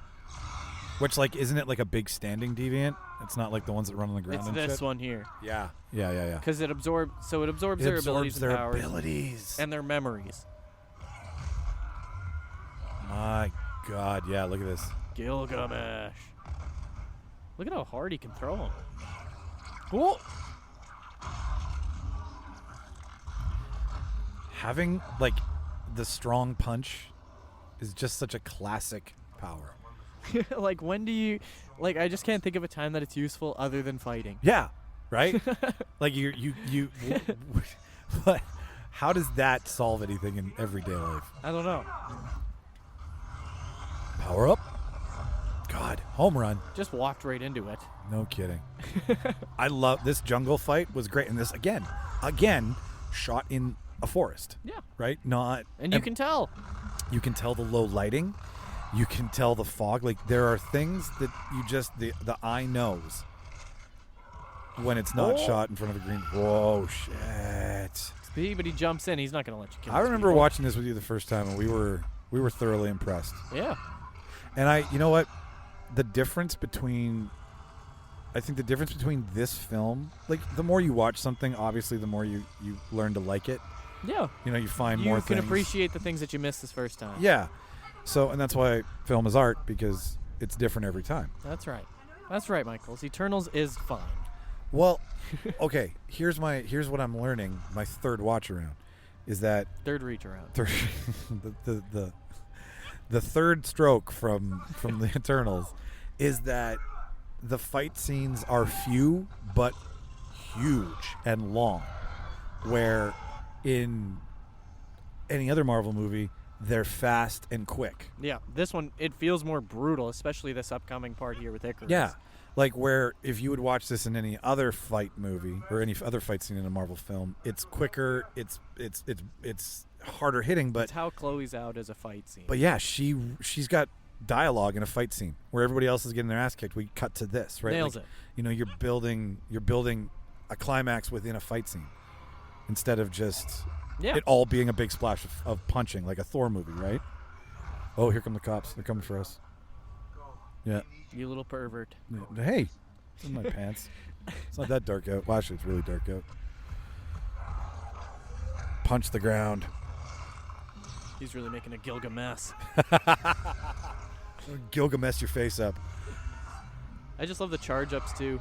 Speaker 1: Which, like, isn't it like a big standing deviant? It's not like the ones that run on the ground
Speaker 4: It's
Speaker 1: and
Speaker 4: this
Speaker 1: shit?
Speaker 4: one here.
Speaker 1: Yeah.
Speaker 4: Because it absorbs their abilities and powers. And their memories.
Speaker 1: My God, yeah, look at this.
Speaker 4: Gilgamesh. Look at how hard he can throw him. Whoa!
Speaker 1: Having, like, the strong punch is just such a classic power.
Speaker 4: Like, when do you... Like, I just can't think of a time that it's useful other than fighting.
Speaker 1: Yeah, right? Like, what? How does that solve anything in everyday life?
Speaker 4: I don't know.
Speaker 1: Power up. God, home run.
Speaker 4: Just walked right into it.
Speaker 1: No kidding. I love this jungle fight was great. And this, again, shot in a forest.
Speaker 4: Yeah.
Speaker 1: Right?
Speaker 4: And you can tell.
Speaker 1: You can tell the low lighting. You can tell the fog. Like, there are things that you just, the eye knows when it's not shot in front of a green. Whoa, shit.
Speaker 4: But he jumps in. He's not going to let you kill
Speaker 1: I
Speaker 4: these
Speaker 1: remember
Speaker 4: people.
Speaker 1: watching this with you the first time, and we were thoroughly impressed.
Speaker 4: Yeah.
Speaker 1: And you know what? I think the difference between this film, like, the more you watch something, obviously, the more you learn to like it.
Speaker 4: Yeah.
Speaker 1: You find more things.
Speaker 4: You can appreciate the things that you missed this first time.
Speaker 1: Yeah. So, and that's why film is art, because it's different every time.
Speaker 4: That's right. That's right, Michaels. Eternals is fine.
Speaker 1: Well, okay. Here's what I'm learning. My third watch around is that
Speaker 4: Third reach around.
Speaker 1: the third stroke from the Eternals is that the fight scenes are few but huge and long, where in any other Marvel movie they're fast and quick.
Speaker 4: Yeah, this one, it feels more brutal, especially this upcoming part here with Icarus.
Speaker 1: Yeah, like where if you would watch this in any other fight movie or any other fight scene in a Marvel film, it's quicker, it's harder hitting, but
Speaker 4: it's how Chloe's out as a fight scene.
Speaker 1: But yeah, she's got dialogue in a fight scene where everybody else is getting their ass kicked. We cut to this, right?
Speaker 4: Nails
Speaker 1: like,
Speaker 4: it.
Speaker 1: You're building a climax within a fight scene instead of just it all being a big splash of punching, like a Thor movie, right? Oh, here come the cops. They're coming for us. Yeah.
Speaker 4: You little pervert.
Speaker 1: Yeah. Hey, it's in my pants. It's not that dark out. Well, actually, it's really dark out. Punch the ground.
Speaker 4: He's really making a Gilgamesh.
Speaker 1: Gilgamesh your face up.
Speaker 4: I just love the charge ups too.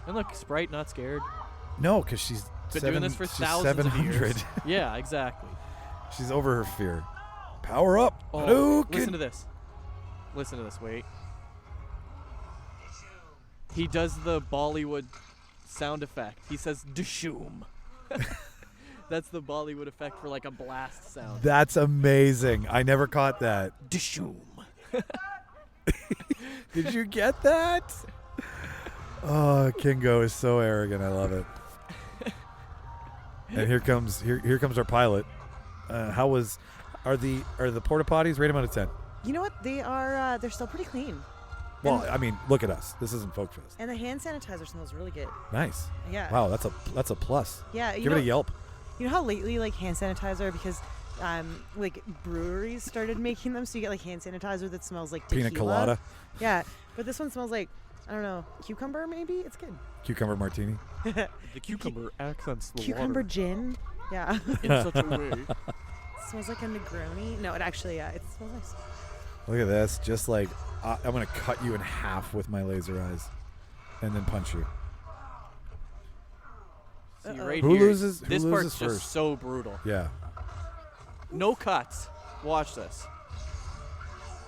Speaker 4: And look, Sprite not scared.
Speaker 1: No, because she's
Speaker 4: been doing this for thousands of years. Yeah, exactly.
Speaker 1: She's over her fear. Power up.
Speaker 4: Oh, listen to this. Listen to this. Wait. He does the Bollywood sound effect. He says "Dishoom." That's the Bollywood effect for like a blast sound.
Speaker 1: That's amazing. I never caught that.
Speaker 4: Dishoom.
Speaker 1: Did you get that? Oh, Kingo is so arrogant. I love it. And here comes our pilot. Are the porta potties? Rate them out of 10.
Speaker 5: You know what? They are. They're still pretty clean.
Speaker 1: Well, I mean, look at us. This isn't Folk Fest.
Speaker 5: And the hand sanitizer smells really good.
Speaker 1: Nice.
Speaker 5: Yeah.
Speaker 1: Wow, that's a plus.
Speaker 5: Yeah.
Speaker 1: Give it a Yelp.
Speaker 5: You know how lately, like, hand sanitizer, because like breweries started making them, so you get like hand sanitizer that smells like tequila.
Speaker 1: Pina colada.
Speaker 5: Yeah, but this one smells like, I don't know, cucumber maybe. It's good.
Speaker 1: Cucumber martini.
Speaker 4: The cucumber accents the
Speaker 5: cucumber
Speaker 4: water.
Speaker 5: gin. Yeah.
Speaker 4: In such a way.
Speaker 5: It smells like a Negroni. No, it actually, it smells nice.
Speaker 1: Look at this. Just like I'm gonna cut you in half with my laser eyes, and then punch you.
Speaker 4: See, right
Speaker 1: Who
Speaker 4: here,
Speaker 1: loses?
Speaker 4: This
Speaker 1: who
Speaker 4: part's
Speaker 1: loses
Speaker 4: just
Speaker 1: first?
Speaker 4: so brutal.
Speaker 1: Yeah.
Speaker 4: No cuts. Watch this.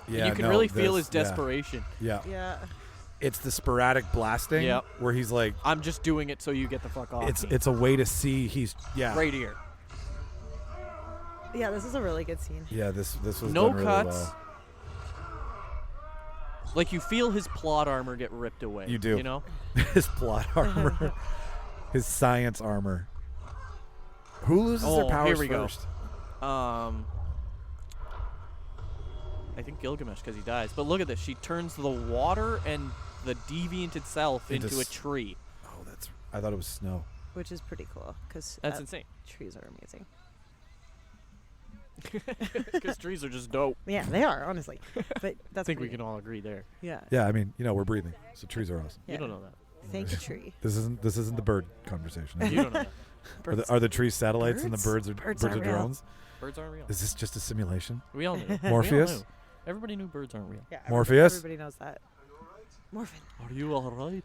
Speaker 1: Yeah.
Speaker 4: And you can
Speaker 1: no,
Speaker 4: really feel
Speaker 1: this-
Speaker 4: his desperation.
Speaker 1: Yeah.
Speaker 5: Yeah.
Speaker 1: it's the sporadic blasting
Speaker 4: Yep.
Speaker 1: where he's like,
Speaker 4: I'm just doing it so you get the fuck off.
Speaker 1: it's a way to see he's
Speaker 4: right here.
Speaker 5: Yeah, this is a really good scene.
Speaker 1: Yeah, this was
Speaker 4: No
Speaker 1: done really
Speaker 4: cuts.
Speaker 1: well.
Speaker 4: Like, you feel his plot armor get ripped away.
Speaker 1: You do.
Speaker 4: You know?
Speaker 1: His plot armor, his science armor. Who loses their powers
Speaker 4: here we
Speaker 1: first?
Speaker 4: go. I think Gilgamesh, because he dies. But look at this. She turns the water and the deviant itself into a tree.
Speaker 1: Oh, I thought it was snow.
Speaker 5: Which is pretty cool because
Speaker 4: That's insane.
Speaker 5: trees are amazing.
Speaker 4: Because trees are just dope.
Speaker 5: Yeah, they are, honestly. But
Speaker 4: I
Speaker 5: that's
Speaker 4: think we
Speaker 5: pretty
Speaker 4: can all agree there.
Speaker 5: Yeah.
Speaker 1: Yeah, I mean, we're breathing, so trees are awesome.
Speaker 5: Yeah.
Speaker 4: You don't know that.
Speaker 5: Thank you, tree.
Speaker 1: This isn't the bird conversation.
Speaker 4: You don't know that.
Speaker 1: Are the trees satellites and the
Speaker 5: Birds?
Speaker 1: birds
Speaker 5: Birds
Speaker 1: are
Speaker 5: aren't real.
Speaker 1: drones?
Speaker 4: Birds aren't real.
Speaker 1: Is this just a simulation?
Speaker 4: We all knew.
Speaker 1: Morpheus?
Speaker 4: We all knew. Everybody knew birds aren't real.
Speaker 5: Yeah,
Speaker 1: Morpheus?
Speaker 5: Everybody knows that. Morphin.
Speaker 4: Are you all right?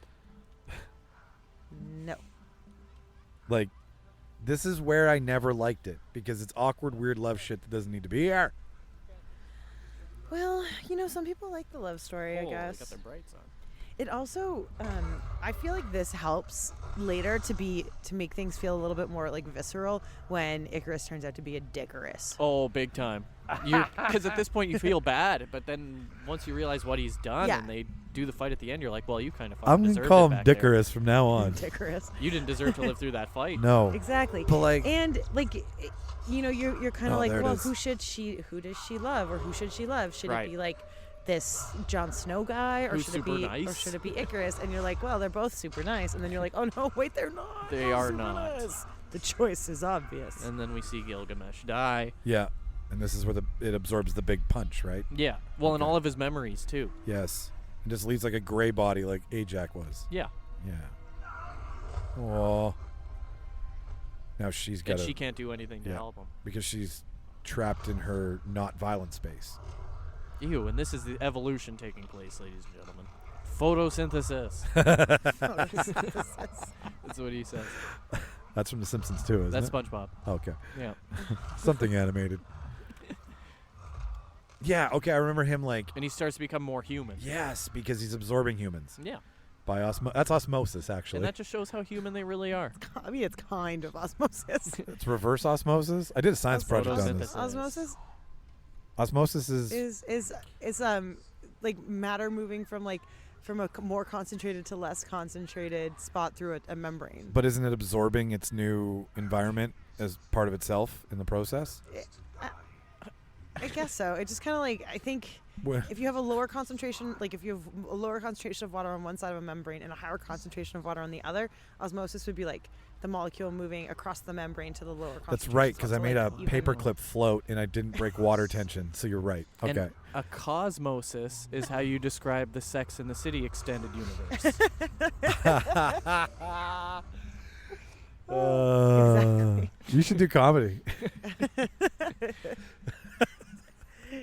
Speaker 5: No.
Speaker 1: Like, this is where I never liked it because it's awkward, weird love shit that doesn't need to be here.
Speaker 5: Well, some people like the love story, I
Speaker 4: They
Speaker 5: guess.
Speaker 4: got their brights on.
Speaker 5: It also, I feel like this helps later to make things feel a little bit more like visceral when Icarus turns out to be a dickerous.
Speaker 4: Oh, big time. Because at this point you feel bad, but then once you realize what he's done
Speaker 5: Yeah.
Speaker 4: and they do the fight at the end, you're like, well, you kind of
Speaker 1: I'm
Speaker 4: fucking
Speaker 1: going
Speaker 4: deserved
Speaker 1: to call
Speaker 4: it
Speaker 1: him
Speaker 4: back there.
Speaker 1: Dickerus from now on.
Speaker 5: Dickerous.
Speaker 4: You didn't deserve to live through that fight.
Speaker 1: No.
Speaker 5: Exactly.
Speaker 1: But like,
Speaker 5: And you're kind of
Speaker 1: Oh,
Speaker 5: like,
Speaker 1: there it
Speaker 5: well,
Speaker 1: is.
Speaker 5: who does she love, or who should she love? Should
Speaker 4: Right.
Speaker 5: it be like this Jon Snow guy, or
Speaker 4: Who's
Speaker 5: should it
Speaker 4: super
Speaker 5: be,
Speaker 4: nice?
Speaker 5: or should it be Icarus? And you're like, well, they're both super nice. And then you're like, oh no, wait, they're not.
Speaker 4: They
Speaker 5: They're
Speaker 4: are
Speaker 5: super
Speaker 4: not.
Speaker 5: nice. The choice is obvious.
Speaker 4: And then we see Gilgamesh die.
Speaker 1: yeah. And this is where it absorbs the big punch, right?
Speaker 4: Yeah. Well, and
Speaker 1: Okay.
Speaker 4: all of his memories, too.
Speaker 1: Yes. And just leaves like a gray body like Ajax was.
Speaker 4: Yeah.
Speaker 1: Yeah. Oh. Now she's got
Speaker 4: And
Speaker 1: to,
Speaker 4: she can't do anything to
Speaker 1: yeah.
Speaker 4: help him.
Speaker 1: because she's trapped in her not violent space.
Speaker 4: Ew, and this is the evolution taking place, ladies and gentlemen. Photosynthesis. That's what he says.
Speaker 1: That's from The Simpsons too, isn't
Speaker 4: That's
Speaker 1: it?
Speaker 4: SpongeBob.
Speaker 1: Okay.
Speaker 4: Yeah.
Speaker 1: Something animated. Yeah, okay, I remember him like,
Speaker 4: And he starts to become more human.
Speaker 1: yes, because he's absorbing humans
Speaker 4: Yeah.
Speaker 1: by that's osmosis actually.
Speaker 4: And that just shows how human they really are.
Speaker 5: I mean, it's kind of osmosis.
Speaker 1: It's reverse osmosis. I did a science project on this.
Speaker 4: Photosynthesis.
Speaker 5: Osmosis
Speaker 1: Osmosis is
Speaker 5: is like matter moving from a more concentrated to less concentrated spot through a membrane.
Speaker 1: but isn't it absorbing its new environment as part of itself in the process?
Speaker 5: I guess so. It's just kind of like, I think
Speaker 1: Wha-
Speaker 5: if you have a lower concentration, like if you have a lower concentration of water on one side of a membrane and a higher concentration of water on the other, osmosis would be like the molecule moving across the membrane to the lower concentration.
Speaker 1: That's right, because I made a
Speaker 5: even-
Speaker 1: paperclip float and I didn't break water tension. So you're right. Okay.
Speaker 4: And a cosmosis is how you describe the Sex and the City extended universe.
Speaker 5: Exactly.
Speaker 1: You should do comedy.
Speaker 5: You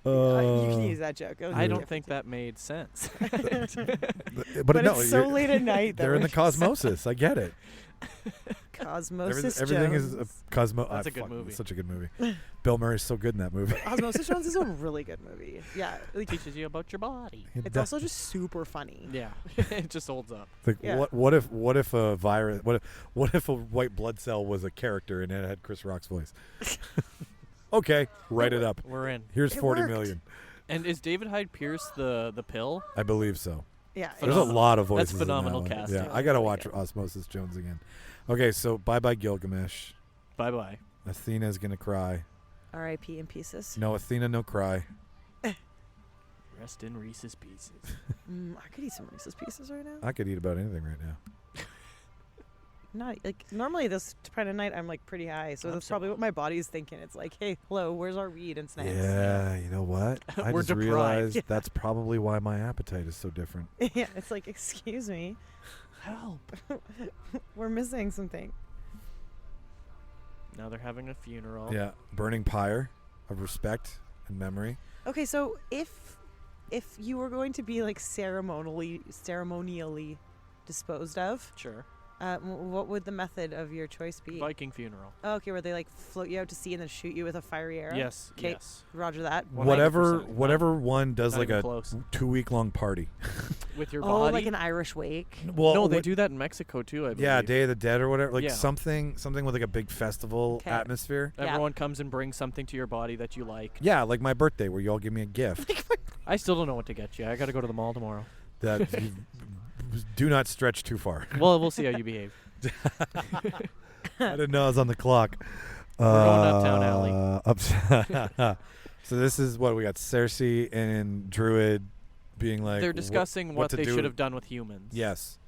Speaker 5: can use that joke. It was
Speaker 4: I
Speaker 5: a
Speaker 4: don't
Speaker 5: gift.
Speaker 4: think that made sense.
Speaker 1: But no,
Speaker 5: it's so
Speaker 1: you're-
Speaker 5: late at night. that
Speaker 1: They're in
Speaker 5: we're
Speaker 1: the cosmosis. I get it.
Speaker 5: Cosmosis
Speaker 1: Everything is
Speaker 5: Jones.
Speaker 1: a cosmo.
Speaker 4: That's a good
Speaker 1: fuck,
Speaker 4: movie.
Speaker 1: It's such a good movie. Bill Murray's so good in that movie.
Speaker 5: Osmosis Jones is a really good movie. Yeah, like,
Speaker 4: Teaches you about your body.
Speaker 5: it's also just super funny.
Speaker 4: Yeah. It just holds up.
Speaker 1: Like
Speaker 5: Yeah.
Speaker 1: what if a virus? What if a white blood cell was a character and it had Chris Rock's voice? Okay, write it up.
Speaker 4: We're in.
Speaker 1: Here's
Speaker 5: It
Speaker 1: 40
Speaker 5: worked.
Speaker 1: million.
Speaker 4: And is David Hyde Pierce the pill?
Speaker 1: I believe so.
Speaker 5: Yeah,
Speaker 1: There's a
Speaker 4: Phenomenal.
Speaker 1: lot of
Speaker 4: That's
Speaker 1: voices. in that
Speaker 4: phenomenal
Speaker 1: one.
Speaker 4: casting.
Speaker 1: Yeah, I gotta
Speaker 5: Really
Speaker 1: watch
Speaker 5: good.
Speaker 1: Osmosis Jones again. Okay, so bye bye Gilgamesh.
Speaker 4: Bye bye.
Speaker 1: Athena's gonna cry.
Speaker 5: R.I.P. in pieces.
Speaker 1: No, Athena, no cry.
Speaker 4: Rest in Reese's Pieces.
Speaker 5: I could eat some Reese's Pieces right now.
Speaker 1: I could eat about anything right now.
Speaker 5: Not like normally this kind of night I'm like pretty high, so
Speaker 4: I'm
Speaker 5: that's
Speaker 4: so
Speaker 5: probably what my body's thinking. It's like, hey, hello, where's our weed and snacks?
Speaker 1: Yeah, you know what? I
Speaker 4: We're
Speaker 1: just
Speaker 4: deprived.
Speaker 1: realized
Speaker 5: Yeah.
Speaker 1: that's probably why my appetite is so different.
Speaker 5: Yeah, it's like, excuse me,
Speaker 4: Help.
Speaker 5: we're missing something.
Speaker 4: Now they're having a funeral.
Speaker 1: Yeah, burning pyre of respect and memory.
Speaker 5: Okay, so if you were going to be like ceremonially disposed of,
Speaker 4: Sure.
Speaker 5: What would the method of your choice be?
Speaker 4: Viking funeral.
Speaker 5: Oh, okay, where they like float you out to sea and then shoot you with a fiery arrow?
Speaker 4: Yes.
Speaker 5: Okay,
Speaker 4: Yes.
Speaker 5: roger that.
Speaker 4: 100%.
Speaker 1: Whatever one does
Speaker 4: Not
Speaker 1: like
Speaker 4: even
Speaker 1: a
Speaker 4: close.
Speaker 1: 2-week-long party.
Speaker 4: With your
Speaker 5: Oh,
Speaker 4: body.
Speaker 5: like an Irish wake.
Speaker 1: Well,
Speaker 4: no, they
Speaker 1: what-
Speaker 4: do that in Mexico too. I believe.
Speaker 1: Yeah, Day of the Dead or whatever. Like
Speaker 4: Yeah.
Speaker 1: something with like a big festival
Speaker 5: 'Kay.
Speaker 1: atmosphere.
Speaker 5: Yeah.
Speaker 4: Everyone comes and brings something to your body that you like.
Speaker 1: Yeah, like my birthday where you all give me a gift.
Speaker 4: I still don't know what to get you. I got to go to the mall tomorrow.
Speaker 1: That you do not stretch too far.
Speaker 4: Well, we'll see how you behave.
Speaker 1: I didn't know I was on the clock.
Speaker 4: We're going uptown alley.
Speaker 1: So this is what we got: Cersei and Druid being like.
Speaker 4: They're discussing what
Speaker 1: to
Speaker 4: they
Speaker 1: do.
Speaker 4: should have done with humans.
Speaker 1: Yes.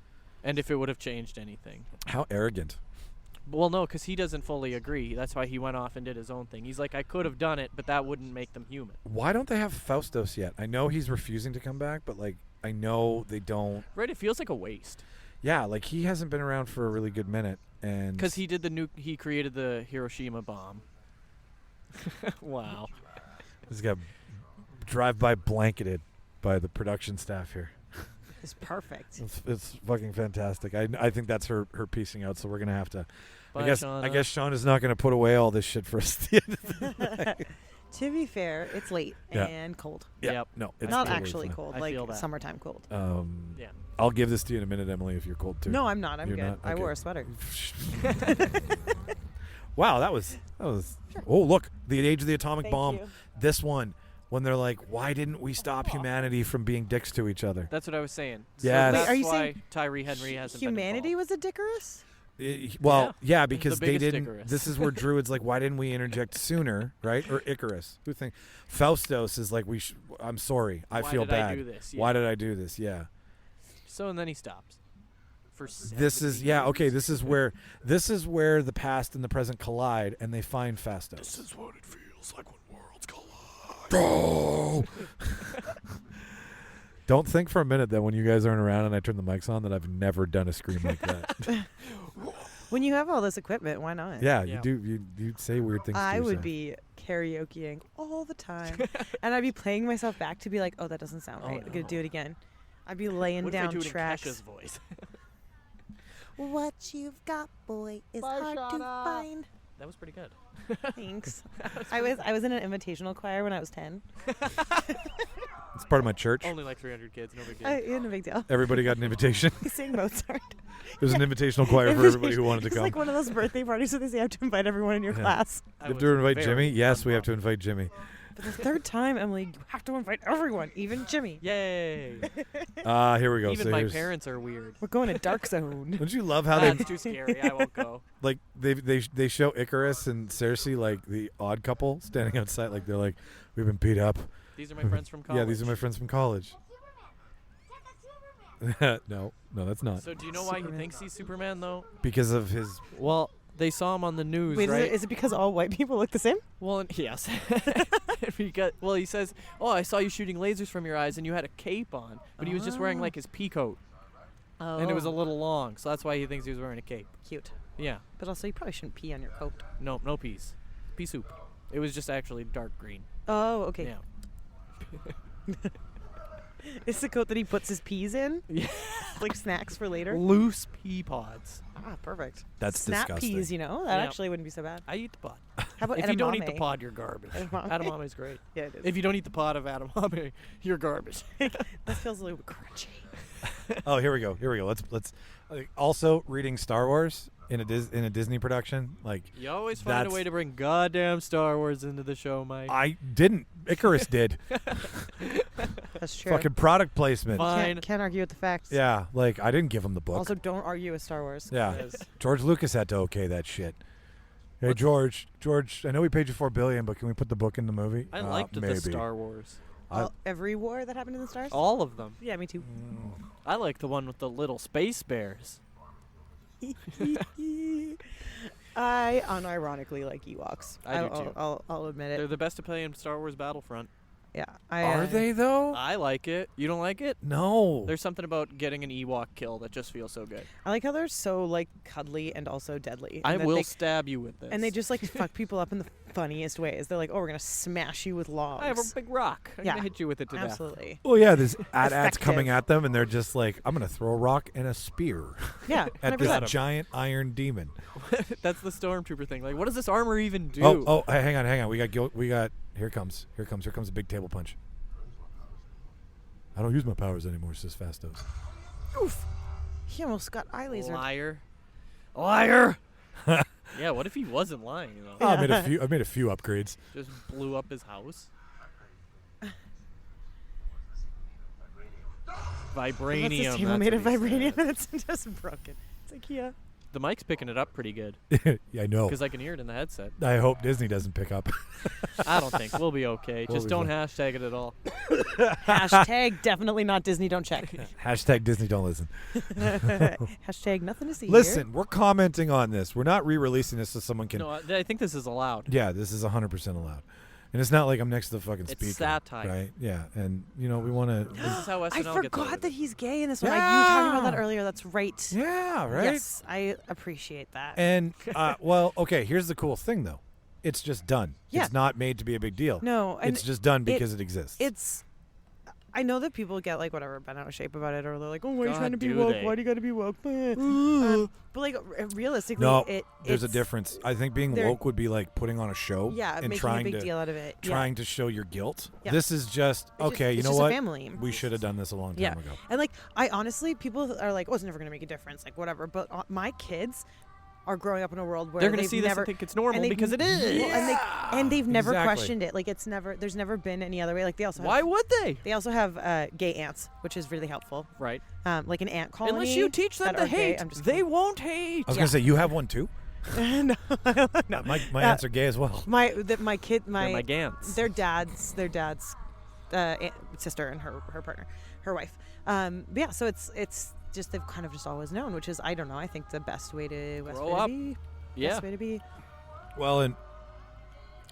Speaker 4: And if it would have changed anything.
Speaker 1: How arrogant.
Speaker 4: Well, no, because he doesn't fully agree. That's why he went off and did his own thing. He's like, I could have done it, but that wouldn't make them human.
Speaker 1: Why don't they have Faustos yet? I know he's refusing to come back, but like I know they don't.
Speaker 4: Right? It feels like a waste.
Speaker 1: Yeah, like he hasn't been around for a really good minute, and
Speaker 4: Because he did he created the Hiroshima bomb. Wow.
Speaker 1: he's got drive-by blanketed by the production staff here.
Speaker 5: It's perfect.
Speaker 1: It's fucking fantastic. I think that's her piecing out. So we're gonna have to.
Speaker 4: Bye,
Speaker 1: I guess
Speaker 4: Shauna.
Speaker 1: Sean is not gonna put away all this shit for us. At the end of the night.
Speaker 5: To be fair, it's late
Speaker 1: Yeah.
Speaker 5: and cold.
Speaker 1: Yeah.
Speaker 4: Yep.
Speaker 1: No, it's
Speaker 5: Not
Speaker 1: totally
Speaker 5: actually
Speaker 1: fine.
Speaker 5: cold,
Speaker 4: I
Speaker 5: like
Speaker 4: feel that.
Speaker 5: summertime cold.
Speaker 4: Yeah.
Speaker 1: I'll give this to you in a minute, Emily, if you're cold too.
Speaker 5: No, I'm not. I'm
Speaker 1: You're
Speaker 5: good.
Speaker 1: not?
Speaker 5: I
Speaker 1: Okay.
Speaker 5: wore a sweater.
Speaker 1: Wow, that was. Oh, look, the age of the atomic
Speaker 5: Thank
Speaker 1: bomb.
Speaker 5: you.
Speaker 1: This one, when they're like, why didn't we stop humanity from being dicks to each other?
Speaker 4: That's what I was saying.
Speaker 1: Yes.
Speaker 4: So
Speaker 1: Wait,
Speaker 4: that's
Speaker 5: are you
Speaker 4: why
Speaker 5: saying
Speaker 4: Tyree Henry hasn't
Speaker 5: Humanity
Speaker 4: been
Speaker 5: was a dickerous?
Speaker 1: Well, yeah,
Speaker 4: the
Speaker 1: because they
Speaker 4: biggest
Speaker 1: didn't.
Speaker 4: Icarus.
Speaker 1: This is where Druid's like, why didn't we interject sooner, right? Or Icarus, who think Faustos is like, I'm sorry, I
Speaker 4: Why
Speaker 1: feel
Speaker 4: did I
Speaker 1: bad.
Speaker 4: do this?
Speaker 1: Why
Speaker 4: Yeah.
Speaker 1: did I do this? Yeah.
Speaker 4: So and then he stops. For
Speaker 1: This is
Speaker 4: 70
Speaker 1: okay.
Speaker 4: years.
Speaker 1: This is where the past and the present collide, and they find Fastos. This is what it feels like when worlds collide. Go. Don't think for a minute that when you guys aren't around and I turn the mics on that I've never done a scream like that.
Speaker 5: When you have all this equipment, why not?
Speaker 1: Yeah,
Speaker 4: Yeah.
Speaker 1: you do. You say weird things. to
Speaker 5: I would
Speaker 1: yourself.
Speaker 5: be karaokeing all the time. And I'd be playing myself back to be like, oh, that doesn't sound right. I'm going to do it again. I'd be laying
Speaker 4: What
Speaker 5: down
Speaker 4: if I do it in
Speaker 5: tracks.
Speaker 4: Kesha's voice?
Speaker 5: What you've got, boy, is
Speaker 4: Bye,
Speaker 5: hard to
Speaker 4: Shauna.
Speaker 5: find.
Speaker 4: That was pretty good.
Speaker 5: Thanks. I was in an invitational choir when I was 10.
Speaker 1: It's part of my church.
Speaker 4: Only like 300 kids, no big deal.
Speaker 5: No big deal.
Speaker 1: Everybody got an invitation.
Speaker 5: I sang Mozart.
Speaker 1: There's an invitational choir for everybody who wanted to
Speaker 5: It's
Speaker 1: come.
Speaker 5: like one of those birthday parties where they say you have to invite everyone in your
Speaker 1: Yeah.
Speaker 5: class.
Speaker 4: I
Speaker 1: You have
Speaker 4: was
Speaker 1: to invite
Speaker 4: very
Speaker 1: Jimmy? Yes, we have to
Speaker 4: unpopular.
Speaker 1: invite Jimmy.
Speaker 5: For the third time, Emily, you have to invite everyone, even Jimmy.
Speaker 4: Yay!
Speaker 1: Here we go.
Speaker 4: Even
Speaker 1: so
Speaker 4: my
Speaker 1: here's-
Speaker 4: parents are weird.
Speaker 5: We're going to dark zone.
Speaker 1: Don't you love how they
Speaker 4: That's too scary. I won't go.
Speaker 1: like they show Icarus and Cersei like the odd couple standing outside, like they're like, we've been beat up.
Speaker 4: These are my friends from college.
Speaker 1: Yeah, these are my friends from college. no, that's not.
Speaker 4: So do you know why he
Speaker 5: Superman.
Speaker 4: thinks he's Superman though?
Speaker 1: Because of his.
Speaker 4: Well, they saw him on the news,
Speaker 5: Wait,
Speaker 4: right?
Speaker 5: is it because all white people look the same?
Speaker 4: Well, yes. He says, "Oh, I saw you shooting lasers from your eyes, and you had a cape on, but he was just wearing
Speaker 5: Oh.
Speaker 4: like his pea coat,
Speaker 5: Oh.
Speaker 4: and it was a little long, so that's why he thinks he was wearing a cape."
Speaker 5: cute.
Speaker 4: Yeah.
Speaker 5: But also, you probably shouldn't pee on your coat.
Speaker 4: No peas. Pea soup. It was just actually dark green.
Speaker 5: Oh, okay.
Speaker 4: Yeah.
Speaker 5: It's the coat that he puts his peas in,
Speaker 4: Yeah.
Speaker 5: like snacks for later.
Speaker 4: Loose pea pods.
Speaker 5: Ah, perfect.
Speaker 1: That's
Speaker 5: Snap
Speaker 1: disgusting.
Speaker 5: peas, you know, that
Speaker 4: Yeah.
Speaker 5: actually wouldn't be so bad.
Speaker 4: I eat the pod.
Speaker 5: How about
Speaker 4: If you don't eat the
Speaker 5: edamame?
Speaker 4: pod, you're garbage.
Speaker 5: Edamame.
Speaker 4: Edamame is great.
Speaker 5: Yeah, it is.
Speaker 4: If you don't eat the pod of edamame, you're garbage.
Speaker 5: That feels a little bit crunchy.
Speaker 1: Oh, here we go. Let's. Also, reading Star Wars in a Disney production, like
Speaker 4: You always find a
Speaker 1: That's-
Speaker 4: way to bring goddamn Star Wars into the show, Mike.
Speaker 1: I didn't. Icarus did.
Speaker 5: That's true.
Speaker 1: Fucking product placement.
Speaker 4: Fine.
Speaker 5: Can't argue with the facts.
Speaker 1: Yeah, like I didn't give him the book.
Speaker 5: Also, don't argue with Star Wars.
Speaker 1: yeah,
Speaker 4: Yes.
Speaker 1: George Lucas had to okay that shit. Hey
Speaker 4: What's-
Speaker 1: George, I know we paid you $4 billion, but can we put the book in the movie?
Speaker 4: I liked
Speaker 1: maybe.
Speaker 4: the Star Wars.
Speaker 5: Every war that happened in the stars?
Speaker 4: All of them.
Speaker 5: Yeah, me too.
Speaker 4: I like the one with the little space bears.
Speaker 5: I unironically like Ewoks.
Speaker 4: I do too.
Speaker 5: I'll admit
Speaker 4: They're
Speaker 5: it.
Speaker 4: the best to play in Star Wars Battlefront.
Speaker 5: Yeah.
Speaker 1: Are they though?
Speaker 4: I like it. You don't like it?
Speaker 1: No.
Speaker 4: There's something about getting an Ewok kill that just feels so good.
Speaker 5: I like how they're so like cuddly and also deadly.
Speaker 4: I
Speaker 5: and that
Speaker 4: will
Speaker 5: they-
Speaker 4: stab you with this.
Speaker 5: And they just like fuck people up in the funniest ways. They're like, "Oh, we're gonna smash you with logs."
Speaker 4: I have a big rock. I'm
Speaker 5: Yeah,
Speaker 4: gonna hit you with it to death.
Speaker 5: absolutely.
Speaker 1: Well, yeah, there's AT-ATs
Speaker 5: Effective.
Speaker 1: coming at them, and they're just like, I'm going to throw a rock and a spear
Speaker 5: Yeah,
Speaker 1: at this
Speaker 5: 100%.
Speaker 1: giant iron demon.
Speaker 4: That's the stormtrooper thing. Like, what does this armor even do?
Speaker 1: Oh, hey, hang on. We got, here it comes a big table punch. I don't use my powers anymore, says Fastos.
Speaker 5: Oof. He almost got eye lasered.
Speaker 4: Liar. Yeah, what if he wasn't lying, though?
Speaker 1: Oh, I made a few upgrades.
Speaker 4: Just blew up his house. Vibranium.
Speaker 5: That's his table
Speaker 4: that's
Speaker 5: made of
Speaker 4: what he
Speaker 5: vibranium,
Speaker 4: said.
Speaker 5: and it's just broken. It's like, yeah.
Speaker 4: The mic's picking it up pretty good
Speaker 1: Yeah, I know.
Speaker 4: because I can hear it in the headset.
Speaker 1: I hope Disney doesn't pick up.
Speaker 4: I don't think we'll be okay.
Speaker 1: We'll
Speaker 4: Just
Speaker 1: be
Speaker 4: don't
Speaker 1: fine.
Speaker 4: hashtag it at all.
Speaker 5: Hashtag definitely not Disney. Don't check.
Speaker 1: Hashtag Disney don't listen.
Speaker 5: Hashtag nothing to see
Speaker 1: Listen, we're commenting on this. We're not re-releasing this so someone can.
Speaker 4: No, I think this is allowed.
Speaker 1: Yeah, this is 100% allowed. And it's not like I'm next to the fucking
Speaker 4: It's
Speaker 1: speaker.
Speaker 4: satire.
Speaker 1: Right? Yeah. And, we want to.
Speaker 4: This is how SNL
Speaker 5: I
Speaker 4: gets away
Speaker 5: forgot
Speaker 4: with
Speaker 5: that
Speaker 4: it.
Speaker 5: he's gay in this one. You were talking about that
Speaker 1: Yeah.
Speaker 5: earlier. That's right.
Speaker 1: Yeah, right?
Speaker 5: Yes, I appreciate that.
Speaker 1: And, well, okay, here's the cool thing, though. It's just done.
Speaker 5: Yeah.
Speaker 1: It's not made to be a big deal.
Speaker 5: No, and
Speaker 1: It's just done because it exists.
Speaker 5: It's. I know that people get like whatever bent out of shape about it, or they're like, "Oh, why are you
Speaker 4: God,
Speaker 5: trying to be
Speaker 4: do
Speaker 5: woke?
Speaker 4: they.
Speaker 5: Why do you got to be woke?" But like realistically,
Speaker 1: no,
Speaker 5: it's
Speaker 1: there's a difference. I think being
Speaker 5: there-
Speaker 1: woke would be like putting on a show
Speaker 5: Yeah,
Speaker 1: and
Speaker 5: making
Speaker 1: trying
Speaker 5: a big
Speaker 1: to
Speaker 5: deal out of it.
Speaker 1: trying to show your guilt.
Speaker 5: Yeah.
Speaker 1: This is just okay.
Speaker 5: it's
Speaker 1: You know
Speaker 5: just a
Speaker 1: what?
Speaker 5: family.
Speaker 1: We should have done this a long time
Speaker 5: Yeah,
Speaker 1: ago.
Speaker 5: and like I honestly, people are like, "Oh, it's never gonna make a difference," like whatever. But my kids are growing up in a world where
Speaker 4: They're gonna
Speaker 5: they've
Speaker 4: see this
Speaker 5: never
Speaker 4: and think it's normal
Speaker 5: and they've-
Speaker 4: because it is.
Speaker 5: Well, and they've never
Speaker 1: exactly.
Speaker 5: questioned it. Like there's never been any other way. Like they also
Speaker 4: Why
Speaker 5: have,
Speaker 4: would they?
Speaker 5: they also have gay aunts, which is really helpful.
Speaker 4: Right.
Speaker 5: Like an ant colony.
Speaker 4: Unless you teach them
Speaker 5: that
Speaker 4: to
Speaker 5: are gay.
Speaker 4: hate,
Speaker 5: I'm just
Speaker 4: they
Speaker 5: kidding.
Speaker 4: won't hate.
Speaker 1: I was gonna say you have one too.
Speaker 5: no.
Speaker 1: My aunts are gay as well.
Speaker 5: My
Speaker 4: They're my Gants.
Speaker 5: their dad's sister and her partner, her wife. But yeah, so it's just they've kind of just always known, which is I don't know. I think the best way to
Speaker 4: Grow up.
Speaker 5: be.
Speaker 4: Yeah.
Speaker 5: Best way to be.
Speaker 1: Well, and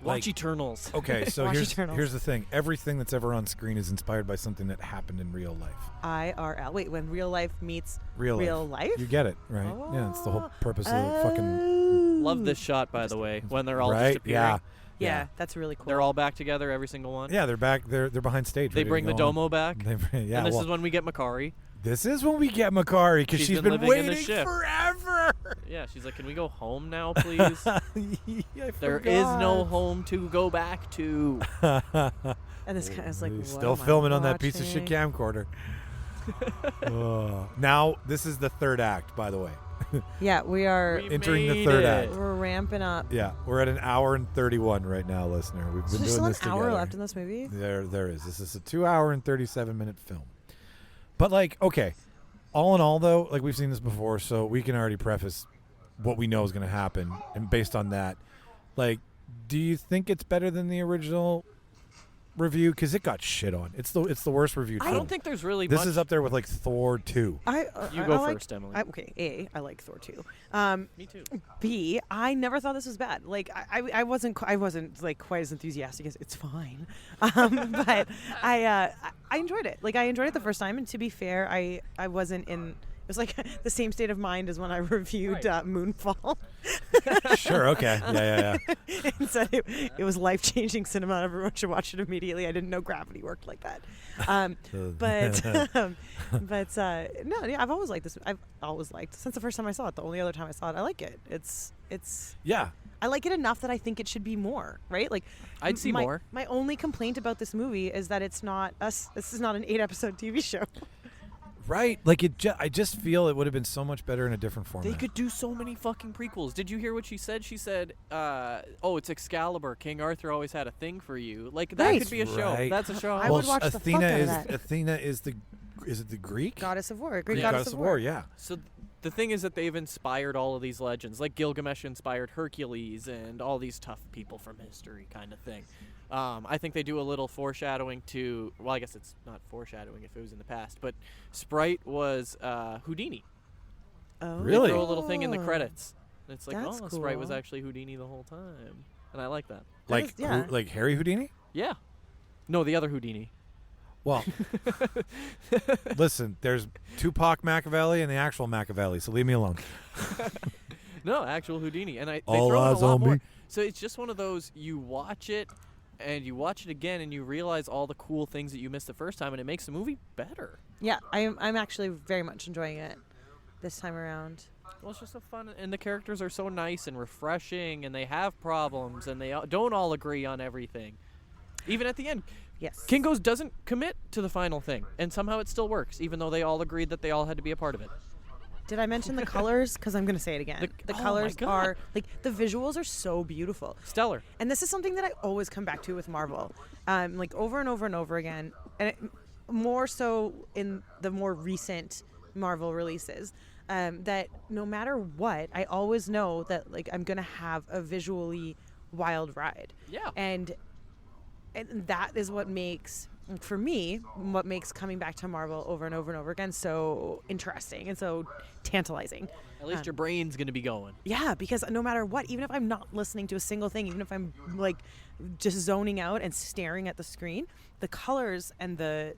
Speaker 4: Watch
Speaker 1: like-
Speaker 4: Eternals.
Speaker 1: okay, so
Speaker 5: Watch
Speaker 1: here's
Speaker 5: Eternals.
Speaker 1: the thing. Everything that's ever on screen is inspired by something that happened in real life.
Speaker 5: IRL. Wait, when real life meets
Speaker 1: Real
Speaker 5: life?
Speaker 1: You get it, right? Yeah, it's the whole purpose of the fucking
Speaker 5: Oh.
Speaker 4: Love this shot, by the way, when they're all just
Speaker 1: right.
Speaker 4: appearing.
Speaker 1: Yeah.
Speaker 5: Yeah, that's really cool.
Speaker 4: They're all back together, every single one.
Speaker 1: Yeah, they're back. They're behind stage.
Speaker 4: They
Speaker 1: ready to
Speaker 4: bring the
Speaker 1: go on.
Speaker 4: Domo back.
Speaker 1: Yeah,
Speaker 4: and this
Speaker 1: well,
Speaker 4: is when we get Makari.
Speaker 1: this is when we get Makari because
Speaker 4: She's
Speaker 1: she's
Speaker 4: been
Speaker 1: been
Speaker 4: living in the
Speaker 1: waiting
Speaker 4: ship.
Speaker 1: forever.
Speaker 4: Yeah, she's like, can we go home now, please?
Speaker 1: I
Speaker 4: There is no
Speaker 1: forgot.
Speaker 4: home to go back to.
Speaker 5: and this guy is like,
Speaker 1: He's
Speaker 5: what
Speaker 1: still
Speaker 5: am I
Speaker 1: filming on that piece of shit
Speaker 5: watching?
Speaker 1: camcorder. Now this is the third act, by the way.
Speaker 5: Yeah, we are.
Speaker 4: We
Speaker 1: Entering the
Speaker 4: made
Speaker 1: third
Speaker 4: it.
Speaker 1: act.
Speaker 5: We're ramping up.
Speaker 1: Yeah, we're at an hour and 31 right now, listener. We've
Speaker 5: Is
Speaker 1: been
Speaker 5: there
Speaker 1: doing
Speaker 5: still an
Speaker 1: this
Speaker 5: hour
Speaker 1: together.
Speaker 5: left in this movie?
Speaker 1: There is. This is a 2 hour and 37-minute film. But like, okay, all in all, though, like we've seen this before, so we can already preface what we know is going to happen, and based on that, like, do you think it's better than the original review? Because it got shit on. It's the worst reviewed
Speaker 4: I
Speaker 1: film.
Speaker 4: don't think there's really
Speaker 1: this
Speaker 4: much.
Speaker 1: is up there with like Thor 2.
Speaker 4: You go first, Emily.
Speaker 5: Okay, A, I like Thor 2.
Speaker 4: Me too.
Speaker 5: B, I never thought this was bad. Like I wasn't like quite as enthusiastic as it's fine, but I enjoyed it. Like I enjoyed it the first time, and to be fair, I wasn't in. It was like the same state of mind as when I reviewed Moonfall.
Speaker 1: Sure. Okay. Yeah.
Speaker 5: And said it was life-changing cinema. Everyone should watch it immediately. I didn't know gravity worked like that. But no, yeah, I've always liked this. I've always liked since the first time I saw it. The only other time I saw it, I like it. It's
Speaker 1: Yeah.
Speaker 5: I like it enough that I think it should be more, right? Like
Speaker 4: I'd see more.
Speaker 5: My only complaint about this movie is that it's not us. This is not an 8-episode TV show.
Speaker 1: Right. Like I just feel it would have been so much better in a different format.
Speaker 4: They could do so many fucking prequels. Did you hear what she said? She said, "Oh, it's Excalibur. King Arthur always had a thing for you." Like that
Speaker 5: Right.
Speaker 4: could be a show.
Speaker 1: Right.
Speaker 4: That's a show.
Speaker 5: I would watch the fuck
Speaker 1: Athena
Speaker 5: out of
Speaker 1: is
Speaker 5: that.
Speaker 1: Athena is it the Greek?
Speaker 5: Goddess of War, Greek
Speaker 1: Greek
Speaker 5: goddess of War.
Speaker 1: Yeah.
Speaker 4: So the thing is that they've inspired all of these legends, like Gilgamesh inspired Hercules and all these tough people from history, kind of thing. I think they do a little foreshadowing to. Well, I guess it's not foreshadowing if it was in the past, but Sprite was Houdini.
Speaker 5: Oh.
Speaker 4: They
Speaker 1: Really?
Speaker 4: throw a little thing in the credits. And it's like,
Speaker 5: That's
Speaker 4: Sprite was
Speaker 5: cool.
Speaker 4: actually Houdini the whole time, and I like that.
Speaker 1: Like
Speaker 5: is- yeah.
Speaker 1: like Harry Houdini?
Speaker 4: Yeah. No, the other Houdini.
Speaker 1: Well, listen, there's Tupac Machiavelli and the actual Machiavelli, so leave me alone.
Speaker 4: No, actual Houdini, and they
Speaker 1: All
Speaker 4: throw in a
Speaker 1: eyes
Speaker 4: lot
Speaker 1: on
Speaker 4: more.
Speaker 1: me.
Speaker 4: So it's just one of those, you watch it and you watch it again and you realize all the cool things that you missed the first time, and it makes the movie better.
Speaker 5: Yeah, I'm actually very much enjoying it this time around.
Speaker 4: Well, it's just a fun, and the characters are so nice and refreshing, and they have problems, and they don't all agree on everything. Even at the end,
Speaker 5: Yes.
Speaker 4: Kinko's doesn't commit to the final thing, and somehow it still works, even though they all agreed that they all had to be a part of it.
Speaker 5: Did I mention the colors? Because I'm going to say it again. The
Speaker 4: oh my
Speaker 5: colors
Speaker 4: God.
Speaker 5: are, like, the visuals are so beautiful.
Speaker 4: Stellar.
Speaker 5: And this is something that I always come back to with Marvel, like over and over and over again, and more so in the more recent Marvel releases. That no matter what, I always know that like I'm gonna have a visually wild ride.
Speaker 4: Yeah.
Speaker 5: And that is what makes, for me, what makes coming back to Marvel over and over and over again so interesting and so tantalizing.
Speaker 4: At least your brain's going to be going.
Speaker 5: Yeah, because no matter what, even if I'm not listening to a single thing, even if I'm like just zoning out and staring at the screen, the colors and the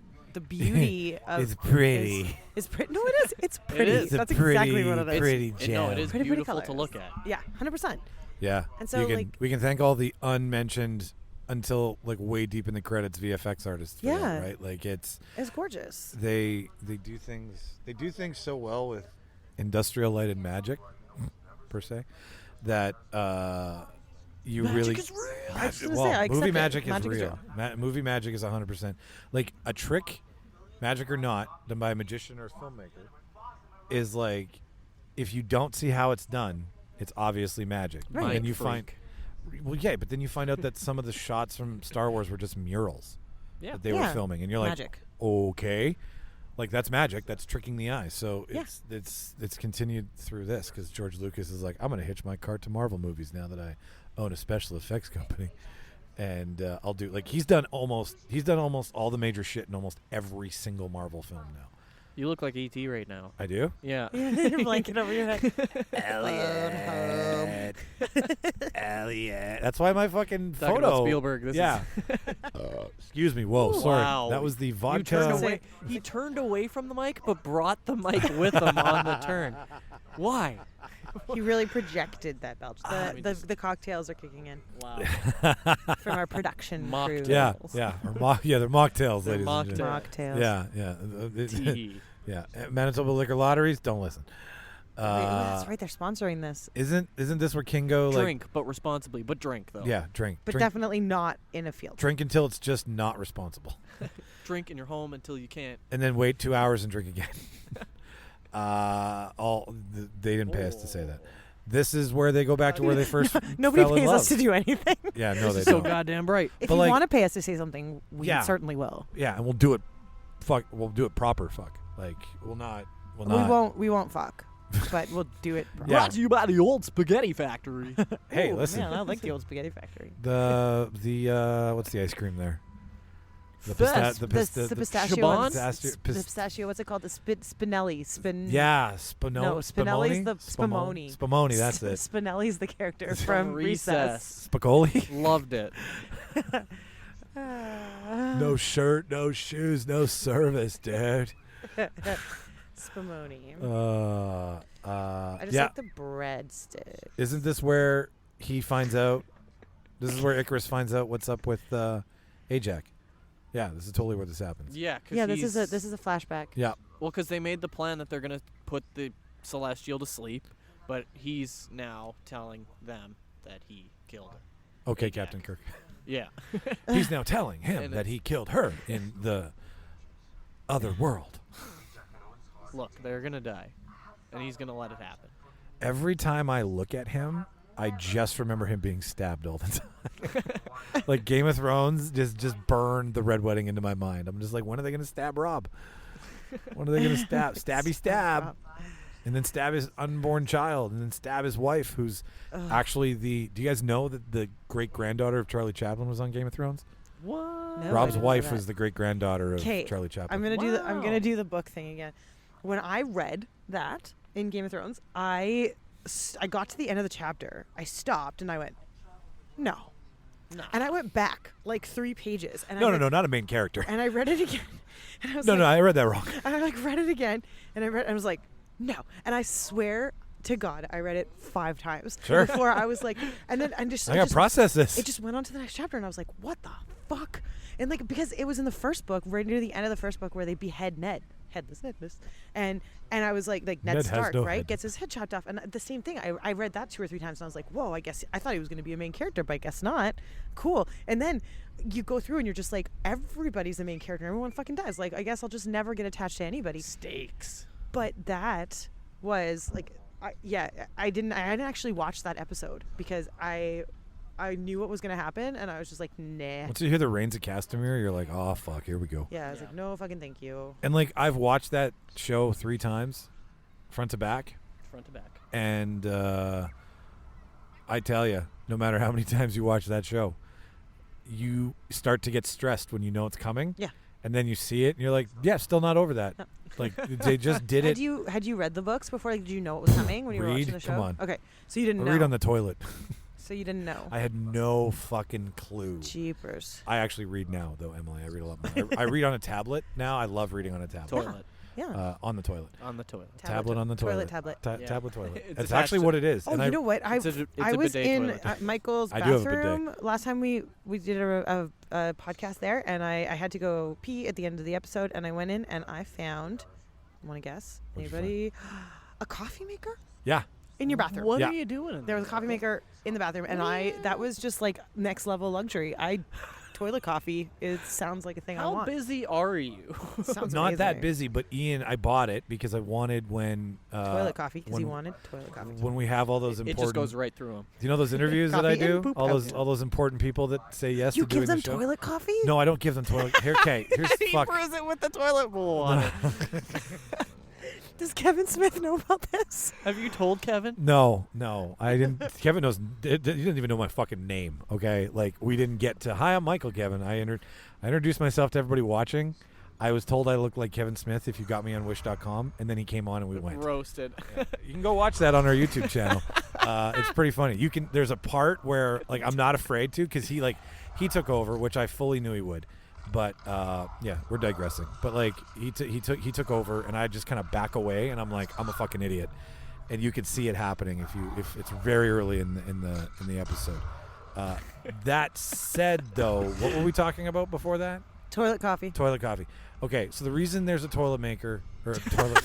Speaker 5: beauty of
Speaker 1: It's pretty.
Speaker 5: is pretty. No, it is. It's pretty.
Speaker 4: is.
Speaker 5: That's
Speaker 1: It's a
Speaker 5: exactly what it is.
Speaker 1: pretty
Speaker 4: No,
Speaker 1: gem.
Speaker 4: it is
Speaker 5: Pretty
Speaker 4: beautiful to
Speaker 5: colors.
Speaker 4: look at.
Speaker 5: Yeah, 100%.
Speaker 1: Yeah.
Speaker 5: And so,
Speaker 1: we can thank all the unmentioned until like way deep in the credits VFX artists. For
Speaker 5: Yeah.
Speaker 1: that, right. Like it's
Speaker 5: gorgeous.
Speaker 1: they do things so well with industrial light and magic per se that you
Speaker 4: Magic
Speaker 1: really
Speaker 4: is real.
Speaker 5: I was gonna
Speaker 1: well,
Speaker 5: say, I accept
Speaker 1: movie
Speaker 5: it.
Speaker 1: magic is
Speaker 5: Magic is
Speaker 1: real.
Speaker 5: real.
Speaker 1: Movie magic is 100%. Like a trick, magic or not, done by a magician or a filmmaker, is like if you don't see how it's done, it's obviously magic.
Speaker 5: Right.
Speaker 1: And then
Speaker 4: Mind
Speaker 1: you find,
Speaker 4: freak.
Speaker 1: well, yeah, but then you find out that some of the shots from Star Wars were just murals
Speaker 4: Yeah.
Speaker 1: that they were
Speaker 5: Yeah.
Speaker 1: filming, and you're like,
Speaker 5: Magic.
Speaker 1: okay, like that's magic. That's tricking the eye. So
Speaker 5: Yeah.
Speaker 1: it's continued through this because George Lucas is like, I'm gonna hitch my cart to Marvel movies now that I own a special effects company, and I'll do like he's done almost all the major shit in almost every single Marvel film now.
Speaker 4: You look like E.T. right now.
Speaker 1: I do.
Speaker 4: Yeah.
Speaker 5: Your blanket over your head.
Speaker 1: Elliot. Elliot. That's why my fucking
Speaker 4: Talking
Speaker 1: photo.
Speaker 4: about Spielberg, this
Speaker 1: yeah. Excuse me. Whoa. Sorry.
Speaker 4: Wow.
Speaker 1: That was the
Speaker 4: You
Speaker 1: vodka.
Speaker 4: turned away. He turned away from the mic, but brought the mic with him on the turn. Why?
Speaker 5: He really projected that belch.
Speaker 4: let me just-
Speaker 5: The cocktails are kicking in
Speaker 4: Wow.
Speaker 5: from our production crew.
Speaker 4: Mocktail.
Speaker 1: Yeah. Yeah. Or they're mocktails,
Speaker 4: They're
Speaker 1: ladies and gentlemen.
Speaker 5: Mocktails.
Speaker 1: Yeah. Yeah.
Speaker 4: Tea.
Speaker 1: Yeah. Manitoba Liquor Lotteries. Don't listen.
Speaker 5: Wait, that's right. They're sponsoring this,
Speaker 1: Isn't this where Kingo like?
Speaker 4: Drink, but responsibly. But drink, though.
Speaker 1: Yeah. Drink.
Speaker 5: but
Speaker 1: drink,
Speaker 5: definitely not in a field.
Speaker 1: drink until it's just not responsible,
Speaker 4: Drink in your home until you can't.
Speaker 1: and then wait 2 hours and drink again. They didn't pay us to say that. This is where they go back to where they first
Speaker 5: Nobody
Speaker 1: fell in
Speaker 5: pays
Speaker 1: love.
Speaker 5: us to do anything.
Speaker 1: Yeah, no, they
Speaker 4: So
Speaker 1: don't.
Speaker 4: goddamn right.
Speaker 5: If
Speaker 1: But
Speaker 5: you
Speaker 1: like-
Speaker 5: want to pay us to say something, we
Speaker 1: Yeah.
Speaker 5: certainly will.
Speaker 1: Yeah, and we'll do it. We'll do it proper. Fuck. Like we'll not.
Speaker 5: We won't fuck, but we'll do it.
Speaker 1: Yeah.
Speaker 4: Brought to you by the old spaghetti factory.
Speaker 1: Hey,
Speaker 5: Ooh,
Speaker 1: listen.
Speaker 5: Man, I like the old spaghetti factory.
Speaker 1: The what's the ice cream there? The
Speaker 4: Fest.
Speaker 5: The pistachio.
Speaker 4: Chabon?
Speaker 5: The pistachio. What's it called? The Spinelli.
Speaker 1: Yeah,
Speaker 5: No, Spinelli's the Spumoni.
Speaker 1: Spumoni, that's it.
Speaker 5: Spinelli's the character
Speaker 1: It's
Speaker 5: from Recess.
Speaker 1: Spicoli.
Speaker 4: Loved it.
Speaker 1: No shirt, no shoes, no service, dude.
Speaker 5: Spumoni.
Speaker 1: I
Speaker 5: I just
Speaker 1: yeah.
Speaker 5: like the breadstick.
Speaker 1: Isn't this where he finds out? This is where Icarus finds out what's up with Ajax. Yeah, this is totally where this happens.
Speaker 4: Yeah, cause
Speaker 5: Yeah, this is a flashback.
Speaker 1: Yeah.
Speaker 4: Well, because they made the plan that they're gonna put the Celestial to sleep, but he's now telling them that he killed her.
Speaker 1: Okay,
Speaker 4: Ajax.
Speaker 1: Captain Kirk.
Speaker 4: Yeah.
Speaker 1: He's now telling him
Speaker 4: And
Speaker 1: that he killed her in the other world.
Speaker 4: Look, they're gonna die, and he's gonna let it happen.
Speaker 1: Every time I look at him, I just remember him being stabbed all the time. Like Game of Thrones just burned the Red Wedding into my mind. I'm just like, when are they going to stab Rob? When are they going to stab? Stabby stab. And then stab his unborn child. And then stab his wife, who's actually do you guys know that the great-granddaughter of Charlie Chaplin was on Game of Thrones?
Speaker 4: What?
Speaker 5: No, I
Speaker 1: Rob's
Speaker 5: didn't know
Speaker 1: wife
Speaker 5: that.
Speaker 1: was the great-granddaughter of
Speaker 5: 'Kay,
Speaker 1: Charlie Chaplin.
Speaker 5: I'm gonna
Speaker 4: Wow.
Speaker 5: do the book thing again. When I read that in Game of Thrones, I got to the end of the chapter. I stopped and I went, no. And I went back like 3 pages. And
Speaker 1: No,
Speaker 5: I
Speaker 1: not a main character.
Speaker 5: And I read it again. And I was
Speaker 1: No,
Speaker 5: like,
Speaker 1: I read that wrong.
Speaker 5: And I like read it again, and I was like, no. And I swear, to God, I read it 5 times
Speaker 1: Sure.
Speaker 5: before I was like, and then
Speaker 1: I gotta process this.
Speaker 5: It just went on to the next chapter, and I was like, what the fuck? And like, because it was in the first book, right near the end of the first book, where they behead Ned. Headless Ned, and I was like
Speaker 1: Ned
Speaker 5: Stark,
Speaker 1: no
Speaker 5: right?
Speaker 1: head.
Speaker 5: Gets his head chopped off, and the same thing. I read that 2 or 3 times, and I was like, whoa, I thought he was going to be a main character, but I guess not. Cool. And then you go through, and you're just like, everybody's the main character. Everyone fucking dies. Like, I guess I'll just never get attached to anybody.
Speaker 4: Stakes.
Speaker 5: But that was like, I didn't actually watch that episode because I knew what was going to happen, and I was just like, nah.
Speaker 1: Once you hear the Reigns of Castamere, you're like, oh, fuck, here we go.
Speaker 5: Yeah, I was like, no fucking thank you.
Speaker 1: And, like, I've watched that show 3 times, front to back.
Speaker 4: Front to back.
Speaker 1: And I tell you, no matter how many times you watch that show, you start to get stressed when you know it's coming.
Speaker 5: Yeah.
Speaker 1: And then you see it, and you're like, yeah, still not over that.
Speaker 5: No.
Speaker 1: Like, they just did it.
Speaker 5: Had you read the books before? Like, did you know what was coming when you were
Speaker 1: Read?
Speaker 5: watching the show?
Speaker 1: Come on.
Speaker 5: Okay, so you didn't know.
Speaker 1: Read on the toilet.
Speaker 5: So you didn't know.
Speaker 1: I had no fucking clue.
Speaker 5: Jeepers.
Speaker 1: I actually read now, though, Emily. I read a lot more. I read on a tablet now. I love reading on a tablet.
Speaker 4: Toilet.
Speaker 5: Yeah.
Speaker 1: On the toilet.
Speaker 4: On the toilet.
Speaker 1: Tablet on the toilet.
Speaker 5: Tablet.
Speaker 4: Yeah.
Speaker 1: Tablet toilet.
Speaker 4: It's
Speaker 1: That's
Speaker 4: attached
Speaker 1: actually
Speaker 4: to-
Speaker 1: what it is.
Speaker 5: Oh,
Speaker 1: And
Speaker 5: you know what? I
Speaker 4: It's a
Speaker 5: was
Speaker 4: bidet
Speaker 5: in
Speaker 4: toilet.
Speaker 5: Michael's
Speaker 1: I do have a bidet.
Speaker 5: bathroom last time we did a podcast there, and I had to go pee at the end of the episode, and I went in and I found, want to guess?
Speaker 1: What'd you
Speaker 5: Anybody? A coffee maker
Speaker 1: Yeah.
Speaker 5: in your bathroom.
Speaker 4: What
Speaker 1: Yeah.
Speaker 4: are you doing?
Speaker 5: There was a coffee maker in the bathroom, and that was just like next level luxury. Toilet coffee. It sounds like a thing I
Speaker 4: How
Speaker 5: want.
Speaker 4: busy are you?
Speaker 5: Sounds
Speaker 1: Not that
Speaker 5: amazing.
Speaker 1: busy, but Ian, I bought it because I wanted when
Speaker 5: Toilet coffee because he
Speaker 1: when-
Speaker 5: wanted toilet coffee.
Speaker 1: when we have all those
Speaker 4: It
Speaker 1: important.
Speaker 4: just goes right through them.
Speaker 1: Do you know those interviews that I
Speaker 5: Coffee and
Speaker 1: do?
Speaker 5: poop
Speaker 1: All
Speaker 5: out.
Speaker 1: those important people that say yes
Speaker 5: You
Speaker 1: to doing
Speaker 5: give them
Speaker 1: the show.
Speaker 5: toilet coffee?
Speaker 1: No, I don't give them toilet. Here, okay, here's
Speaker 4: He
Speaker 1: fuck.
Speaker 4: brews it with the toilet bowl on it.
Speaker 5: Does Kevin Smith know about this?
Speaker 4: Have you told Kevin?
Speaker 1: No, I didn't. Kevin knows. He didn't even know my fucking name. Okay, like we didn't get to. Hi, I'm Michael. Kevin. I introduced myself to everybody watching. I was told I looked like Kevin Smith if you got me on Wish.com, and then he came on and we went.
Speaker 4: Roasted.
Speaker 1: You can go watch that on our YouTube channel. It's pretty funny. You can. There's a part where like I'm not afraid to because he took over, which I fully knew he would. But yeah, we're digressing. But like he took over, and I just kind of back away, and I'm like, I'm a fucking idiot, and you can see it happening if it's very early in the episode. That said, though, what were we talking about before that?
Speaker 5: Toilet coffee.
Speaker 1: Toilet coffee. Okay, so the reason there's a toilet maker or a toilet.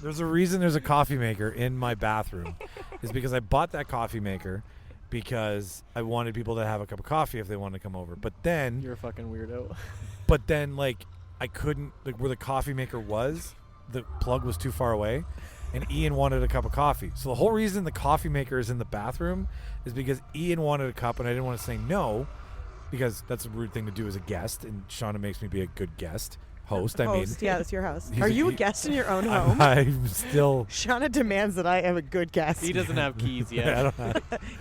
Speaker 1: There's a reason there's a coffee maker in my bathroom, is because I bought that coffee maker because I wanted people to have a cup of coffee if they wanted to come over. But then,
Speaker 4: You're a fucking weirdo.
Speaker 1: like, I couldn't, like, where the coffee maker was, the plug was too far away, and Ian wanted a cup of coffee. So the whole reason the coffee maker is in the bathroom is because Ian wanted a cup, and I didn't want to say no, because that's a rude thing to do as a guest, and Shauna makes me be a good guest. Host.
Speaker 5: Yeah, it's your house.
Speaker 1: He's
Speaker 5: Are
Speaker 1: a-
Speaker 5: you a
Speaker 1: he-
Speaker 5: guest in your own home?
Speaker 1: I'm still.
Speaker 5: Shauna demands that I am a good guest.
Speaker 4: He doesn't have keys yet.
Speaker 1: I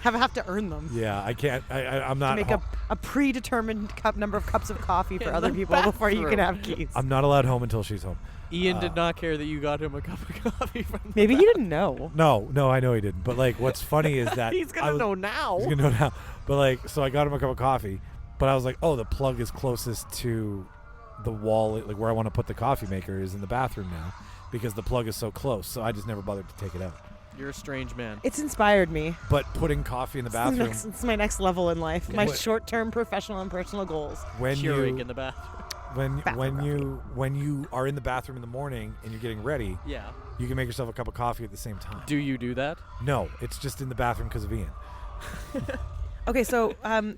Speaker 1: don't
Speaker 5: have to earn them.
Speaker 1: yeah, I can't. I'm
Speaker 5: To
Speaker 1: not.
Speaker 5: make a predetermined number of cups of coffee for other people before you can have keys.
Speaker 1: I'm not allowed home until she's home.
Speaker 4: Ian did not care that you got him a cup of coffee from the
Speaker 5: Maybe he didn't know.
Speaker 1: No, I know he didn't. But like, what's funny is that
Speaker 4: He's gonna know now.
Speaker 1: He's gonna know now. But like, so I got him a cup of coffee, but I was like, oh, the plug is closest to the wall, like where I want to put the coffee maker is in the bathroom now, because the plug is so close. So I just never bothered to take it out.
Speaker 4: You're a strange man.
Speaker 5: It's inspired me.
Speaker 1: But putting coffee in the bathroom
Speaker 5: It's my next level in life. My
Speaker 1: What-
Speaker 5: short-term professional and personal goals.
Speaker 1: when
Speaker 4: Keurig
Speaker 1: you
Speaker 4: in the bathroom.
Speaker 1: when you are in the bathroom in the morning and you're getting ready,
Speaker 4: Yeah.
Speaker 1: you can make yourself a cup of coffee at the same time.
Speaker 4: Do you do that?
Speaker 1: No, it's just in the bathroom because of Ian.
Speaker 5: Okay, so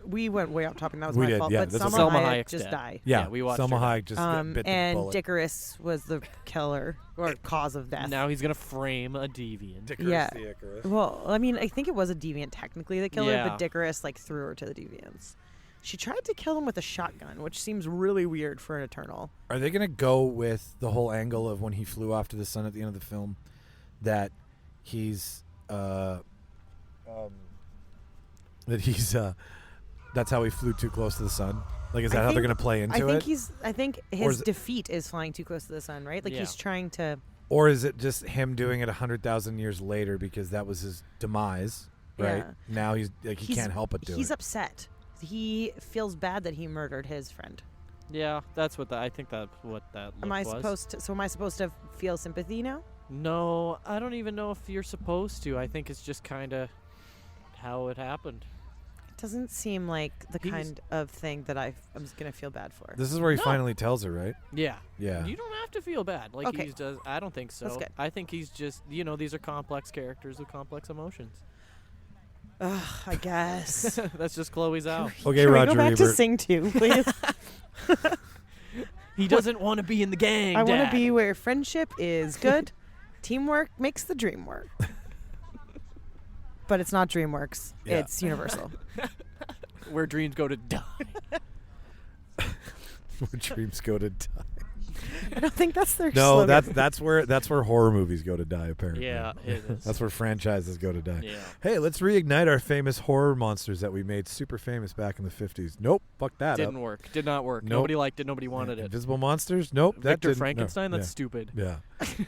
Speaker 5: we went way off topic. That was
Speaker 1: We
Speaker 5: my
Speaker 1: did,
Speaker 5: fault.
Speaker 1: yeah,
Speaker 5: But
Speaker 1: this is-
Speaker 5: Selma
Speaker 4: Selma
Speaker 5: Hayek
Speaker 4: Hayek's
Speaker 5: just
Speaker 4: dead.
Speaker 5: died.
Speaker 1: Yeah,
Speaker 4: we watched
Speaker 1: Selma
Speaker 4: her.
Speaker 1: Hayek just bit the
Speaker 5: And
Speaker 1: bullet.
Speaker 5: Dickarus was the killer or cause of death.
Speaker 4: Now he's gonna frame a deviant.
Speaker 5: Yeah. Well, I mean, I think it was a deviant technically that killed her,
Speaker 4: Yeah.
Speaker 5: but Dickarus like threw her to the deviants. She tried to kill him with a shotgun, which seems really weird for an Eternal.
Speaker 1: Are they going to go with the whole angle of when he flew off to the sun at the end of the film, that he's that's how he flew too close to the sun? Like, is that how they're going to play into it?
Speaker 5: I think
Speaker 1: Or
Speaker 5: his
Speaker 1: is it-
Speaker 5: defeat is flying too close to the sun, right? Like
Speaker 4: Yeah.
Speaker 5: he's trying to.
Speaker 1: Or is it just him doing it 100,000 years later because that was his demise, right?
Speaker 5: Yeah.
Speaker 1: Now he's like he can't help but do
Speaker 5: He's
Speaker 1: it.
Speaker 5: upset. He feels bad that he murdered his friend.
Speaker 4: Yeah, that's what I think that's what that look
Speaker 5: Am I
Speaker 4: was.
Speaker 5: supposed to? So am I supposed to feel sympathy now?
Speaker 4: No, I don't even know if you're supposed to. I think it's just kind of how it happened.
Speaker 5: It doesn't seem like the
Speaker 4: He's-
Speaker 5: kind of thing that I'm going to feel bad for.
Speaker 1: This is where he
Speaker 4: No.
Speaker 1: finally tells her, right?
Speaker 4: Yeah.
Speaker 1: Yeah.
Speaker 4: You don't have to feel bad. Like
Speaker 5: Okay.
Speaker 4: he does. I don't think so.
Speaker 5: That's good.
Speaker 4: I think he's just, these are complex characters with complex emotions.
Speaker 5: Ugh, I guess.
Speaker 4: That's just Chloe's out.
Speaker 1: Okay,
Speaker 5: Can
Speaker 1: Roger
Speaker 5: we go back to
Speaker 1: Ebert.
Speaker 5: Sing 2, please?
Speaker 4: He doesn't want to be in the gang.
Speaker 5: I want to
Speaker 4: Dad.
Speaker 5: be where friendship is good. Teamwork makes the dream work. But it's not DreamWorks.
Speaker 1: Yeah.
Speaker 5: It's Universal.
Speaker 4: Where dreams go to die.
Speaker 1: Where dreams go to die.
Speaker 5: I don't think that's their
Speaker 1: No,
Speaker 5: slogan.
Speaker 1: that's where horror movies go to die. Apparently,
Speaker 4: Yeah, it is.
Speaker 1: That's where franchises go to die.
Speaker 4: Yeah.
Speaker 1: Hey, let's reignite our famous horror monsters that we made super famous back in the 50s. Nope, fuck that
Speaker 4: Didn't
Speaker 1: up.
Speaker 4: work. Did not work.
Speaker 1: Nope.
Speaker 4: Nobody liked it. Nobody wanted it.
Speaker 1: Invisible monsters? Nope, that
Speaker 4: Victor
Speaker 1: didn't.
Speaker 4: Frankenstein?
Speaker 1: No.
Speaker 4: That's stupid.
Speaker 1: Yeah.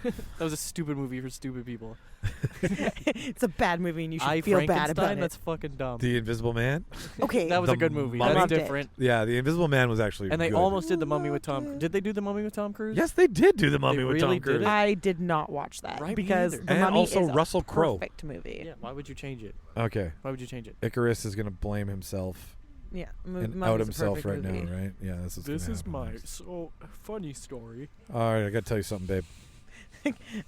Speaker 4: That was a stupid movie for stupid people.
Speaker 5: It's a bad movie and you should
Speaker 4: I
Speaker 5: feel bad
Speaker 4: Frankenstein?
Speaker 5: about it.
Speaker 4: That's fucking dumb.
Speaker 1: The Invisible Man?
Speaker 5: Okay.
Speaker 4: That was
Speaker 1: The
Speaker 4: a good movie.
Speaker 1: Mummy?
Speaker 4: That's
Speaker 5: Loved it.
Speaker 4: different.
Speaker 1: Yeah, The Invisible Man was actually
Speaker 4: And they
Speaker 1: good.
Speaker 4: almost did the Mummy with Tom. Did they do the Mummy with Tom Cruise?
Speaker 1: Yes, they did do the Mummy with
Speaker 4: really
Speaker 1: Tom Cruise.
Speaker 4: did it?
Speaker 5: I did not watch that
Speaker 4: Right, me
Speaker 5: because
Speaker 4: either.
Speaker 5: The
Speaker 1: And
Speaker 5: Mummy
Speaker 1: also
Speaker 5: is a
Speaker 1: Russell Crowe.
Speaker 5: perfect movie.
Speaker 4: Yeah. Why would you change it?
Speaker 1: Okay.
Speaker 4: Why would you change it?
Speaker 1: Icarus is going to blame himself
Speaker 5: Yeah,
Speaker 1: and
Speaker 5: Mummy's
Speaker 1: out
Speaker 5: a
Speaker 1: himself
Speaker 5: perfect
Speaker 1: right
Speaker 5: movie.
Speaker 1: now, right? Yeah, this is gonna happen next.
Speaker 4: so funny story.
Speaker 1: All right, I got to tell you something, babe.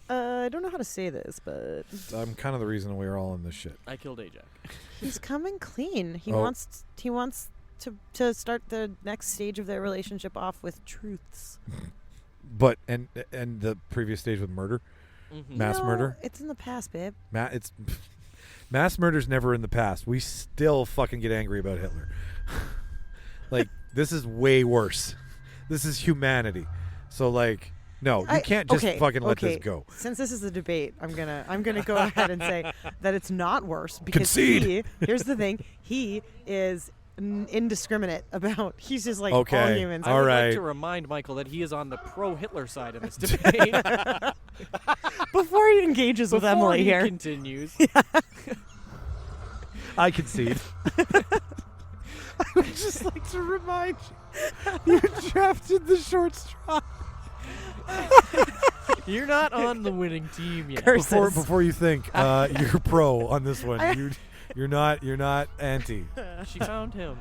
Speaker 5: I don't know how to say this, but
Speaker 1: I'm kind of the reason we're all in this shit.
Speaker 4: I killed Ajax.
Speaker 5: he's coming clean. He
Speaker 1: Oh.
Speaker 5: wants to start the next stage of their relationship off with truths.
Speaker 1: But and the previous stage with murder,
Speaker 4: Mm-hmm.
Speaker 1: Mass
Speaker 5: No,
Speaker 1: murder?
Speaker 5: It's in the past, babe.
Speaker 1: it's mass murder's never in the past. We still fucking get angry about Hitler. Like this is way worse. This is humanity. So like no, you can't just fucking let this go.
Speaker 5: Since this is a debate, I'm gonna go ahead and say that it's not worse because
Speaker 1: Concede.
Speaker 5: here's the thing: he is indiscriminate about. He's just like
Speaker 1: Okay.
Speaker 5: all humans.
Speaker 1: All
Speaker 4: I would
Speaker 1: right.
Speaker 4: like to remind Michael that he is on the pro-Hitler side in this debate.
Speaker 5: Before he engages with
Speaker 4: Before
Speaker 5: Emily
Speaker 4: he
Speaker 5: here,
Speaker 4: continues.
Speaker 1: I concede.
Speaker 5: I would just like to remind you, you drafted the short straw.
Speaker 4: You're not on the winning team yet.
Speaker 5: Curses.
Speaker 1: Before you think you're pro on this one, you're not anti.
Speaker 4: She found him.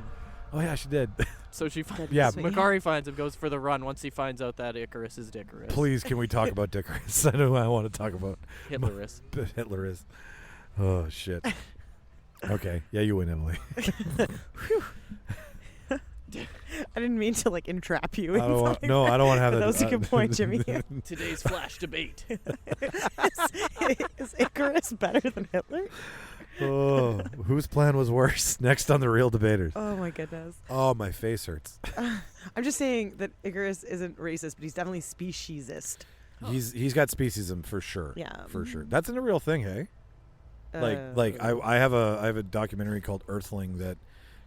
Speaker 1: Oh yeah, she did.
Speaker 4: So she finds
Speaker 1: Yeah.
Speaker 5: Sweet.
Speaker 4: Makari finds him, goes for the run once he finds out that Icarus is Dickarus.
Speaker 1: Please, can we talk about Dickarus? I know I want to talk about
Speaker 4: Hitlerus.
Speaker 1: Hitler is. Oh shit. Okay, yeah, you win, Emily.
Speaker 5: I didn't mean to like entrap you.
Speaker 1: I don't want, no, I don't want to have
Speaker 5: That
Speaker 1: that.
Speaker 5: was a good point, Jimmy.
Speaker 4: Today's flash debate.
Speaker 5: Is Icarus better than Hitler?
Speaker 1: Oh, whose plan was worse? Next on the Real Debaters.
Speaker 5: Oh my goodness.
Speaker 1: Oh, my face hurts.
Speaker 5: I'm just saying that Icarus isn't racist, but he's definitely speciesist.
Speaker 1: He's got speciesism for sure.
Speaker 5: Yeah.
Speaker 1: for sure. That's a real thing, hey. Like I have a documentary called Earthling that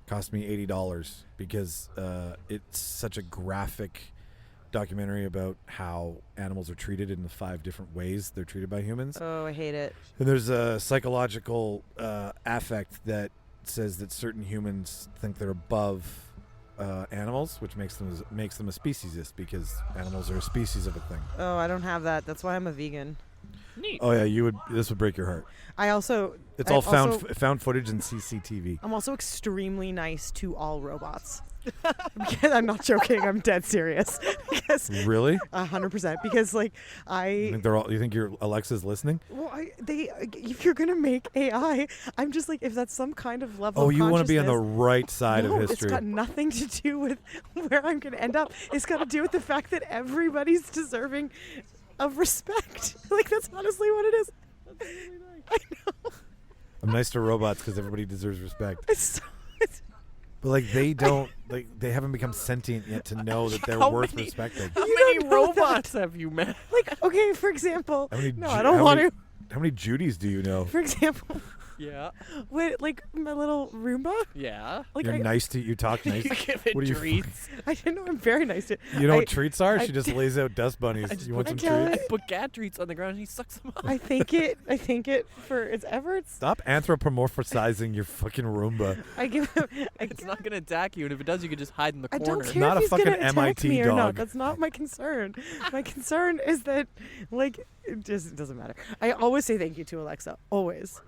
Speaker 1: cost me $80 because it's such a graphic documentary about how animals are treated in the 5 different ways they're treated by humans.
Speaker 5: Oh, I hate it.
Speaker 1: And there's a psychological affect that says that certain humans think they're above animals, which makes them a speciesist because animals are a species of a thing.
Speaker 5: Oh, I don't have that. That's why I'm a vegan.
Speaker 4: Neat.
Speaker 1: Oh yeah, this would break your heart.
Speaker 5: I also.
Speaker 1: It's
Speaker 5: I
Speaker 1: all
Speaker 5: also-
Speaker 1: found footage and CCTV.
Speaker 5: I'm also extremely nice to all robots. Because I'm not joking. I'm dead serious. Because
Speaker 1: Really?
Speaker 5: 100%. Because like
Speaker 1: You think your Alexa's listening?
Speaker 5: Well, if you're gonna make AI, I'm just like, if that's some kind of level.
Speaker 1: Oh,
Speaker 5: of
Speaker 1: you want to be on the
Speaker 5: consciousness-
Speaker 1: right side
Speaker 5: no,
Speaker 1: of history.
Speaker 5: it's got nothing to do with where I'm gonna end up. It's got to do with the fact that everybody's deserving of respect. Like that's honestly what it is. I know.
Speaker 1: I'm nice to robots because everybody deserves respect.
Speaker 5: It's
Speaker 1: But like they haven't become sentient yet to know that they're
Speaker 4: How
Speaker 1: worth
Speaker 4: many-
Speaker 1: respecting.
Speaker 4: How
Speaker 5: You
Speaker 4: many
Speaker 5: don't know
Speaker 4: robots have you met?
Speaker 5: like okay, for example.
Speaker 1: How many
Speaker 5: No,
Speaker 1: Ju-
Speaker 5: I don't
Speaker 1: how
Speaker 5: want
Speaker 1: many-
Speaker 5: to.
Speaker 1: How many Judys do you know?
Speaker 5: For example,
Speaker 4: Yeah.
Speaker 5: With like my little Roomba.
Speaker 4: Yeah.
Speaker 5: Like
Speaker 1: You're nice to you talk nice.
Speaker 4: Give it
Speaker 1: What do you
Speaker 4: treats.
Speaker 5: I didn't know I'm very nice to.
Speaker 1: You know
Speaker 5: I-
Speaker 1: what treats are?
Speaker 5: I-
Speaker 1: She just lays out dust bunnies.
Speaker 4: I just
Speaker 1: You want some
Speaker 4: put,
Speaker 5: tell
Speaker 1: treats?
Speaker 5: it-
Speaker 4: put cat treats on the ground and he sucks them up.
Speaker 5: I thank it for its efforts.
Speaker 1: Stop anthropomorphizing your fucking Roomba.
Speaker 5: I give him.
Speaker 4: It's not going to attack you, and if it does, you can just hide in the
Speaker 5: I
Speaker 4: corner.
Speaker 5: don't care
Speaker 1: Not
Speaker 5: if
Speaker 1: a
Speaker 5: he's
Speaker 1: fucking
Speaker 5: gonna attack
Speaker 1: MIT
Speaker 5: me or not.
Speaker 1: dog.
Speaker 5: That's not my concern. My concern is that, like, it just doesn't matter. I always say thank you to Alexa. Always.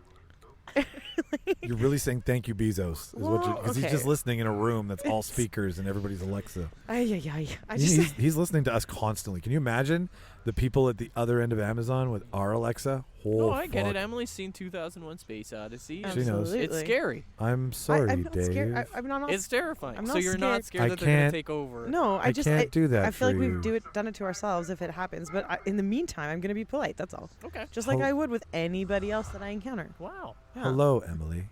Speaker 1: You're really saying thank you, Bezos,
Speaker 5: Well,
Speaker 1: because he's just
Speaker 5: okay.
Speaker 1: listening in a room that's all speakers and everybody's Alexa.
Speaker 5: I just.
Speaker 1: He's listening to us constantly. Can you imagine the people at the other end of Amazon with our Alexa?
Speaker 4: Oh, I get
Speaker 1: fuck.
Speaker 4: it. Emily's seen 2001 Space Odyssey.
Speaker 1: She knows.
Speaker 4: It's scary.
Speaker 1: I'm sorry,
Speaker 5: I'm not
Speaker 1: Dave.
Speaker 5: scared. I'm not.
Speaker 4: It's terrifying.
Speaker 5: I'm
Speaker 4: So
Speaker 5: not
Speaker 4: you're not
Speaker 5: scared.
Speaker 4: scared
Speaker 1: I
Speaker 4: that they're going
Speaker 1: can't-
Speaker 4: to take over.
Speaker 5: No,
Speaker 1: I can't do that
Speaker 5: I feel like
Speaker 1: for you.
Speaker 5: we've done it to ourselves if it happens. But in the meantime, I'm going to be polite. That's all.
Speaker 4: Okay.
Speaker 5: Just like
Speaker 1: Ho-
Speaker 5: I would with anybody else that I encounter.
Speaker 4: Wow.
Speaker 5: Yeah.
Speaker 1: Hello, Emily.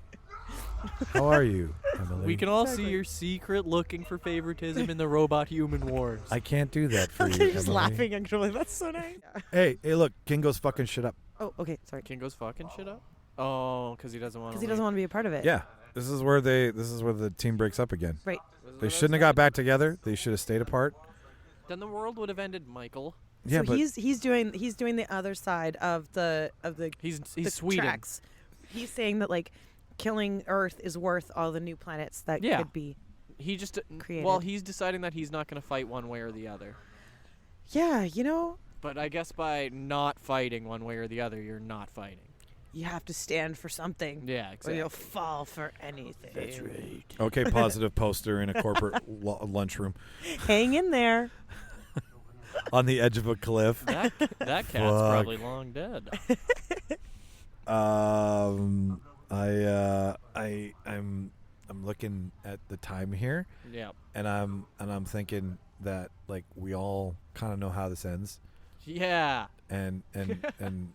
Speaker 1: How are you, Emily?
Speaker 4: We can all
Speaker 5: Exactly.
Speaker 4: see your secret looking for favoritism in the robot-human wars.
Speaker 1: I can't do that for you,
Speaker 5: I'm just
Speaker 1: Emily.
Speaker 5: laughing. Actually, that's so nice.
Speaker 1: Hey, look, Kingo's fucking shit up.
Speaker 5: Oh, okay. Sorry.
Speaker 4: Kingo's fucking shit up? Oh, because he doesn't want to.
Speaker 5: Because he doesn't want to be a part of it.
Speaker 1: Yeah, this is where the team breaks up again.
Speaker 5: Right.
Speaker 1: They shouldn't have got back together. They should have stayed apart.
Speaker 4: Then the world would have ended, Michael.
Speaker 1: Yeah,
Speaker 5: so
Speaker 1: but
Speaker 5: he's doing the other side of the
Speaker 4: He's
Speaker 5: the
Speaker 4: Sweden.
Speaker 5: tracks. He's saying that like killing Earth is worth all the new planets that
Speaker 4: Yeah.
Speaker 5: could be.
Speaker 4: He just
Speaker 5: Created.
Speaker 4: well, he's deciding that he's not going to fight one way or the other.
Speaker 5: Yeah, you know,
Speaker 4: But I guess by not fighting one way or the other, you're not fighting.
Speaker 5: you have to stand for something.
Speaker 4: Yeah,
Speaker 5: Or
Speaker 4: exactly.
Speaker 5: you'll fall for anything. That's right.
Speaker 1: okay, positive poster in a corporate lunchroom
Speaker 5: Hang in there.
Speaker 1: on the edge of a cliff.
Speaker 4: That cat's
Speaker 1: Fuck.
Speaker 4: probably long dead.
Speaker 1: I'm looking at the time here,
Speaker 4: Yeah.
Speaker 1: and I'm thinking that like we all kind of know how this ends,
Speaker 4: Yeah.
Speaker 1: and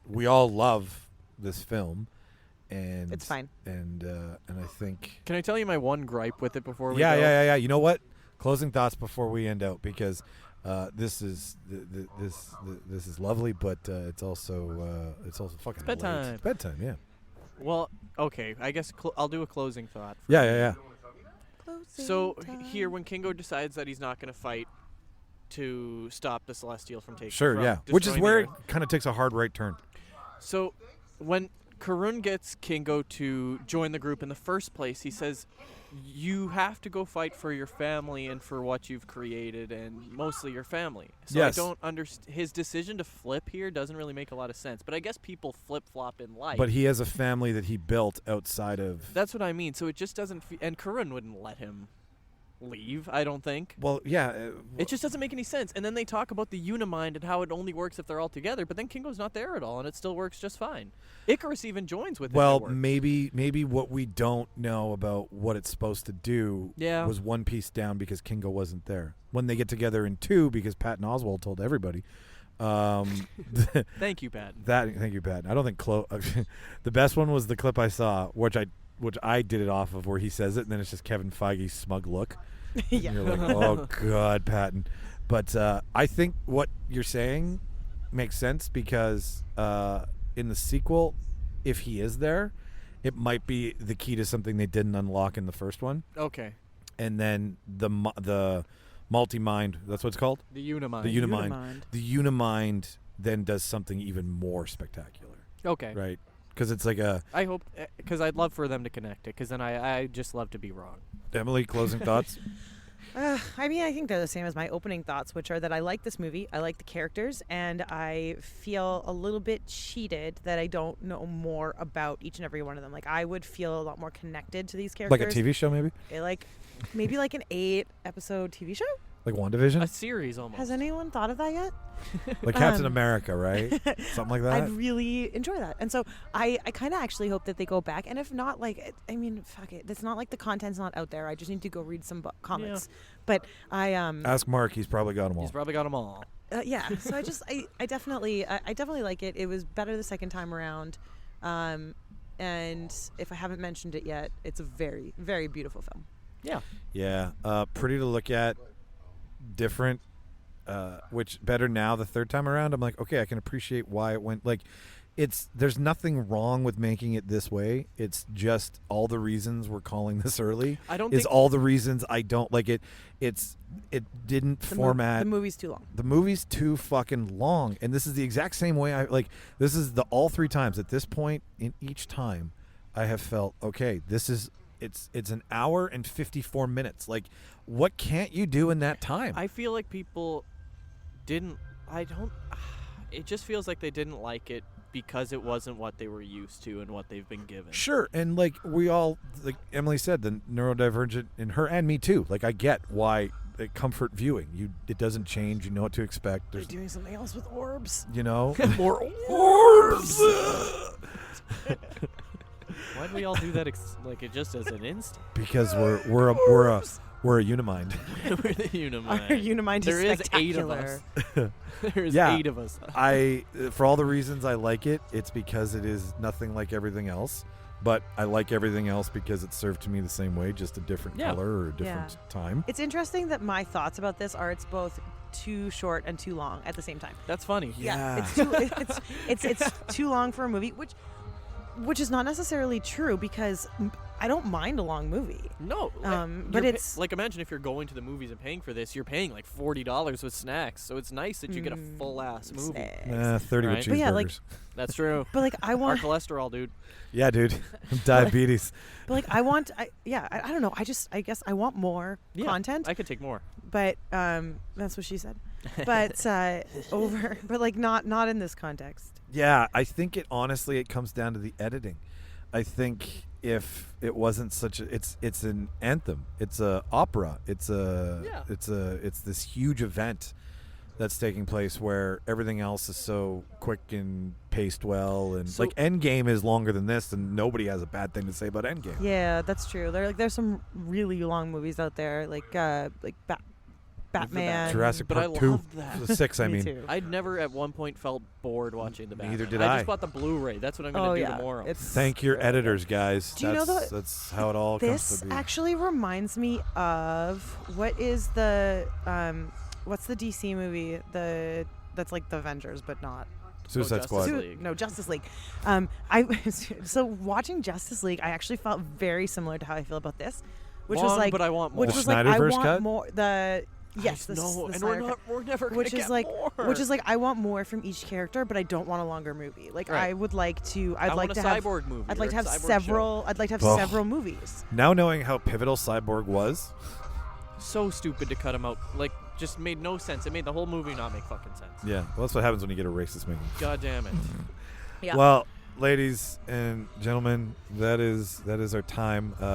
Speaker 1: we all love this film, and
Speaker 5: It's fine.
Speaker 1: and I think
Speaker 4: Can I tell you my one gripe with it before we
Speaker 1: yeah,
Speaker 4: go?
Speaker 1: yeah. You know what? Closing thoughts before we end out, because this is this is lovely, but it's also fucking late.
Speaker 4: bedtime.
Speaker 1: It's bedtime, yeah.
Speaker 4: Well, okay. I guess I'll do a closing thought.
Speaker 1: Yeah.
Speaker 4: So here, when Kingo decides that he's not going to fight to stop the Celestial from taking
Speaker 1: Sure,
Speaker 4: from
Speaker 1: yeah. Which is
Speaker 4: destroying the
Speaker 1: where
Speaker 4: Earth.
Speaker 1: it kind of takes a hard right turn.
Speaker 4: So when Karun gets Kingo to join the group in the first place, he says, you have to go fight for your family and for what you've created, and mostly your family. So
Speaker 1: Yes.
Speaker 4: I don't understand. His decision to flip here doesn't really make a lot of sense. But I guess people flip-flop in life.
Speaker 1: But he has a family that he built outside of.
Speaker 4: That's what I mean. So it just doesn't and Karun wouldn't let him leave, I don't think.
Speaker 1: Well, yeah.
Speaker 4: It just doesn't make any sense. And then they talk about the Unimind and how it only works if they're all together, but then Kingo's not there at all, and it still works just fine. Icarus even joins with it.
Speaker 1: well,
Speaker 4: It works.
Speaker 1: maybe what we don't know about what it's supposed to do
Speaker 4: Yeah.
Speaker 1: was one piece down because Kingo wasn't there. When they get together in two, because Patton Oswalt told everybody.
Speaker 4: Thank you, Pat.
Speaker 1: Thank you, Patton. I don't think the best one was the clip I saw, which I did it off of, where he says it, and then it's just Kevin Feige's smug look.
Speaker 5: Yeah.
Speaker 1: And you're like, oh God, Patton. But I think what you're saying makes sense, because in the sequel, if he is there, it might be the key to something they didn't unlock in the first one.
Speaker 4: Okay.
Speaker 1: And then the multi-mind, that's what it's called?
Speaker 4: The Unimind.
Speaker 1: The Unimind.
Speaker 5: Unimind.
Speaker 1: The Unimind then does something even more spectacular,
Speaker 4: Okay.
Speaker 1: right? Because it's like a...
Speaker 4: I hope, because I'd love for them to connect it, because then I just love to be wrong.
Speaker 1: Emily, closing thoughts?
Speaker 5: I mean, I think they're the same as my opening thoughts, which are that I like this movie, I like the characters, and I feel a little bit cheated that I don't know more about each and every one of them. Like, I would feel a lot more connected to these characters.
Speaker 1: Like a TV show, maybe?
Speaker 5: Maybe like an 8-episode TV show?
Speaker 1: Like WandaVision?
Speaker 4: A series almost.
Speaker 5: Has anyone thought of that yet?
Speaker 1: Like Captain America, right? Something like that?
Speaker 5: I'd really enjoy that. And so I kind of actually hope that they go back. And if not, like, I mean, fuck it. It's not like the content's not out there. I just need to go read some comics. But I
Speaker 1: Ask Mark. He's probably got them all.
Speaker 4: He's probably got them all.
Speaker 5: yeah. So I definitely like it. It was better the second time around. And if I haven't mentioned it yet, it's a very, very beautiful film.
Speaker 4: Yeah.
Speaker 1: Yeah. Pretty to look at. Different. Which better now the third time around. I'm like, okay, I can appreciate why it went. Like, there's nothing wrong with making it this way. It's just all the reasons we're calling this early
Speaker 4: I don't
Speaker 1: is
Speaker 4: think
Speaker 1: all the reasons I don't like it. It didn't format.
Speaker 5: The movie's too long.
Speaker 1: The movie's too fucking long, and this is the exact same way I like. This is the all 3 times at this point in each time, I have felt okay. This is it's an hour and 54 minutes. Like, what can't you do in that time?
Speaker 4: I feel like people didn't. It just feels like they didn't like it because it wasn't what they were used to and what they've been given.
Speaker 1: Sure, and like we all, like Emily said, the neurodivergent in her and me too. Like, I get why comfort viewing. It doesn't change. You know what to expect.
Speaker 5: They're
Speaker 1: There's,
Speaker 5: doing something else with orbs.
Speaker 1: you know,
Speaker 4: More orbs. Why'd we all do that? Like it just as an instinct.
Speaker 1: because we're a unimind.
Speaker 4: We're the Unimind.
Speaker 5: Our Unimind
Speaker 4: There
Speaker 5: is
Speaker 4: is 8 of us.
Speaker 5: spectacular.
Speaker 4: There's
Speaker 1: Yeah.
Speaker 4: 8 of us.
Speaker 1: For all the reasons I like it, it's because it is nothing like everything else. But I like everything else because it's served to me the same way, just a different
Speaker 4: Yeah.
Speaker 1: color or a different time.
Speaker 5: It's interesting that my thoughts about this are it's both too short and too long at the same time.
Speaker 4: That's funny.
Speaker 1: Yeah.
Speaker 5: It's too long for a movie, which is not necessarily true because I don't mind a long movie.
Speaker 4: No.
Speaker 5: But it's
Speaker 4: like, imagine if you're going to the movies and paying for this, you're paying like $40 with snacks. So it's nice that you get a full ass movie.
Speaker 1: 30
Speaker 4: Right.
Speaker 1: with
Speaker 5: But yeah, like-
Speaker 1: cheeseburgers.
Speaker 4: That's true.
Speaker 5: But like I
Speaker 4: Our
Speaker 5: want,
Speaker 4: cholesterol, dude.
Speaker 1: Yeah, dude. Diabetes.
Speaker 5: but like I want, I don't know. I guess I want more
Speaker 4: Yeah,
Speaker 5: content.
Speaker 4: I could take more.
Speaker 5: But that's what she said. But but like not in this context.
Speaker 1: Yeah, I think it comes down to the editing. I think if it wasn't such a it's an anthem. It's a opera. It's this huge event that's taking place where everything else is so quick and paced well, and
Speaker 4: So-
Speaker 1: like Endgame is longer than this, and nobody has a bad thing to say about Endgame.
Speaker 5: Yeah, that's true. There's some really long movies out there, like Batman.
Speaker 1: Jurassic
Speaker 4: But I
Speaker 1: Park 2,
Speaker 4: loved that.
Speaker 1: the 6. I
Speaker 5: Me
Speaker 1: mean,
Speaker 5: too.
Speaker 4: I'd never at one point felt bored watching the Batman.
Speaker 1: Neither did
Speaker 4: I
Speaker 1: I.
Speaker 4: just bought the Blu-ray. That's what I'm going to do tomorrow.
Speaker 1: thank your editors, guys.
Speaker 5: Do you know
Speaker 1: that's how it all comes
Speaker 5: This
Speaker 1: to be.
Speaker 5: actually reminds me of what's the DC movie that's like the Avengers but not.
Speaker 1: Suicide
Speaker 4: Justice
Speaker 1: Squad.
Speaker 4: League.
Speaker 5: No, Justice League. So watching Justice League, I actually felt very similar to how I feel about this, which was
Speaker 4: Long,
Speaker 5: like,
Speaker 4: but I want more.
Speaker 5: which
Speaker 1: The
Speaker 5: was like I
Speaker 1: Snyderverse
Speaker 5: want
Speaker 1: cut?
Speaker 5: more. Yes, the
Speaker 4: no, and
Speaker 5: Snyder cut.
Speaker 4: we're never going
Speaker 5: Which
Speaker 4: to
Speaker 5: is
Speaker 4: get
Speaker 5: like,
Speaker 4: more.
Speaker 5: which is like, I want more from each character, but I don't want a longer movie. Like,
Speaker 4: Right.
Speaker 5: I would like to.
Speaker 4: I
Speaker 5: I'd like
Speaker 4: want
Speaker 5: to
Speaker 4: a
Speaker 5: have.
Speaker 4: cyborg movie.
Speaker 5: I'd like
Speaker 4: or
Speaker 5: to
Speaker 4: a
Speaker 5: have
Speaker 4: cyborg
Speaker 5: several. I'd like to have
Speaker 1: Ugh.
Speaker 5: several movies.
Speaker 1: Now knowing how pivotal Cyborg was,
Speaker 4: show. So stupid to cut him out. Like, just made no sense. It made the whole movie not make fucking sense.
Speaker 1: yeah, well, that's what happens when you get a racist making.
Speaker 4: God damn it.
Speaker 5: Yeah.
Speaker 1: Well, ladies and gentlemen, that is our time. We're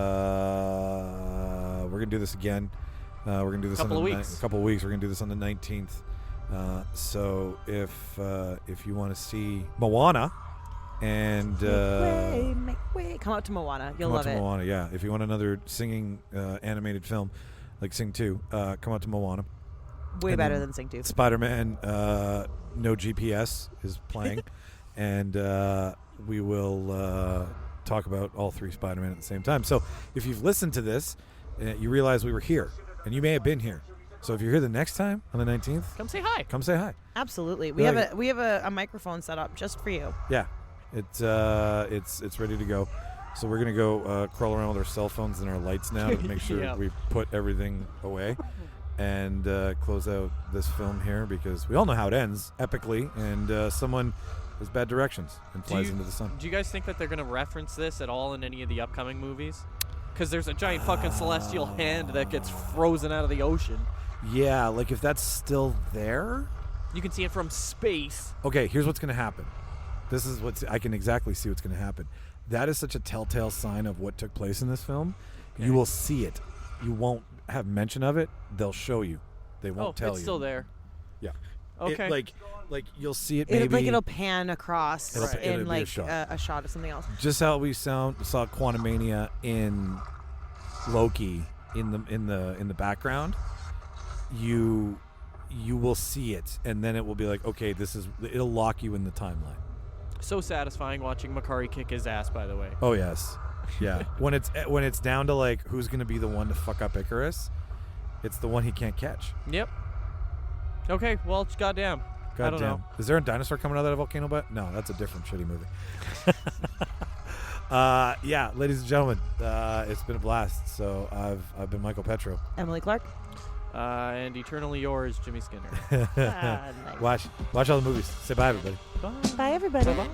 Speaker 1: gonna do this again. We're gonna do this
Speaker 4: Couple
Speaker 1: on
Speaker 4: of
Speaker 1: the
Speaker 4: weeks.
Speaker 1: a couple of weeks. We're gonna do this on the 19th. So if you want to see Moana and
Speaker 5: Make way. Come out to Moana. You'll
Speaker 1: come out
Speaker 5: love
Speaker 1: to
Speaker 5: it.
Speaker 1: Moana, yeah. If you want another singing animated film like Sing 2, come out to Moana.
Speaker 5: Way
Speaker 1: And
Speaker 5: better
Speaker 1: then
Speaker 5: than Sing 2.
Speaker 1: Spider-Man No GPS is playing, and we will talk about all 3 Spider-Man at the same time. So if you've listened to this, you realize we were here, and you may have been here. So if you're here the next time on the 19th,
Speaker 4: Come say hi.
Speaker 1: come say hi.
Speaker 5: Absolutely. We
Speaker 1: Yeah,
Speaker 5: have
Speaker 1: yeah.
Speaker 5: we have a microphone set up just for you.
Speaker 1: Yeah, it's ready to go. So we're gonna go crawl around with our cell phones and our lights now to make sure
Speaker 4: Yeah.
Speaker 1: we put everything away and close out this film here, because we all know how it ends epically, and someone has bad directions and flies into the sun.
Speaker 4: Do you guys think that they're going to reference this at all in any of the upcoming movies? Because there's a giant fucking celestial hand that gets frozen out of the ocean.
Speaker 1: Yeah, like if that's still there.
Speaker 4: You can see it from space.
Speaker 1: Okay, here's what's gonna happen. This is I can exactly see what's gonna happen. That is such a telltale sign of what took place in this film.
Speaker 4: Okay.
Speaker 1: You will see it. You won't have mention of it. They'll show you. They won't tell
Speaker 4: it's
Speaker 1: you.
Speaker 4: still there.
Speaker 1: Yeah.
Speaker 4: Okay.
Speaker 1: Like you'll see it maybe.
Speaker 5: It'll pan across
Speaker 1: It'll be a
Speaker 5: in like
Speaker 1: shot.
Speaker 5: a shot of something else.
Speaker 1: Just how we saw Quantumania in Loki in the background. You will see it, and then it will be like, okay, it'll lock you in the timeline.
Speaker 4: So satisfying watching Makari kick his ass, by the way.
Speaker 1: Oh yes, yeah. when it's down to like who's gonna be the one to fuck up Icarus, it's the one he can't catch.
Speaker 4: Yep. Okay, well, goddamn.
Speaker 1: God
Speaker 4: I don't
Speaker 1: damn.
Speaker 4: know.
Speaker 1: Is there a dinosaur coming out of that volcano butt? No, that's a different shitty movie. Yeah, ladies and gentlemen, it's been a blast. So I've been Michael Petrow.
Speaker 5: Emily Clark.
Speaker 4: And eternally yours, Jimmy Skinner.
Speaker 5: Nice.
Speaker 1: Watch all the movies. Say bye, everybody.
Speaker 5: Bye, everybody.
Speaker 4: Bye-bye.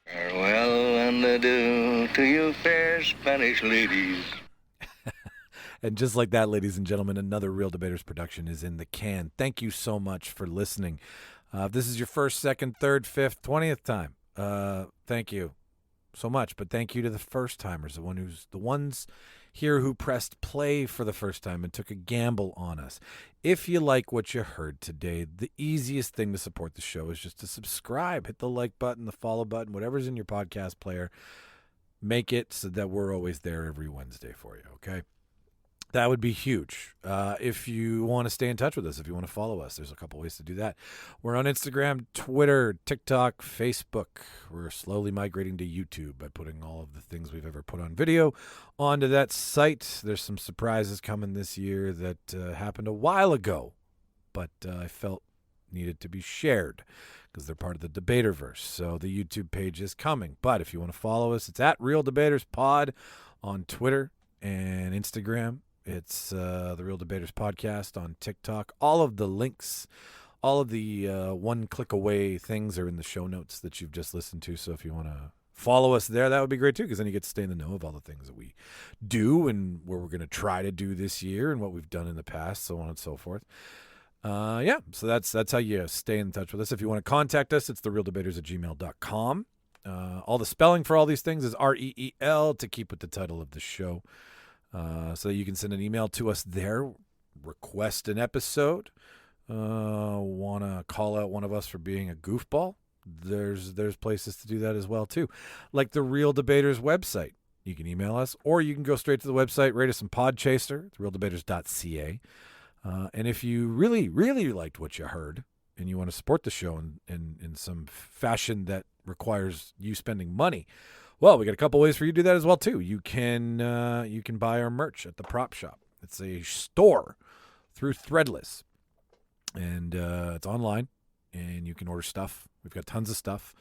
Speaker 6: Farewell and adieu to you fair Spanish ladies.
Speaker 1: And just like that, ladies and gentlemen, another Real Debaters production is in the can. Thank you so much for listening. If this is your first, second, third, fifth, 20th time, thank you so much. But thank you to the first timers, the ones here who pressed play for the first time and took a gamble on us. If you like what you heard today, the easiest thing to support the show is just to subscribe. Hit the like button, the follow button, whatever's in your podcast player. Make it so that we're always there every Wednesday for you, okay? That would be huge. If you want to stay in touch with us, if you want to follow us, there's a couple ways to do that. We're on Instagram, Twitter, TikTok, Facebook. We're slowly migrating to YouTube by putting all of the things we've ever put on video onto that site. There's some surprises coming this year that happened a while ago, but I felt needed to be shared because they're part of the Debaterverse. So the YouTube page is coming. But if you want to follow us, it's at Real Debaters Pod on Twitter and Instagram. It's the Real Debaters Podcast on TikTok. All of the links, all of the one-click away things are in the show notes that you've just listened to. So if you want to follow us there, that would be great too, because then you get to stay in the know of all the things that we do and what we're going to try to do this year and what we've done in the past, so on and so forth. Yeah, so that's how you stay in touch with us. If you want to contact us, it's therealdebaters@gmail.com. All the spelling for all these things is REEL to keep with the title of the show. So you can send an email to us there, request an episode, want to call out one of us for being a goofball. There's places to do that as well, too. Like the Real Debaters website. You can email us, or you can go straight to the website, rate us on Podchaser, realdebaters.ca. And if you really, really liked what you heard and you want to support the show in some fashion that requires you spending money, well, we got a couple ways for you to do that as well, too. You can buy our merch at the Prop Shop. It's a store through Threadless, and it's online, and you can order stuff. We've got tons of stuff.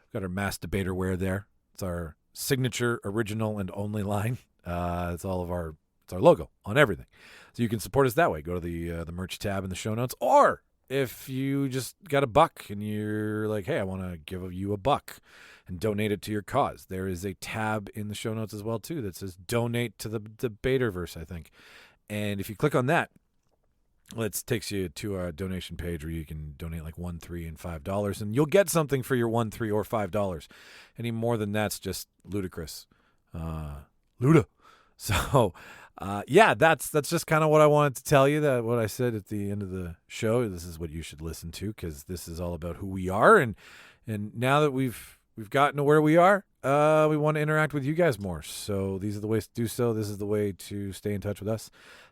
Speaker 1: We've got our Mass Debater wear there. It's our signature, original, and only line. It's our logo on everything. So you can support us that way. Go to the merch tab in the show notes, or if you just got $1 and you're like, hey, I want to give you $1 and donate it to your cause, there is a tab in the show notes as well, too, that says donate to the Debaterverse, I think. And if you click on that, it takes you to a donation page where you can donate like $1, $3, and $5, and you'll get something for your $1, $3, or $5. Any more than that's just ludicrous. Luda. So, yeah, that's just kind of what I wanted to tell you, that what I said at the end of the show. This is what you should listen to, because this is all about who we are. And now that we've gotten to where we are, we want to interact with you guys more. So these are the ways to do so. This is the way to stay in touch with us.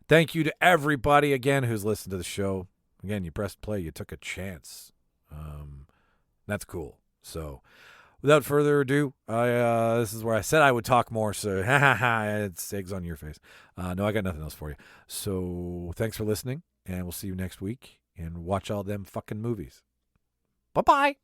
Speaker 1: Thank you to everybody, again, who's listened to the show. Again, you pressed play. You took a chance. That's cool. So without further ado, this is where I said I would talk more. So it's eggs on your face. No, I got nothing else for you. So thanks for listening, and we'll see you next week. And watch all them fucking movies. Bye-bye.